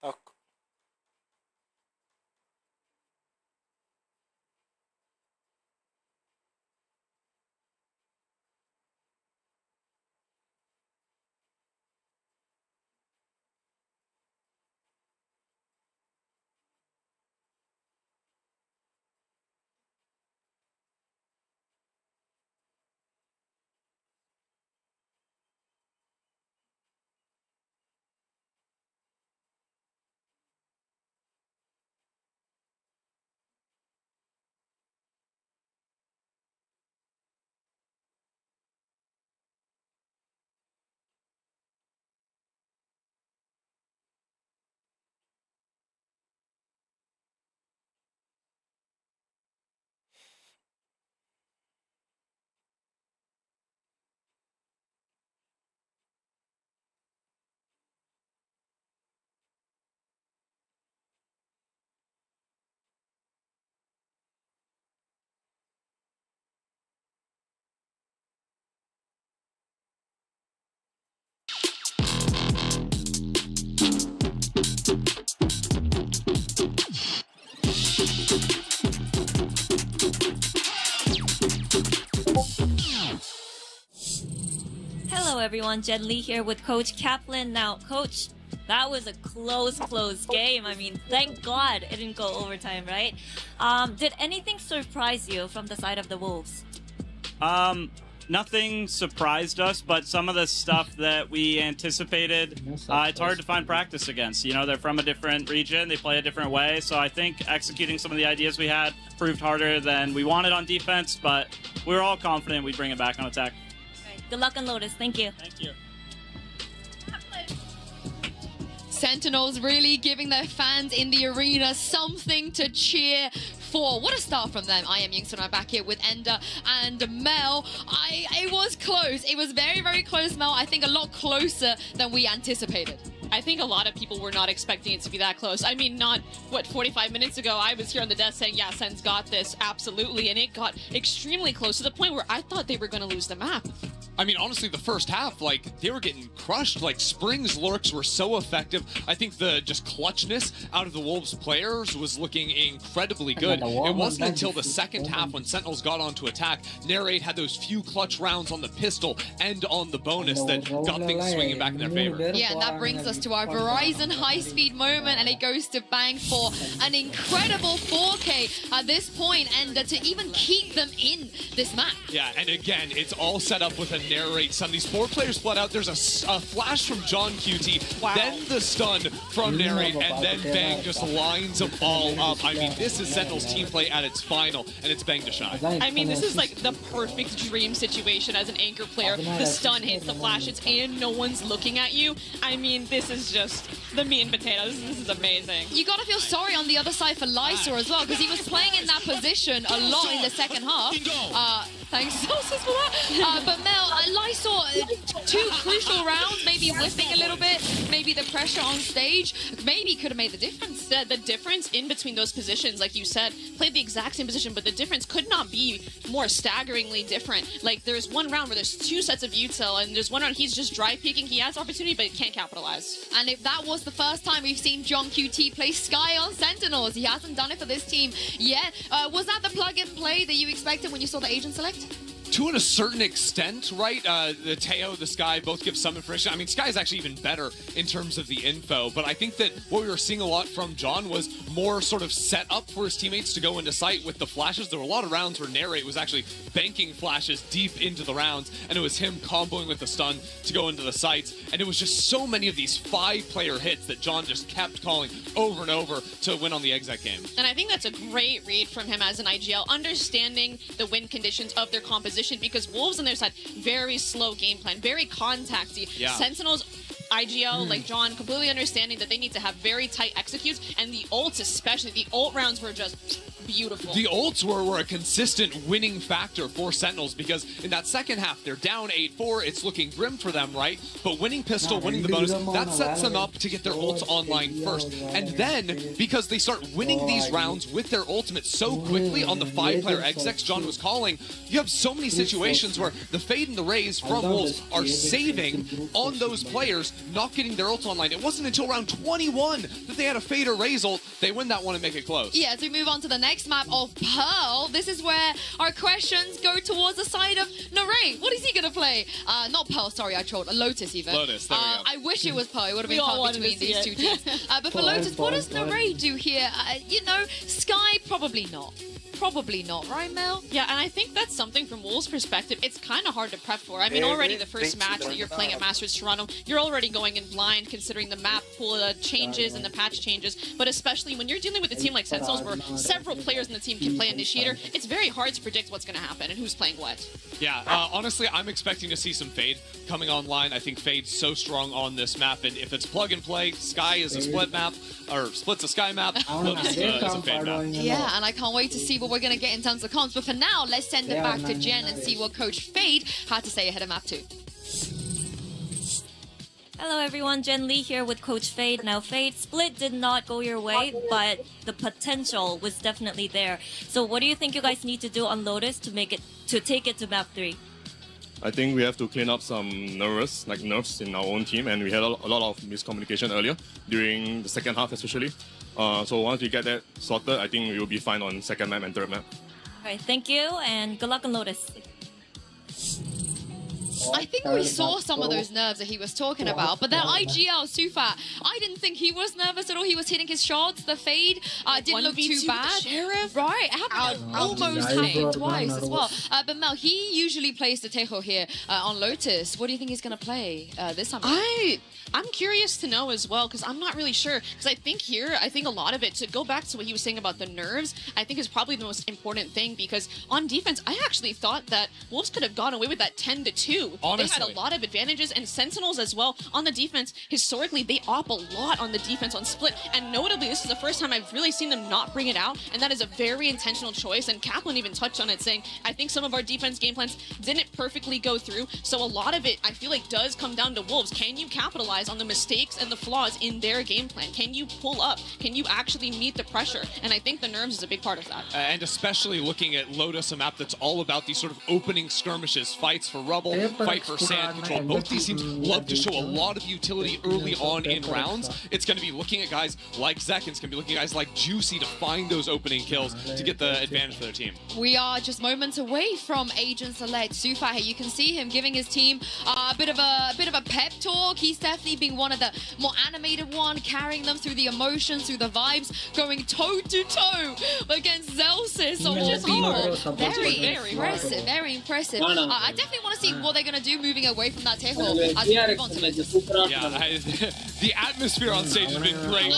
attack Hello everyone, Jen Lee here with Coach Kaplan. Now, Coach, That was a close game. I mean, thank God it didn't go overtime, right? Did anything surprise you from the side of the Wolves? Nothing surprised us, but some of the stuff that we anticipated, it's hard to find practice against. You know, they're from a different region, they play a different way, so I think executing some of the ideas we had proved harder than we wanted on defense, but we were all confident we'd bring it back on attack. Right. Good luck on Lotus. Thank you. Thank you. Sentinels really giving their fans in the arena something to cheer for. What a start from them. I am Yingsun. I'm back here with Ender and Mel. It was close. It was very, very close, Mel. I think a lot closer than we anticipated. I think a lot of people were not expecting it to be that close. I mean, not, 45 minutes ago, I was here on the desk saying, yeah, Sen's got this, absolutely, and it got extremely close to the point where I thought they were going to lose the map. I mean, honestly, the first half, like, they were getting crushed. Like, Spring's lurks were so effective. I think the just clutchness out of the Wolves players was looking incredibly good. It wasn't until the second half when Sentinels got onto attack, Narrate had those few clutch rounds on the pistol and on the bonus that got things swinging back in their favor. Yeah, and that brings us to our Verizon high-speed moment, and it goes to Bang for an incredible 4K at this point, and to even keep them in this map. Yeah, and again, it's all set up with a Narrate stun. These 4 players split out. There's a flash from John QT, then the stun from Narrate, and then Bang just lines them all up. I mean, this is Sentinel's team play at its final, and it's Bang to shine. I mean, this is like the perfect dream situation as an anchor player. The stun hits, the flash hits, and no one's looking at you. I mean, this is just the meat and potatoes. This is amazing. You gotta feel sorry on the other side for Lysor as well, because he was playing in that position a lot in the second half. Thanks, Celsius, for that. But Mel, Lysor, 2 crucial rounds, maybe whipping a little bit, maybe the pressure on stage, maybe could have made the difference. The difference in between those positions, like you said, played the exact same position, but the difference could not be more staggeringly different. Like, there's one round where there's 2 sets of util, and there's one round he's just dry peeking. He has opportunity, but he can't capitalize. And if that was the first time we've seen John QT play Sky on Sentinels, he hasn't done it for this team yet. Was that the plug and play that you expected when you saw the agent select? To a certain extent, right? The Teo, the Sky both give some information. I mean, Sky is actually even better in terms of the info, but I think that what we were seeing a lot from John was more sort of set up for his teammates to go into sight with the flashes. There were a lot of rounds where Narrate was actually banking flashes deep into the rounds, and it was him comboing with the stun to go into the sights, and it was just so many of these 5-player hits that John just kept calling over and over to win on the exec game. And I think that's a great read from him as an IGL, understanding the win conditions of their composition, because Wolves on their side, very slow game plan, very contacty. Yeah. Sentinels, IGL, like John, completely understanding that they need to have very tight executes, and the ults especially, the ult rounds were just beautiful. The ults were a consistent winning factor for Sentinels, because in that second half, they're down 8-4. It's looking grim for them, right? But winning pistol, winning the bonus, that sets them up to get their ults online first. And then, because they start winning these rounds with their ultimate so quickly on the 5-player execs John was calling, you have so many situations where the Fade and the Rays from Wolves are saving on those players, not getting their ults online. It wasn't until round 21 that they had a Fade or Rays ult. They win that one and make it close. Yeah, as we move on to the next map of Pearl, this is where our questions go towards the side of Narrate. What is he gonna play? Not Pearl, sorry, I trolled. Lotus even. Lotus, there we go. I wish it was Pearl. It would have been fun between these 2 teams. But for Lotus, what does Narrate do here? You know, Sky, probably not. Probably not, right, Mel? Yeah, and I think that's something from Wolves' perspective, it's kind of hard to prep for. I mean, already the first match that you're playing at Masters Toronto, you're already going in blind considering the map pool changes and the patch changes, but especially when you're dealing with a team like Sentinels where several players in the team can play Initiator, it's very hard to predict what's going to happen and who's playing what. Yeah, honestly, I'm expecting to see some Fade coming online. I think Fade's so strong on this map, and if it's plug and play, Sky is a split map, or Split's a Sky map, Lotus is a Fade map. Yeah, and I can't wait to see what we're going to get in terms of comps. But for now, let's send it back to Jen and see what Coach Fade had to say ahead of map 2. Hello everyone, Jen Lee here with Coach Fade. Now Fade, split did not go your way, but the potential was definitely there. So what do you think you guys need to do on Lotus to take it to map 3? I think we have to clean up some nerves in our own team, and we had a lot of miscommunication earlier during the second half especially. So once we get that sorted, I think we will be fine on second map and third map. Alright, thank you, and good luck on Lotus. I think we saw some of those nerves that he was talking about, but that IGL, Sufat, I didn't think he was nervous at all. He was hitting his shots, the fade didn't look too bad. Right, it happened almost happened twice as well. But Mel, he usually plays the Tejo here on Lotus. What do you think he's going to play this time? I'm curious to know as well, because I'm not really sure. Because I think a lot of it, to go back to what he was saying about the nerves, I think is probably the most important thing, because on defense, I actually thought that Wolves could have gone away with that 10-2. Honestly. They had a lot of advantages, and Sentinels as well on the defense. Historically, they op a lot on the defense on split, and notably, this is the first time I've really seen them not bring it out, and that is a very intentional choice, and Kaplan even touched on it, saying, I think some of our defense game plans didn't perfectly go through, so a lot of it, I feel like, does come down to Wolves. Can you capitalize on the mistakes and the flaws in their game plan? Can you pull up? Can you actually meet the pressure? And I think the nerves is a big part of that. And especially looking at Lotus, a map that's all about these sort of opening skirmishes, fights for rubble, fight for sand control. Both these teams love to show a lot of utility early on in rounds. It's going to be looking at guys like Zek, it's going to be looking at guys like Juicy to find those opening kills to get the advantage for their team. We are just moments away from Agent Select. Sufat here, you can see him giving his team a bit of a pep talk. He's definitely being one of the more animated one, carrying them through the emotions, through the vibes, going toe-to-toe against Zelsis on Motherboard. Very impressive, very impressive. I definitely want to see what they're going to do moving away from that Tejo as we move on to it. Yeah, the atmosphere on stage has been great.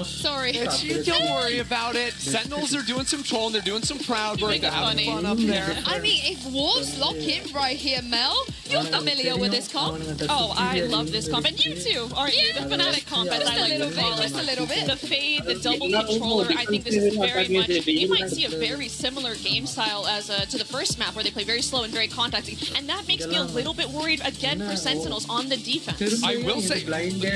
Sorry. Don't worry about it. Sentinels are doing some trolling, they're doing some crowd work, they're having fun up there. I mean, if Wolves lock in right here, Mel, you're familiar with this comp. Oh, I love this comp, and you too, aren't you? The Fnatic comp, as I like to call it. Just a little bit. The fade, the double controller, I think this is very much, you might see a very similar game style as to the first map, where they play very slow and very contacting, and that makes me a little bit worried, again, for Sentinels on the defense. I will say,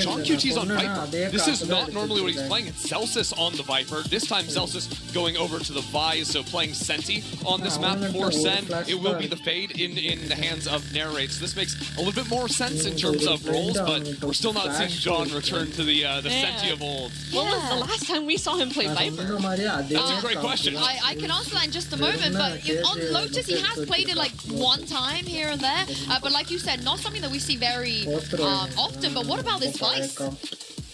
John QT's on Viper. This is not normally what he's playing. It's Celsius on the Viper. This time, Celsius going over to the Vi, so playing Senti on this map for Sen. It will be the fade in the hands of Narrate. So this makes a little bit more sense in terms of roles, but we're still not seeing John return to the Senti of old. When was the last time we saw him play Viper? That's a great question. I can answer that in just a moment, but on Lotus, he has played it like one time here and there, but like you said, not something that we see very often. But what about this Vice?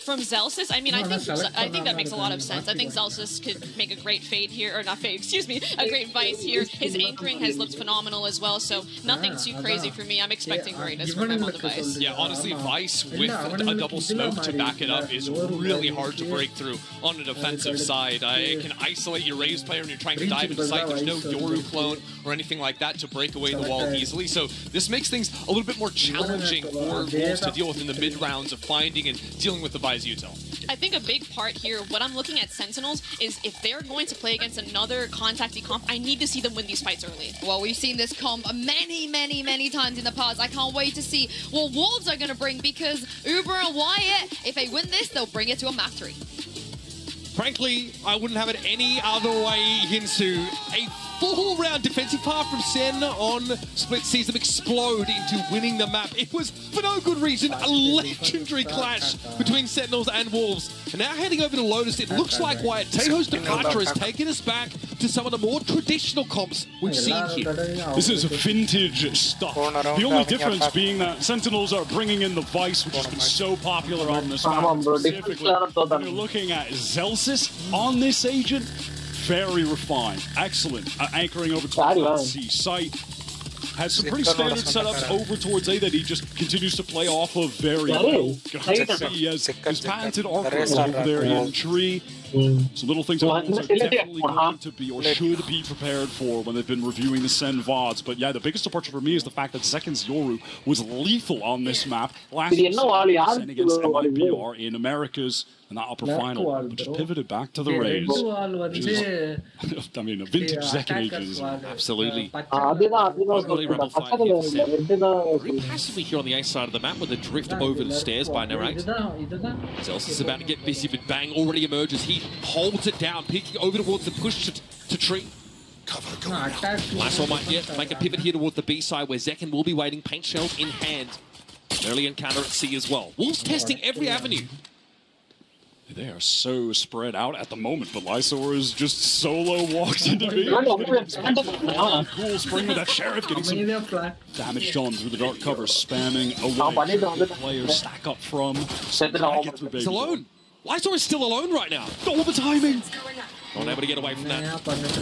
From Zelsis, I mean, I think that makes a lot of sense. I think Zelsis could make a great fade here, or not fade, excuse me, a great Vice here. His anchoring has looked phenomenal as well, so nothing too crazy for me. I'm expecting greatness from him on the Vice. Yeah, honestly, Vice with a double smoke to back it up is really hard to break through on the defensive side. It can isolate your Raze player when you're trying to dive into sight. There's no Yoru clone or anything like that to break away the wall easily, so this makes things a little bit more challenging for Wolves to deal with in the mid-rounds of finding and dealing with the Vice util. I think a big part here, what I'm looking at Sentinels, is if they're going to play against another contacty comp, I need to see them win these fights early. Well, we've seen this comp many times in the past. I can't wait to see what Wolves are going to bring, because Uber and Wyatt, if they win this, they'll bring it to a map 3. Frankly, I wouldn't have it any other way, Hinsu. A full-round defensive path from Sen on split sees them explode into winning the map. It was, for no good reason, a legendary clash between Sentinels and Wolves. And now heading over to Lotus, it looks like Wyatt Tejo's departure has taken us back to some of the more traditional comps we've seen here. This is vintage stuff. The only difference being that Sentinels are bringing in the Vice, which has been so popular on this map. Specifically, when you're looking at Zelsis on this agent, very refined, excellent, anchoring over towards C site. Has some pretty standard setups over towards A that he just continues to play off of very well. He has his patented archer over there in tree. Some little things are definitely going to be or should be prepared for when they've been reviewing the Sen VODs. But yeah, the biggest departure for me is the fact that Second's Yoru was lethal on this map last season against MIBR in Americas in that upper final, but just pivoted back to the Rays. I mean, a vintage second ages. Absolutely. Very passively here on the A side of the map with a drift over the stairs by Narrate. Zelsis is about to get busy, but Bang already emerges. He holds it down, peeking over towards the push to tree. Last one might yet make a pivot here towards the B side where Zekin will be waiting, paint shells in hand. Early encounter at C as well. Wolves testing every avenue. They are so spread out at the moment, but Lysor is just solo walks into me. Cool spring with that Sheriff getting some damage done through the dark cover, spamming away. Players stack up from. He's alone. Lysor is still alone right now. All the timing. Not able to get away from that.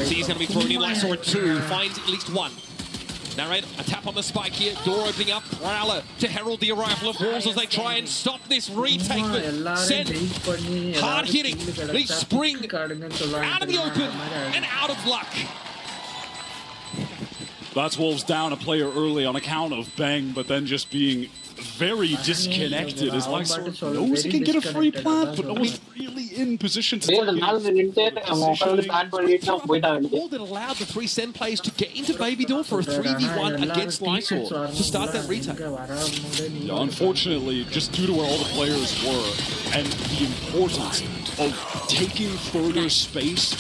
He's going to be thrown in. Lysor 2 finds at least one. Narrate, a tap on the spike here, door opening up, Prowler to herald the arrival of Wolves as they try and stop this retake, but SEN, hard hitting, they spring out of the open and out of luck. That's Wolves down a player early on account of Bang, but then just being very disconnected as Lysor knows he can get a free plant, but no one's really in position to take it. All that allowed the 3 SEN players to get into Baby Door for a 3v1 against Lysor to start that retake. Yeah, unfortunately, just due to where all the players were and the importance of taking further space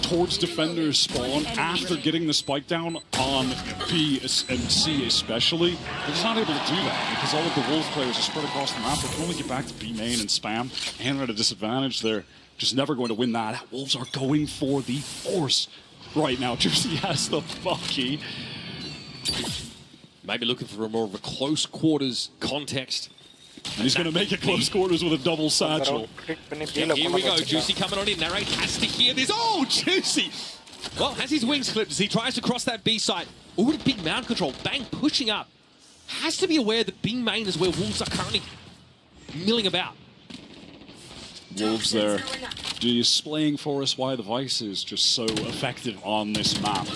towards defenders spawn after getting the spike down on B and C especially, they're just not able to do that because all of the Wolves players are spread across the map. They can only get back to B main and spam, and at a disadvantage. They're just never going to win that. Wolves are going for the force right now. Jersey has the Bucky. Maybe looking for a more of a close quarters context. And he's going to make it close quarters with a double satchel. Yeah, here we go. Juicy coming on in. Narrate has to hear this. Oh, Juicy! Well, has his wings clipped as he tries to cross that B site. Already big mound control. Bang pushing up. Has to be aware that B main is where Wolves are currently milling about. Wolves there displaying for us why the Vice is just so effective on this map.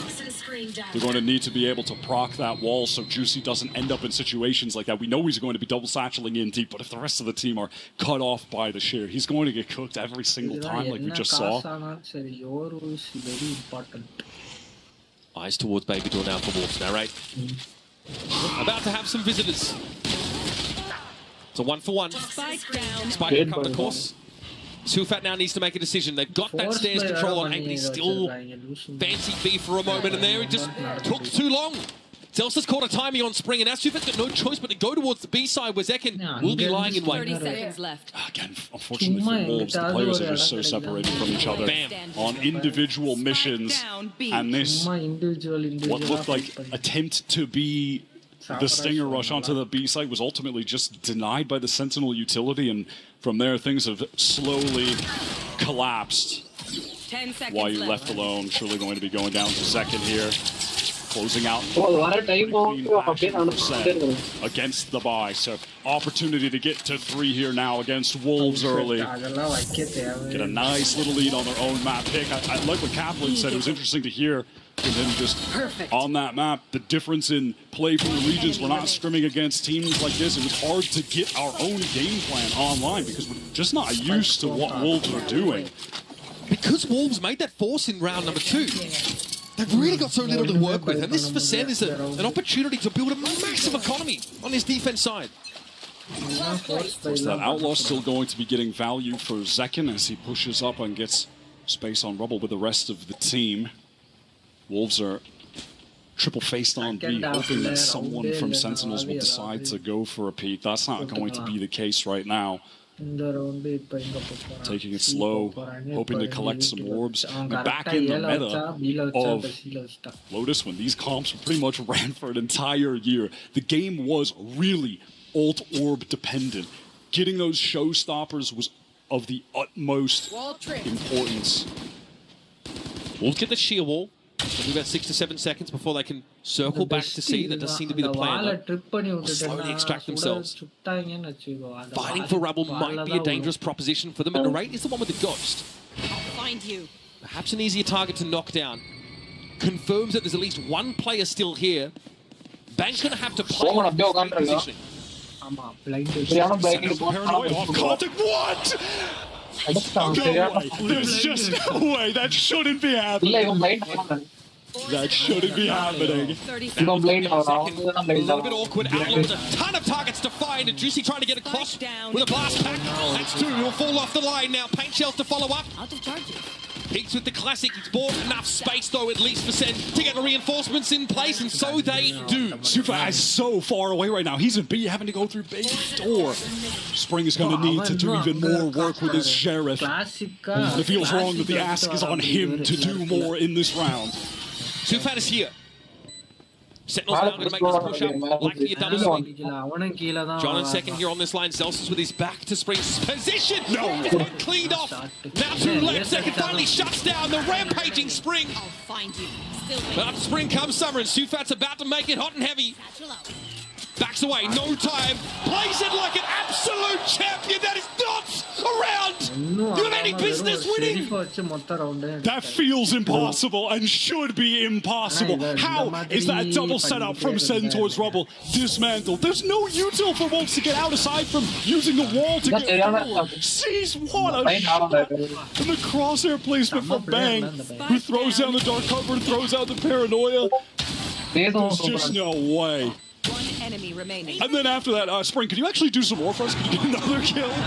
They're going to need to be able to proc that wall so Juicy doesn't end up in situations like that. We know he's going to be double satcheling in deep, but if the rest of the team are cut off by the share, he's going to get cooked every single time like we just saw. Eyes towards Baby Door now for Wolves. Narrate. About to have some visitors. It's a 1-for-1. Spike will come the course. Sufat now needs to make a decision. They've got that stairs control on A, but he's still fancy B for a moment, and there it just took too long. Zelsa's caught a timing on Spring, and now Sufat's got no choice but to go towards the B side where Zekin will be lying in wait. 30 seconds left. Again, unfortunately for Wolves, the players are just so separated from each other on individual missions, and this, what looked like attempt to be the Stinger rush onto the B site was ultimately just denied by the Sentinel utility, and from there things have slowly collapsed. 10 seconds While you left alone, surely going to be going down to second here. Closing out against the buy. So opportunity to get to 3 here now against Wolves early. Get a nice little lead on their own map pick. I like what Kaplan said. It was interesting to hear from him just on that map. The difference in play from the regions. We're not scrimming against teams like this. It was hard to get our own game plan online because we're just not used to what Wolves are doing. Because Wolves made that force in round number 2. They've really got so little to work with, and this for SEN is an opportunity to build a massive economy on his defense side. So that Outlaw still going to be getting value for Zekin as he pushes up and gets space on Rubble with the rest of the team. Wolves are triple-faced on B, hoping that someone from Sentinels will decide to go for a peek. That's not going to be the case right now. Taking it slow, hoping to collect some orbs. And back in the meta of Lotus, when these comps pretty much ran for an entire year, the game was really ult orb dependent. Getting those showstoppers was of the utmost importance. Wolves get the sheer wall. It'll be about 6 to 7 seconds before they can circle back to C. That does seem to be the plan. They'll slowly extract themselves. Fighting for Rubble might be a dangerous proposition for them, and Narrate is the one with the ghost. I'll find you. Perhaps an easier target to knock down. Confirms that there's at least one player still here. Bank's going to have to play positioning. What? No way. There's just no way. That shouldn't be happening. That shouldn't be happening. A little bit awkward. Outlaws a ton of targets to find, and Juicy trying to get across with a blast pack. That's 2. He'll fall off the line now. Paint shells to follow up. Out of charges. Peaks with the classic. He's bought enough space, though, at least for Sen to get the reinforcements in place, and so they do. Sufa is so far away right now. He's in B, having to go through baby door. Spring is going to need to do even more work with his Sheriff. It feels wrong that the ask is on him to do more in this round. Sufa is here. Sentinels now going to make this push up. Likely a double swing. John in second here on this line. Zelsus with his back to Spring's position. No! Cleaned off. Now 2 left. Second finally shuts down the rampaging Spring. I'll find you. But up Spring comes Summer, and Sufat's about to make it hot and heavy. Backs away, no time. Plays it like an absolute champion that is not around. You have any business winning? That feels impossible and should be impossible. How is that double setup from Sen towards Rubble dismantled? There's no util for Wolves to get out aside from using the wall to get forward. Sees what a shot. And the crosshair placement for Bang, who throws down the dark cover and throws out the paranoia. There's just no way. One enemy remaining. And then after that, Spring, could you actually do some more for us? Could you get another kill? Come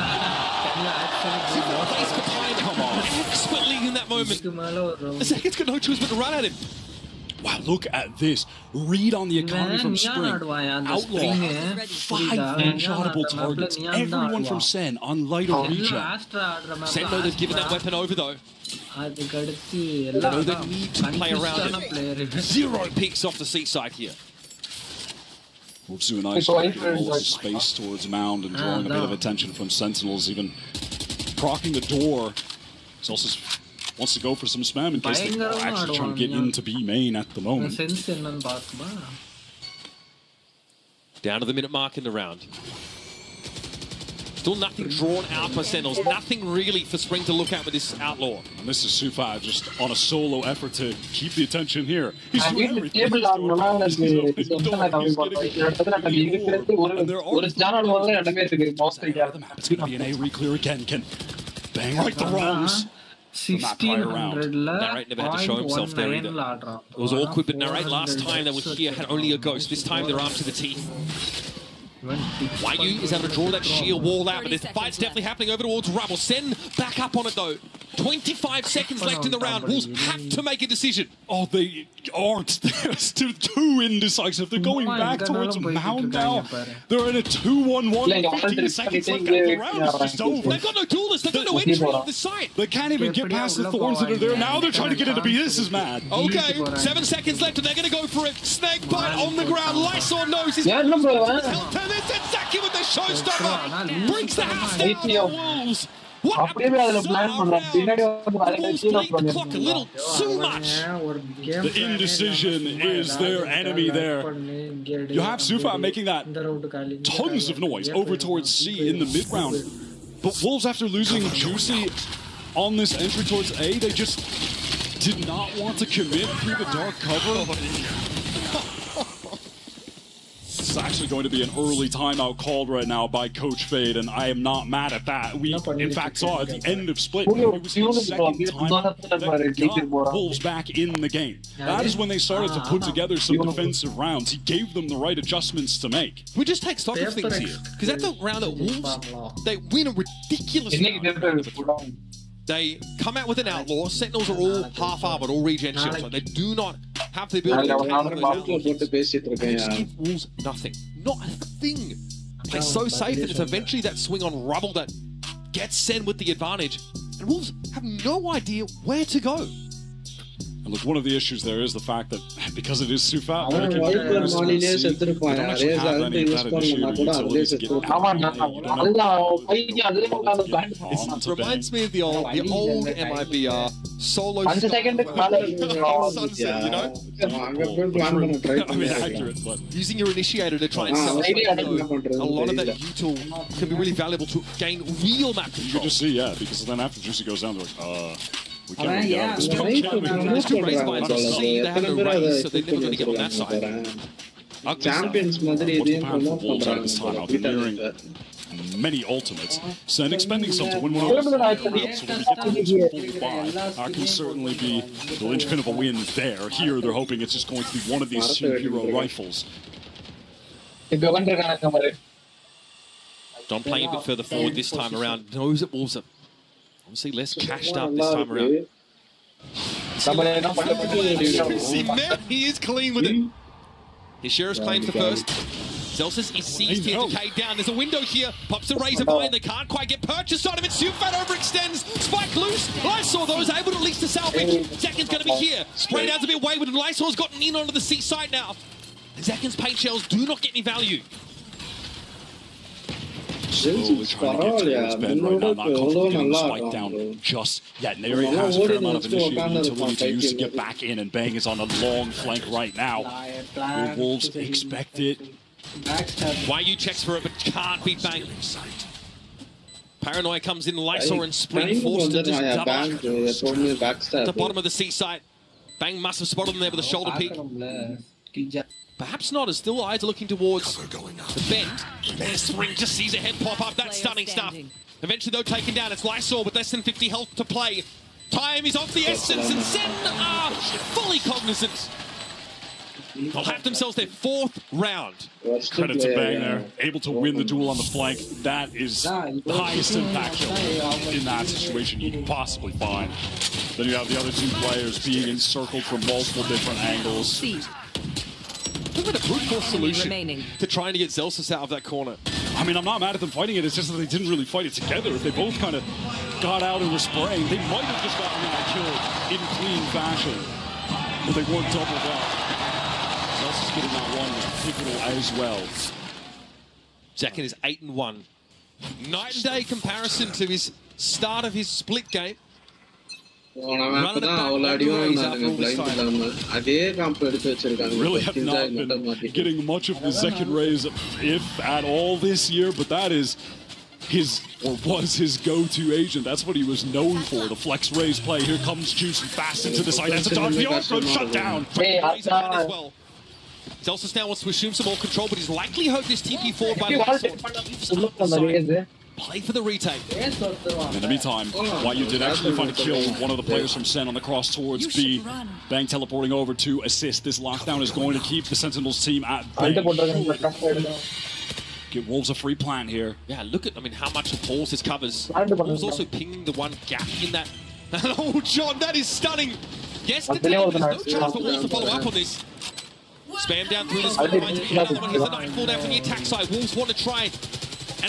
on. Expertly in that moment. The second's got no choice but to run at him. Wow, look at this. Read on the economy from Spring. Outlaw. 5 unshottable targets. Everyone from Sen on lighter regen. Sen know they've given that weapon over, though. They know they need to play around it. 0 picks off the seaside here. Wolves do a nice job space towards Mound and drawing a bit of attention from Sentinels, even procking the door. Zelsus wants to go for some spam in case they're actually trying to get into B main at the moment. Down to the minute mark in the round. Still nothing drawn out by Sentinels. Nothing really for Spring to look at with this Outlaw. And this is Sufa just on a solo effort to keep the attention here. He's doing everything. And there are it's going to be an A re-clear again. Can Bang right the wrongs. 1600 Narrate never had to show himself there either. It was awkward, but Narrate last time they were here had only a ghost. This time they're armed to the teeth. YU is able to draw that sheer wall out, but this fight's definitely happening over towards Rubble. Sen back up on it though. 25 seconds left in the round. Wolves have to make a decision. Oh, they aren't. They're still too indecisive. They're going back towards Mound now. They're in a 2-1-1. 15 seconds left. The round's just over. They've got no duelists. They've got no entry on the site. They can't even get past the thorns that are there. Now they're trying to get into B. This is mad. Okay, 7 seconds left and they're going to go for it. Snake bite on the ground. Lysor knows his... That's exactly what the showstopper brings the house down for the Wolves. What a bizarre round. Wolves played the clock a little too much. The indecision is their enemy there. You have Sufa making that tons of noise over towards C in the mid-round. But Wolves, after losing Juicy on this entry towards A, they just did not want to commit through the dark cover. It's actually going to be an early timeout called right now by Coach Fade, and I am not mad at that. We, in fact, saw at the end of Split, it was the second timeout that got Wolves back in the game. That is when they started to put together some defensive rounds. He gave them the right adjustments to make. We just take stock of things here, because at the round at Wolves, they win a ridiculous round. They come out with an Outlaw. Sentinels are all half-armored, all regen shields. So they do not have the ability to counter those Outlaws. They just give Wolves nothing. Not a thing. Play so safe that it's eventually that swing on Rubble that gets Sen with the advantage. And Wolves have no idea where to go. And look, one of the issues there is the fact that because it is Sufa, it reminds me of the old MIBR solo sunset, you know? I mean, accurate, but using your initiator to try and sell a lot of that util can be really valuable to gain real map control. You can just see, yeah, because then after Juicy goes down, they're like, we can't get out of this. There's 2 Razer lines on C, they have no Raze, so they're never going to get on that side. Champions Madrid this time out. They're nearing many ultimates. Sen expending some to win one of those rounds, so when the difference full by can certainly be the linchpin of a win there. Here, they're hoping it's just going to be one of these hero rifles. Don playing a bit further forward this time around. Knows that Wolves are obviously less cashed up this time around. See, now he is clean with it. His Sheriff claims the first. Zelsus is seized here, decayed down. There's a window here. Pops the Razer behind. They can't quite get purchased on him. And Sufat overextends. Spike loose. Lysor, though, is able to at least to salvage. Zekin's going to be here. Spray down's a bit wayward, and Lysor's gotten in onto the seaside now. Zekin's paint shells do not get any value. Slowly trying to get towards Ben right now, not comfortable getting the spike down just yet. Nary has a fair amount of initiative utility to use to get back in, and Bang is on a long flank right now. Will Wolves expect it? YU checks for it, but can't beat Bang. Paranoia comes in, Lysor and Spring forced to just double at the bottom of the seaside. Bang must have spotted them there with a shoulder peek. Perhaps not, as still eyes are looking towards the bend. There's Spring, just sees a head pop up. That's stunning stuff. Eventually, though, taken down. It's Lysor with less than 50 health to play. Time is off the essence, and SEN are fully cognizant. They'll have themselves their 4th round. Credit to Bang there. Able to win the duel on the flank. That is the highest impact kill in that situation you can possibly find. Then you have the other 2 players being encircled from multiple different angles. Look at a brute force solution to trying to get Zelsus out of that corner. I mean, I'm not mad at them fighting it. It's just that they didn't really fight it together. If they both kind of got out and were spraying, they might have just gotten that kill in clean fashion. But they weren't doubled up. Zelsus getting that one was pivotal as well. Zekin is 8-1. Night and day comparison to his start of his split game. Really have not been getting much of the second raise, if at all, this year, but that is his, or was his go-to agent. That's what he was known for, the flex raise play. Here comes Juicy fast into the side. That's a dodge. The arm shut down. As well. Zelsus now wants to assume some more control, but he's likely hoped this TP forward by Lysor. Play for the retake. In the meantime, YU did actually find a kill one of the players from SEN on the cross towards B. Bang teleporting over to assist. This lockdown is going to keep the Sentinels team at bay. Give Wolves a free plant here. Yeah, look at, I mean, how much of Paul's his covers. Wolves also pinging the one gap in that. Oh, John, that is stunning. Yes, there's no chance for Wolves to follow up on this. Spam down through this. Another one. Here's the nightfall down from the attack side. Wolves want to try and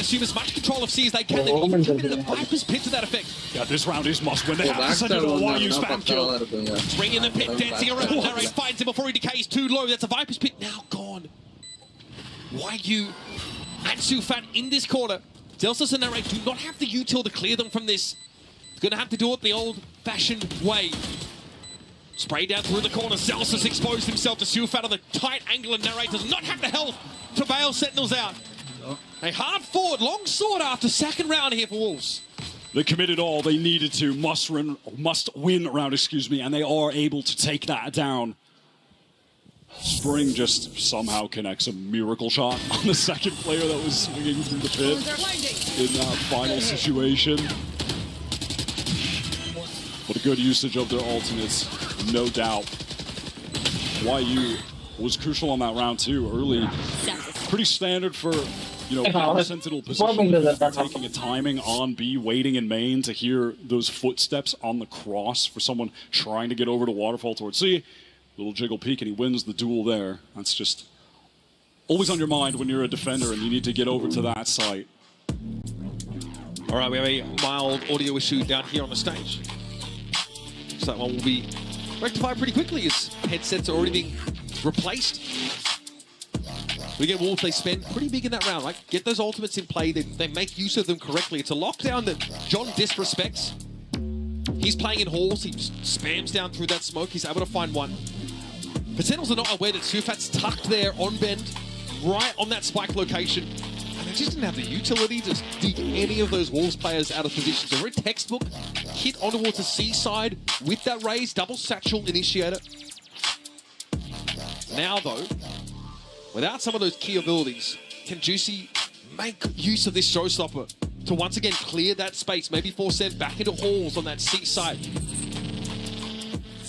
assume as much control of C as they can. They've even committed a Viper's Pit to that effect. Yeah, this round is must win. They have to send it to the YU spam kill. Spring in the pit, dancing around. Narrate finds him before he decays too low. That's a Viper's Pit now gone. YU and Sufat in this corner. Zelsus and Narrate do not have the util to clear them from this. They're going to have to do it the old-fashioned way. Spray down through the corner. Zelsus exposed himself to Sufat on the tight angle, and Narrate does not have the health to bail Sentinels out. A hard forward, long sword after second round here for Wolves. They committed all they needed to, must win round, and they are able to take that down. Spring just somehow connects a miracle shot on the second player that was swinging through the pit in that final situation. But a good usage of their ultimates, no doubt. YU was crucial on that round too, early. Pretty standard for, you know, Sentinel position, taking a timing on B, waiting in main to hear those footsteps on the cross for someone trying to get over to Waterfall towards C. Little jiggle peek and he wins the duel there. That's just always on your mind when you're a defender and you need to get over to that site. All right, we have a mild audio issue down here on the stage. So that one will be rectified pretty quickly as headsets are already being replaced. We get Wolves, they spend pretty big in that round, right? Get those ultimates in play, they make use of them correctly. It's a lockdown that John disrespects. He's playing in halls, he just spams down through that smoke, he's able to find one. But Sentinels are not aware that Sufat's tucked there on bend, right on that spike location. And they just didn't have the utility to dig any of those Wolves players out of position. So very textbook, hit on towards the C side with that raise, double satchel initiator. Now though, without some of those key abilities, can Juicy make use of this showstopper to once again clear that space, maybe force SEN back into halls on that C side?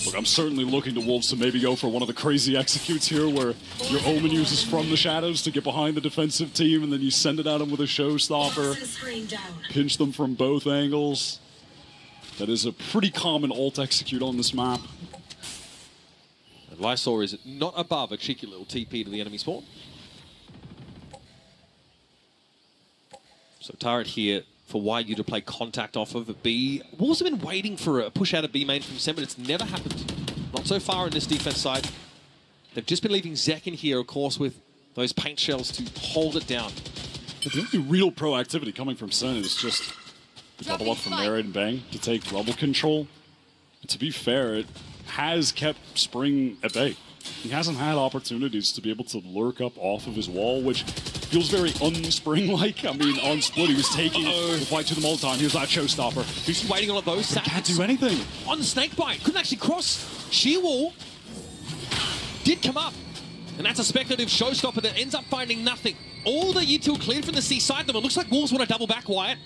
Look, I'm certainly looking to Wolves to maybe go for one of the crazy executes here where your Omen uses from the shadows to get behind the defensive team and then you send it at them with a showstopper. Pinch them from both angles. That is a pretty common ult execute on this map. And Lysor is not above a cheeky little TP to the enemy spawn. So turret here for YU to play contact off of B. Wolves have been waiting for a push out of B main from SEN, but it's never happened. Not so far in this defense side. They've just been leaving Zek in here, of course, with those paint shells to hold it down. But the only real proactivity coming from SEN is just the double up from Merit and Bang to take rubble control. And to be fair, it has kept Spring at bay. He hasn't had opportunities to be able to lurk up off of his wall, which feels very un-Spring-like. I mean, on Split, he was taking the fight to them all the time. He was that showstopper. He's waiting on those. He can't do anything. On the snake bite. Couldn't actually cross. Sheer wall did come up. And that's a speculative showstopper that ends up finding nothing. All the util cleared from the C side, though. It looks like Wolves want to double back, Wyatt.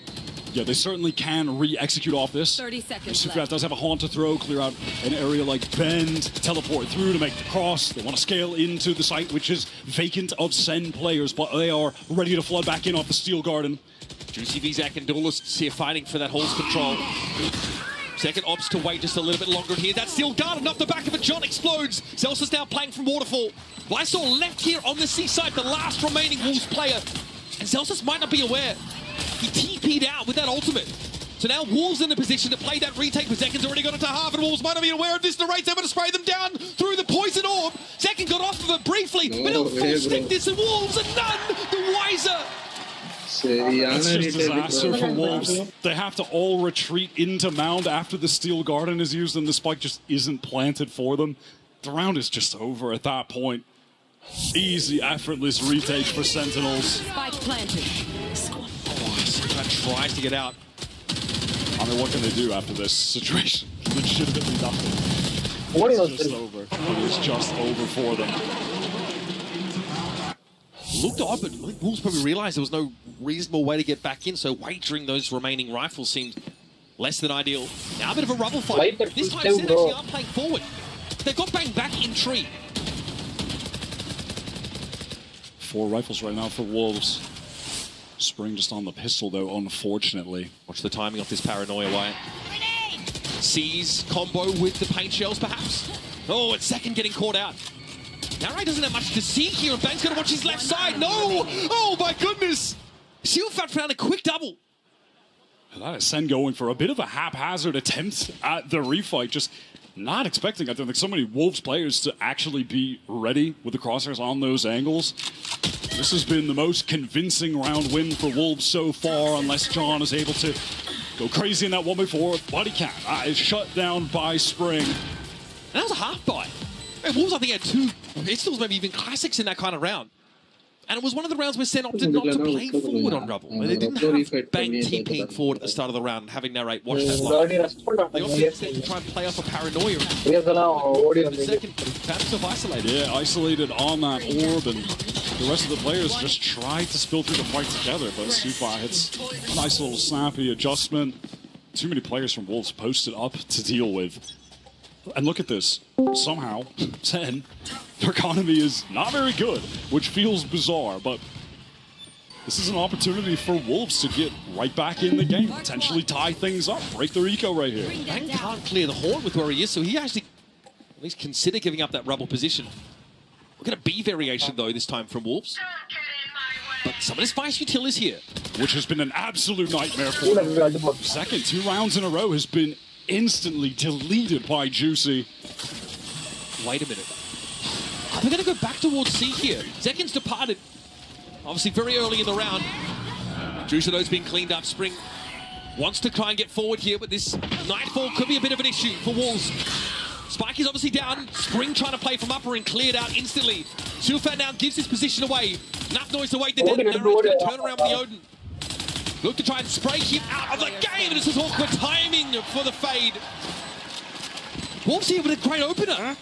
Yeah, they certainly can re-execute off this. 30 seconds Sufat does have a haunt to throw, clear out an area like Bend, teleport through to make the cross. They want to scale into the site, which is vacant of SEN players, but they are ready to flood back in off the Steel Garden. Juicy Vizak and Duelists here fighting for that Hall's control. Second opts to wait just a little bit longer here. That Steel Garden off the back of it. John explodes. Celsius now playing from Waterfall. Lysor left here on the seaside, the last remaining Wolves player. And Celsius might not be aware. He TP'd out with that ultimate. So now Wolves in a position to play that retake, but Zekin's already got it to half, and Wolves might not be aware of this. The rate's able to spray them down through the poison orb. Zekin got off of it briefly, but he'll full stick this, and Wolves are none the wiser. It's just disaster for Wolves. They have to all retreat into Mound after the Steel Garden is used and the spike just isn't planted for them. The round is just over at that point. Easy, effortless retake for Sentinels. Spike planted. Tries to get out. I mean, what can they do after this situation? Legitimately nothing. It's just over. It's just over for them. Looked odd, but Wolves probably realized there was no reasonable way to get back in, so wagering those remaining rifles seemed less than ideal. Now a bit of a rubble fight. This time SEN actually are playing forward. They've got Bang back in tree. 4 rifles right now for Wolves. Spring just on the pistol, though, unfortunately. Watch the timing of this paranoia, Wyatt. Sees combo with the paint shells, perhaps. Oh, it's second getting caught out. Now Ray doesn't have much to see here, and Bang's going to watch his left side. No! Oh, my goodness! Sealfat found a quick double. That is SEN going for a bit of a haphazard attempt at the refight. Just not expecting, I think, so many Wolves players to actually be ready with the crosshairs on those angles. This has been the most convincing round win for Wolves so far, unless John is able to go crazy in that 1v4, but he can't. That is shut down by Spring. And that was a half buy. Hey, Wolves, I think, had 2 pistols, maybe even classics in that kind of round. And it was one of the rounds where SEN opted not to play forward on Rubble. They didn't have Bang TPing forward at the start of the round and having Narrate watch that live. They opted instead to try and play off a paranoia. The second, found himself isolated. Yeah, isolated on that orb, and the rest of the players just tried to spill through the fight together, but Sufa hits a nice little snappy adjustment. Too many players from Wolves posted up to deal with. And look at this. Somehow, SEN, their economy is not very good, which feels bizarre, but this is an opportunity for Wolves to get right back in the game, potentially tie things up, break their eco right here. Bang can't clear the horn with where he is, so he actually at least consider giving up that Rubble position. Look at a B variation, though, this time from Wolves. But some of the Spice Util is here. Which has been an absolute nightmare for them. Second 2 rounds in a row has been instantly deleted by Juicy. Wait a minute. Are they going to go back towards C here? Zekin's departed. Obviously very early in the round. Juicy though's been cleaned up. Spring wants to try and get forward here, but this Nightfall could be a bit of an issue for Wolves. Spike is obviously down. Spring trying to play from upper and cleared out instantly. Sufa now gives his position away. Enough noise to wake the dead. Narrate's going to turn around with the Odin. Look to try and spray him out of the game. This is awkward timing for the fade. Wolves here with a great opener.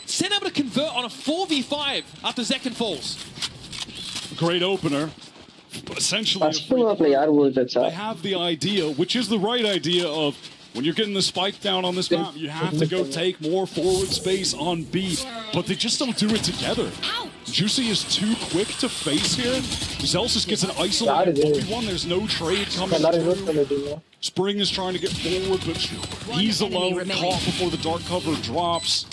SEN able to convert on a 4v5 after Zekin falls. Great opener. Essentially, they have the idea, which is the right idea, of when you're getting the spike down on this map, you have to go take more forward space on B, but they just don't do it together. Juicy is too quick to face here. Zelsis gets an isolated 1v1. There's no trade coming through. Spring is trying to get forward, but he's alone, caught before the dark cover drops.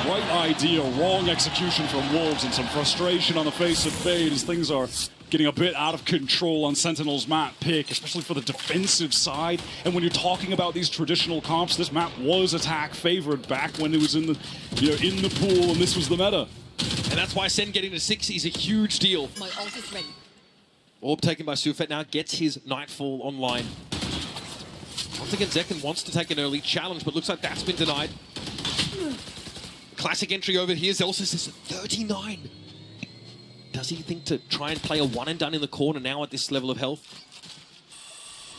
Right idea, wrong execution from Wolves, and some frustration on the face of Fade as things are getting a bit out of control on Sentinel's map pick, especially for the defensive side. And when you're talking about these traditional comps, this map was attack favored back when it was in the in the pool, and this was the meta. And that's why SEN getting to 6 is a huge deal. My ult is ready. Orb taken by Sufet now gets his Nightfall online. Once again, Zekken wants to take an early challenge, but looks like that's been denied. Classic entry over here. Zelsis is 39. Does he think to try and play a one and done in the corner now at this level of health?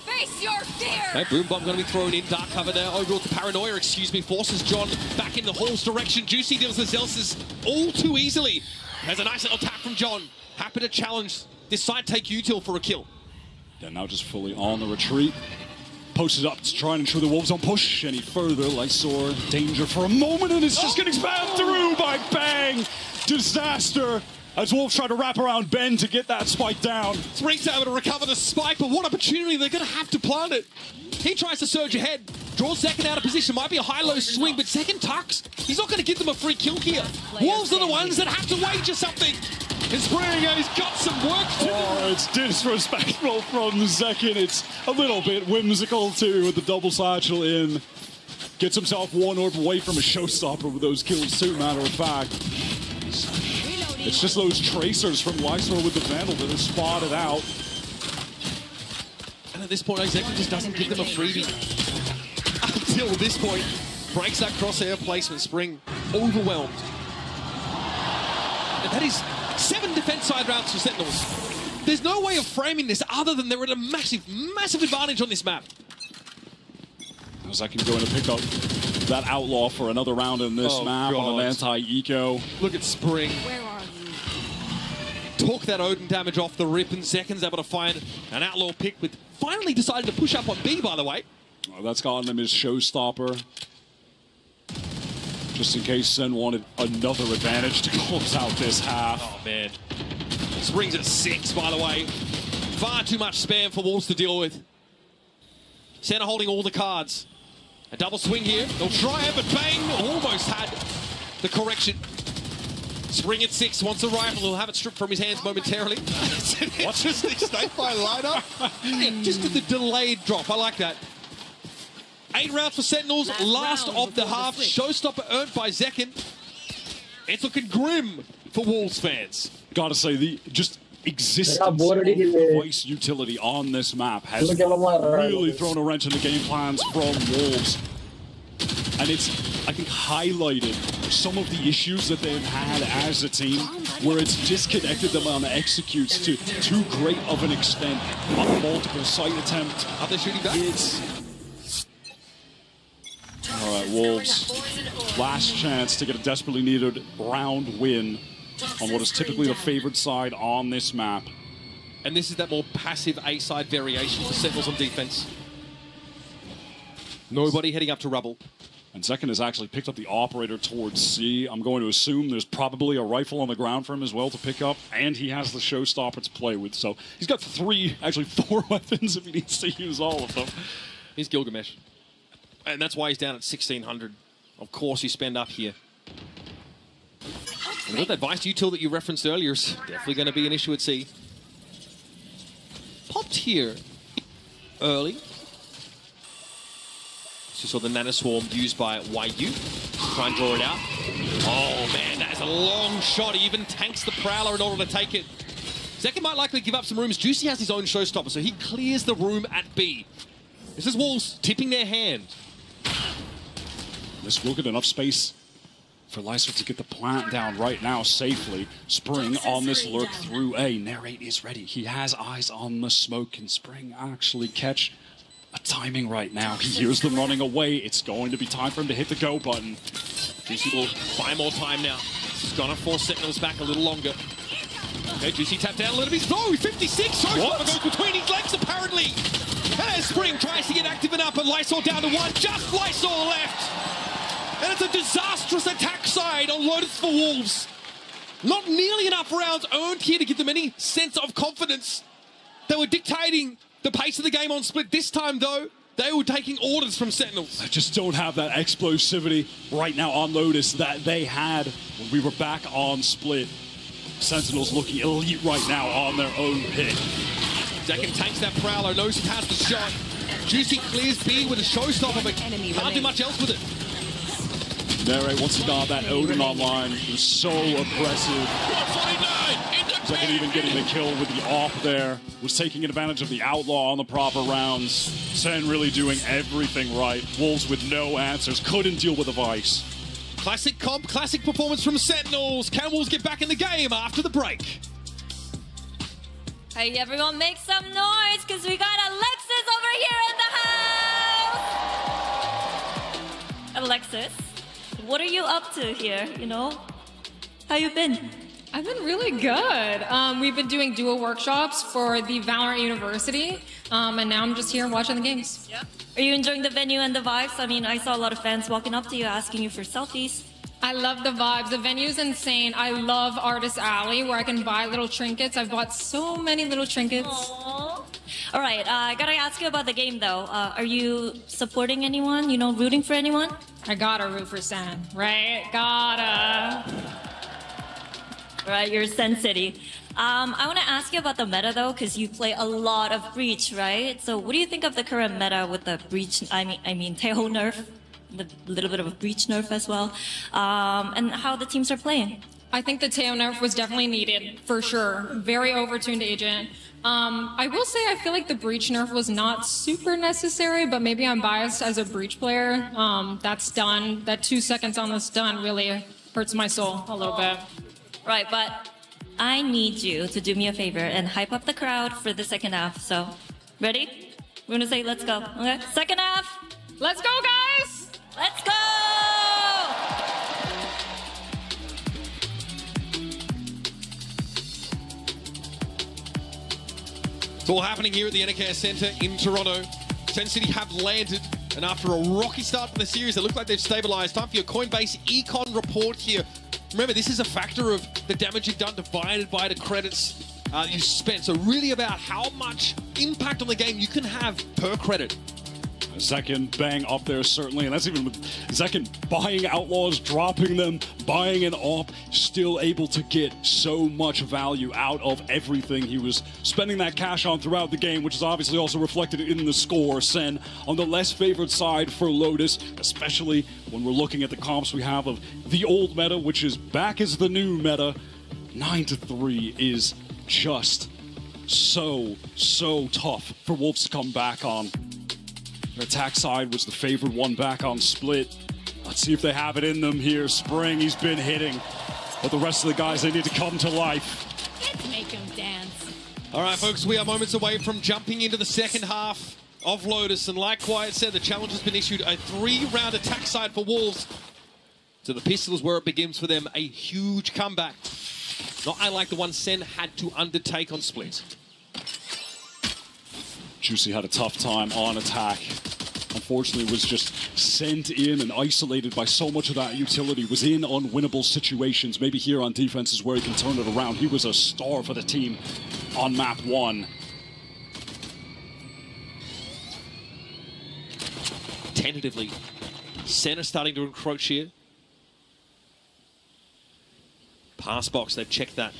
Face your fear! Okay, Boom Bomb going to be thrown in. Dark cover now over with the Paranoia, excuse me. Forces John back in the Hall's direction. Juicy deals with Zelsis all too easily. Has a nice little tap from John. Happy to challenge this side take util for a kill. Yeah, now just fully on the retreat. Posted up to try and ensure the Wolves don't push any further. Lysor, danger for a moment, and it's just getting spammed through by Bang. Disaster. As Wolves try to wrap around Ben to get that spike down. Spring's able to recover the spike, but what opportunity, they're going to have to plant it. He tries to surge ahead, draws Zekken out of position, might be a high-low swing, but Zekken tucks. He's not going to give them a free kill here. Wolves are the ones that have to wager something. And Spring, and he's got some work to do. Oh, it's disrespectful from Zekken. It's a little bit whimsical, too, with the double satchel in. Gets himself one orb away from a showstopper with those kills, too, matter of fact. It's just those tracers from Lysor with the Vandal that are spotted out. And at this point, Zekken just doesn't give them a freebie. Until this point, breaks that crosshair placement. Spring overwhelmed. And that is 7 defense side rounds for Sentinels. There's no way of framing this other than they're at a massive, massive advantage on this map. Zekken going to pick up that Outlaw for another round in this map on an anti-eco. Look at Spring. Took that Odin damage off the rip, and Zekken's able to find an Outlaw pick with finally decided to push up on B, by the way. Oh, that's gotten him his showstopper. Just in case Sen wanted another advantage to close out this half. Oh, man. Spring's at 6, by the way. Far too much spam for Wolves to deal with. Sen holding all the cards. A double swing here. They'll try it, but Bang almost had the correction. Spring at 6, wants a rifle, he'll have it stripped from his hands momentarily. Watch this snake by lineup. Yeah, just the delayed drop, I like that. 8 rounds for Sentinels, last of the half. Showstopper earned by Zekken. It's looking grim for Wolves fans. Gotta say, the just existence of device utility on this map has really thrown a wrench in the game plans from Wolves. And it's, I think, highlighted some of the issues that they've had as a team, where it's disconnected them on executes to too great of an extent on a multiple site attempt. Are they shooting back? All right, Wolves, last chance to get a desperately needed round win on what is typically the favored side on this map. And this is that more passive A-side variation for Sentinels on defense. Nobody heading up to rubble. And Zekken has actually picked up the operator towards C. I'm going to assume there's probably a rifle on the ground for him as well to pick up, and he has the showstopper to play with. So he's got 3, actually 4 weapons if he needs to use all of them. He's Gilgamesh. And that's why he's down at 1,600. Of course you spend up here. And that device util that you referenced earlier is definitely going to be an issue at C. Popped here early. So you saw the nanoswarm used by YU. Try and draw it out. Oh man, that is a long shot. He even tanks the Prowler in order to take it. Zekken might likely give up some rooms. Juicy has his own showstopper, so he clears the room at B. This is Wolves tipping their hand. This will get enough space for Lysor to get the plant down right now safely. Spring on this lurk through A. Narrate is ready. He has eyes on the smoke. Can Spring actually catch a timing right now? He hears them running away. It's going to be time for him to hit the go button. Juicy will buy more time now. He's gonna force Sentinels back a little longer. Okay, Juicy tapped out a little bit. No, 56! Showstopper goes between his legs apparently. And as Spring tries to get active enough, but Lysor down to 1. Just Lysor left. And it's a disastrous attack side on Lotus for Wolves. Not nearly enough rounds earned here to give them any sense of confidence. They were dictating the pace of the game on Split. This time, though, they were taking orders from Sentinels. I just don't have that explosivity right now on Lotus that they had when we were back on Split. Sentinels looking elite right now on their own pick. Decken takes that Prowler, knows he has the shot. Juicy clears B with a showstopper, but can't do much else with it. Nere, once he got that Odin online, he was so aggressive. Second even getting the kill with the AWP there. Was taking advantage of the Outlaw on the proper rounds. Sen really doing everything right. Wolves with no answers, couldn't deal with the Vice. Classic comp, classic performance from Sentinels. Can Wolves get back in the game after the break? Hey, everyone, make some noise, because we got Alexis over here in the house! Alexis, what are you up to here, you know? How you been? I've been really good. We've been doing duo workshops for the Valorant University, and now I'm just here watching the games. Yep. Are you enjoying the venue and the vibes? I mean, I saw a lot of fans walking up to you asking you for selfies. I love the vibes. The venue's insane. I love Artist Alley, where I can buy little trinkets. I've bought so many little trinkets. Aww. All right, I gotta ask you about the game, though. Are you supporting anyone? You know, rooting for anyone? I gotta root for SEN, right? Gotta. Right, you're Sen City. I want to ask you about the meta, though, because you play a lot of Breach, right? So what do you think of the current meta with the Breach, I mean Taeho nerf, the little bit of a Breach nerf as well, and how the teams are playing? I think the Taeho nerf was definitely needed, for sure. Very overtuned agent. I will say I feel like the Breach nerf was not super necessary, but maybe I'm biased as a Breach player. That stun, that 2 seconds on the stun really hurts my soul a little bit. Right, but I need you to do me a favor and hype up the crowd for the second half. So, ready? We're gonna say, let's go. Okay? Second half. Let's go, guys! Let's go! It's all happening here at the NKS Centre in Toronto. Sen City have landed, and after a rocky start to the series, it looked like they've stabilised. Time for your Coinbase Econ report here. Remember, this is a factor of the damage you've done divided by the credits you spent. So really about how much impact on the game you can have per credit. A second bang up there, certainly, and that's even with second buying Outlaws, dropping them, buying an AWP, still able to get so much value out of everything he was spending that cash on throughout the game, which is obviously also reflected in the score. Sen on the less favored side for Lotus, especially when we're looking at the comps we have of the old meta, which is back as the new meta. 9-3 is just so tough for Wolves to come back on. Their attack side was the favored one back on Split. Let's see if they have it in them here. Spring, he's been hitting. But the rest of the guys, they need to come to life. Let's make him dance. All right, folks, we are moments away from jumping into the second half of Lotus. And like Quiet said, the challenge has been issued, a 3-round attack side for Wolves. So the pistol is where it begins for them. A huge comeback. Not unlike the one Sen had to undertake on Split. Juicy had a tough time on attack. Unfortunately, was just sent in and isolated by so much of that utility. Was in unwinnable situations. Maybe here on defense is where he can turn it around. He was a star for the team on map 1. Tentatively, Sen are starting to encroach here. Pass box, they've checked that.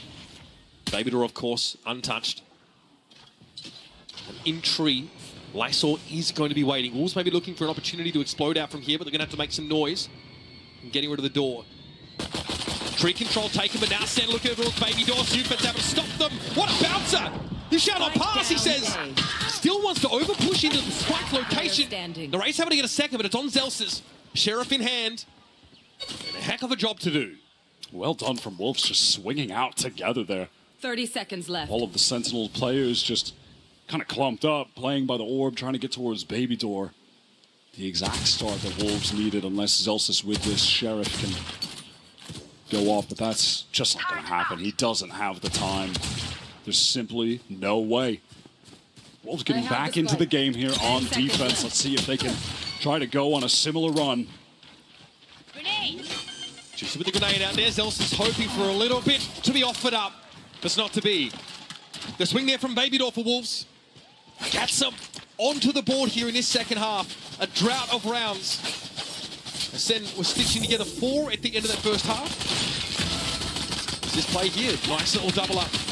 Baby door, of course, untouched. And in tree, Lysor is going to be waiting. Wolves may be looking for an opportunity to explode out from here, but they're going to have to make some noise. And getting rid of the door. Tree control taken, but now Sen looking towards Baby door. Sufet's able to stop them. What a bouncer! You shall not pass, he says. Still wants to over-push into the spike location. The race having to get a second, but it's on Zels's. Sheriff in hand. And a heck of a job to do. Well done from Wolves, just swinging out together there. 30 seconds left. All of the Sentinel players just kind of clumped up, playing by the orb, trying to get towards Baby Door. The exact start that Wolves needed, unless Zelsis with this Sheriff can go off, but that's just not going to happen. He doesn't have the time. There's simply no way. Wolves getting back into the game here on defense. Let's see if they can try to go on a similar run. Juicy with the grenade out there. Zelson's hoping for a little bit to be offered up. That's not to be. The swing there from Babydoor for Wolves. Gets up onto the board here in this second half. A drought of rounds. SEN was stitching together 4 at the end of that first half. This play here, nice little double up